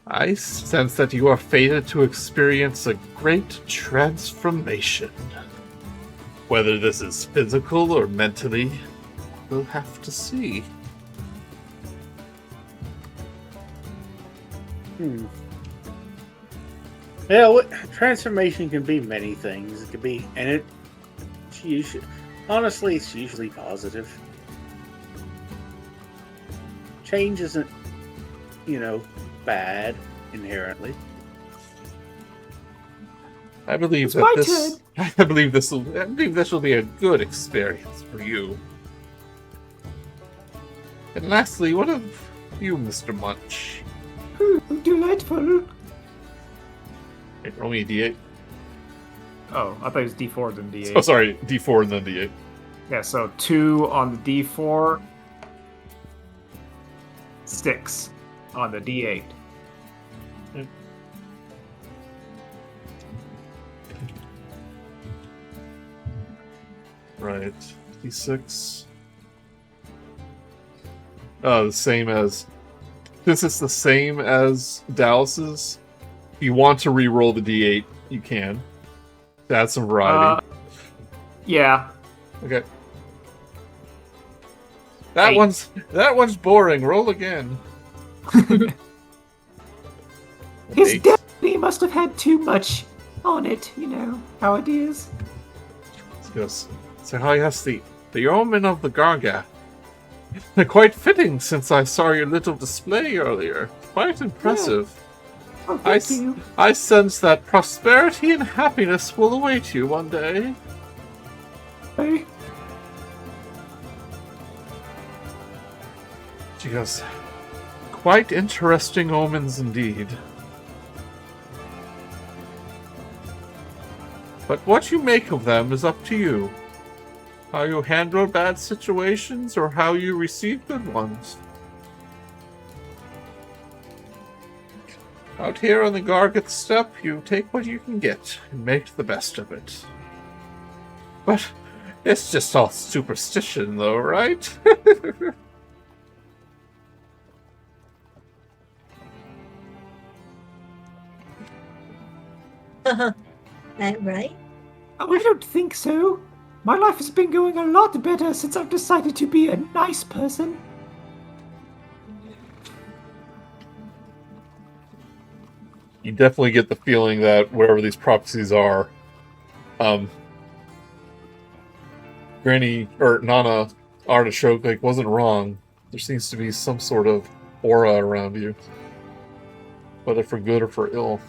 I sense that you are fated to experience a great transformation. Whether this is physical or mentally, we'll have to see. Yeah, transformation can be many things. It could be, and honestly, it's usually positive. Change isn't, bad inherently. I believe It's that my this. turn. I believe this will be a good experience for you. And lastly, what of you, Mr. Munch? Delightful. Hey, roll me a d8. Oh, I thought it was D4 than D8. Oh, sorry, d4 and then d8. Yeah, so 2 on the D4, 6 on the D8. Right, d6. The same as. Since it's the same as Dallas's, if you want to re-roll the d8, you can. To add some variety. Yeah. Okay. That 8. one's boring. Roll again. His 8. destiny must have had too much on it, you know how it is. Yes. So, yes, the omen of the Garga. They're quite fitting since I saw your little display earlier. Quite impressive. Oh, thank you. I sense that prosperity and happiness will await you one day. Hey, She goes, quite interesting omens indeed. But what you make of them is up to you. How you handle bad situations or how you receive good ones. Out here on the Gargant Steppe, you take what you can get and make the best of it. But it's just all superstition, though, right? That right? Oh, I don't think so. My life has been going a lot better since I've decided to be a nice person. You definitely get the feeling that wherever these prophecies are, Granny or Nana Artichoke wasn't wrong. There seems to be some sort of aura around you, whether for good or for ill.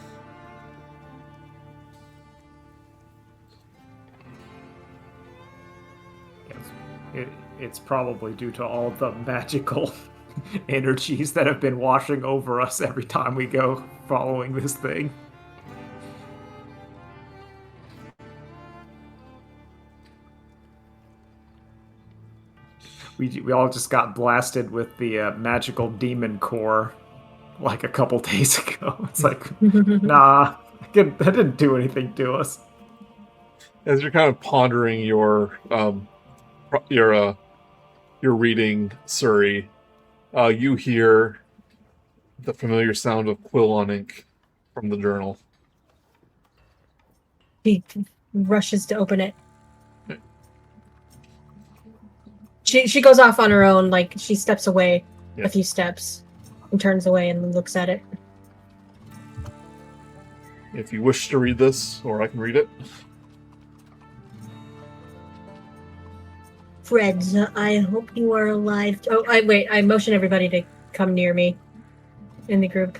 It's probably due to all the magical energies that have been washing over us every time we go following this thing. We all just got blasted with the magical demon core like a couple days ago. It's like, nah, that didn't do anything to us. As you're kind of pondering your reading, Suri, you hear the familiar sound of quill on ink from the journal. He rushes to open it. She goes off on her own, like she steps away a few steps and turns away and looks at it. If you wish to read this, or I can read it. Friends, I hope you are alive. I motion everybody to come near me in the group.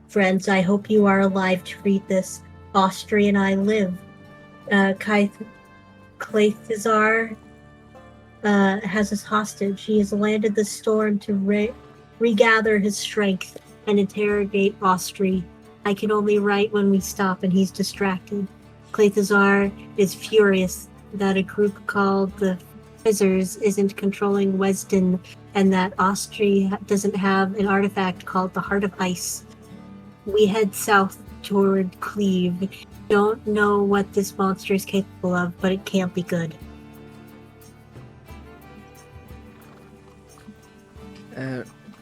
Friends, I hope you are alive to read this. Austri and I live. Fizzar has us hostage. He has landed the storm to regather his strength and interrogate Austri. I can only write when we stop and he's distracted. Fizzar is furious that a group called the Fizzars isn't controlling Wesden and that Austri doesn't have an artifact called the Heart of Ice. We head south toward Cleve. Don't know what this monster is capable of, but it can't be good.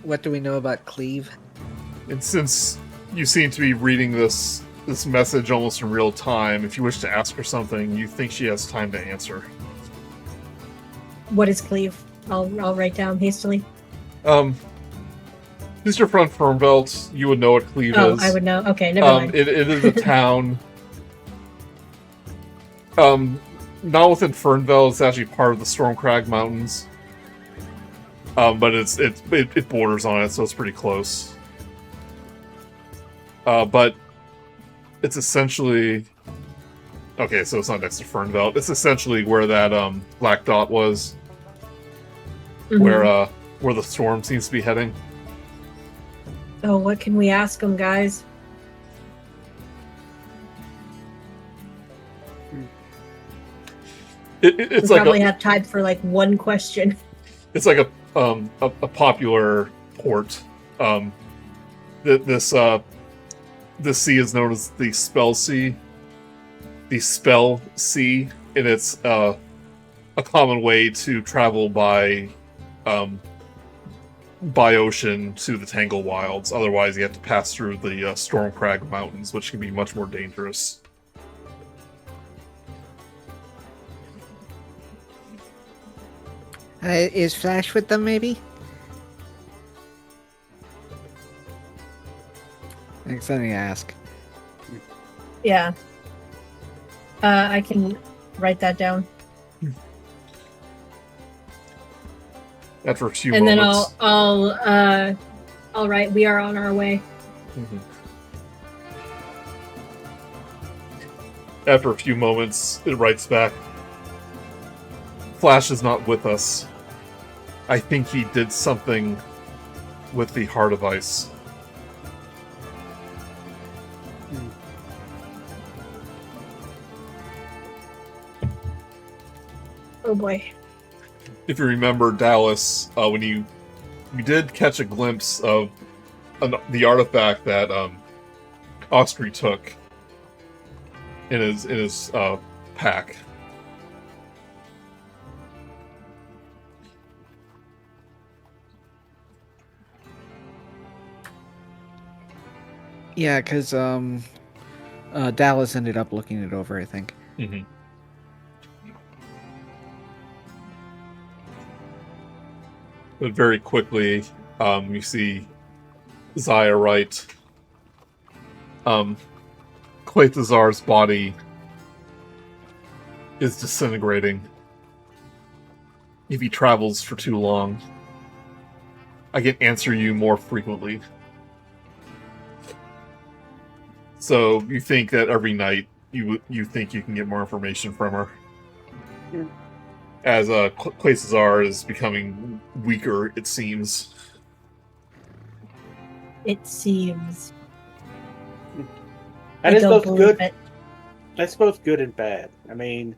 What do we know about Cleve? And since you seem to be reading this message almost in real time, if you wish to ask her something, you think she has time to answer. What is Cleve? I'll write down hastily. Since you're from Fernvelt, you would know what Cleve is. I would know. Okay, never mind. It is a town. Not within Fernvelt, it's actually part of the Stormcrag Mountains. But it borders on it, so it's pretty close. But it's essentially... Okay, so it's not next to Fernvelt. It's essentially where that black dot was. Mm-hmm. Where the storm seems to be heading. Oh, what can we ask them, guys? It's we like probably have time for like one question. It's like a popular port. This sea is known as the Spell Sea. The Spell Sea, and it's a common way to travel by ocean to the Tangle Wilds. Otherwise, you have to pass through the Stormcrag Mountains, which can be much more dangerous. Is Flash with them, maybe? Thanks, let me ask. Yeah. I can write that down. After a few and moments. then I'll write, we are on our way. Mm-hmm. After a few moments, it writes back, Flash is not with us. I think he did something with the Heart of Ice. boy. If you remember Dallas, when you did catch a glimpse of the artifact that Austri took in his pack. Yeah, because Dallas ended up looking it over, I think. Mm-hmm. But very quickly, you see Zaya write, Fizzar's body is disintegrating. If he travels for too long, I can answer you more frequently. So you think that every night you think you can get more information from her. Yeah. As Fizzar is becoming weaker, it seems. It seems. That I is don't both believe good. it. That's both good and bad. I mean,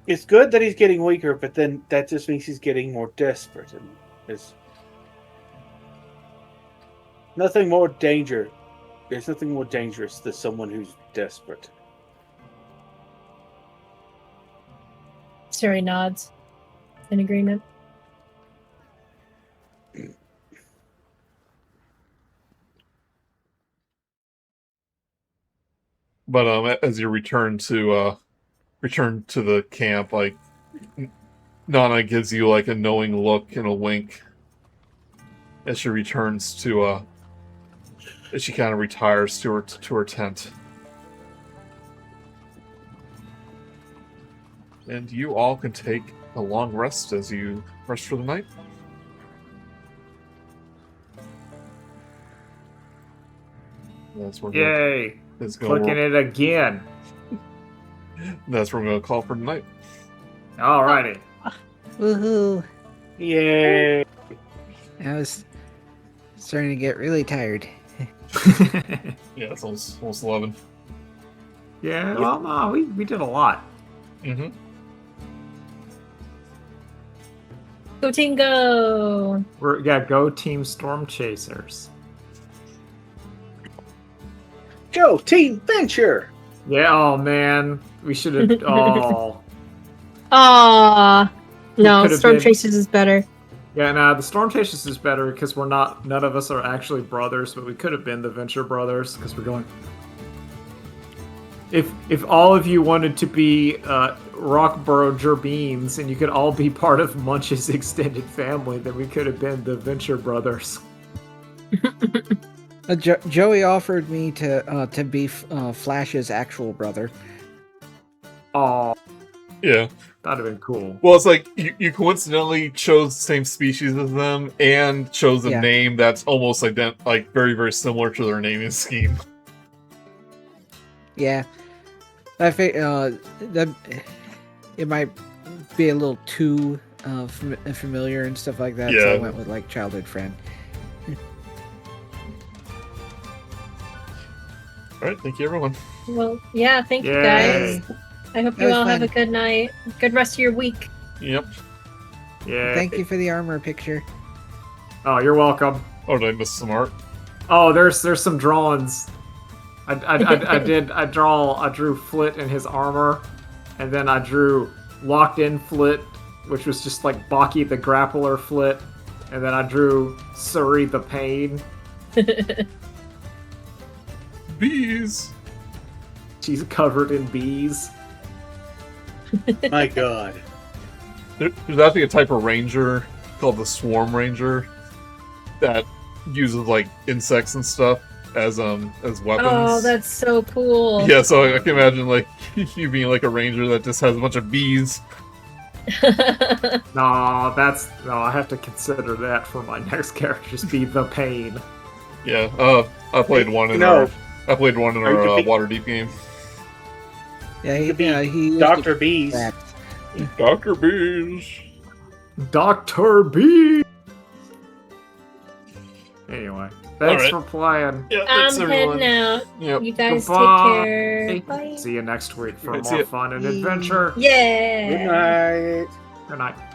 it's good that he's getting weaker, but then that just means he's getting more desperate. And there's nothing more dangerous. There's nothing more dangerous than someone who's desperate. Suri nods. In agreement. But as you return to the camp, like Nana gives you like a knowing look and a wink as she returns to as she kind of retires to her tent. And you all can take a long rest as you rest for the night. That's where Yay! it's Clicking going. it again. That's where we're going to call for tonight. Alrighty. Woohoo! Yay! I was starting to get really tired. Yeah, it's almost 11. Yeah, well, no, we did a lot. Mm-hmm. Go team go! Go Team Storm Chasers. Go Team Venture! Yeah, oh man, we should have. Oh, Aww. No, could've Storm been- Chasers is better. yeah. Nah, the Storm Chasers is better because we're not. None of us are actually brothers, but we could have been the Venture Brothers because we're going. If all of you wanted to be Rockburrow Jerbeens and you could all be part of Munch's extended family, then we could have been the Venture Brothers. Joey offered me to be Flash's actual brother. Oh, Yeah. that'd have been cool. Well, it's like you coincidentally chose the same species as them and chose a Yeah. name that's almost like very, very similar to their naming scheme. Yeah, I think that it might be a little too familiar and stuff like that. So I Yeah. went with like childhood friend. All right, thank you, everyone. Well, yeah, thank you Yay. guys. I hope That you was all have fun. a good night. Good rest of your week. Yep. Yeah. Thank you for the armor picture. Oh, you're welcome. Oh, did I miss some art? Oh, there's some drawings. I drew Flit in his armor, and then I drew locked in Flit, which was just like Baki the grappler Flit, and then I drew Suri the pain. Bees. She's covered in bees. My God. There's actually a type of ranger called the Swarm Ranger that uses like insects and stuff as weapons. Oh, that's so cool. Yeah, so I can imagine like you being like a ranger that just has a bunch of bees. No, I have to consider that for my next character. Just be the pain. Yeah, I played one in No. our Waterdeep game. Yeah, Could be he used Dr. to- Bees. that. Dr. Bees. Dr. B. Anyway, thanks Alright. for playing. Yeah, I'm thanks everyone. heading out. Yep. You guys Goodbye. take care. Bye. See you next week for Alright, see more ya. fun and adventure. Good Yeah. night. Good night.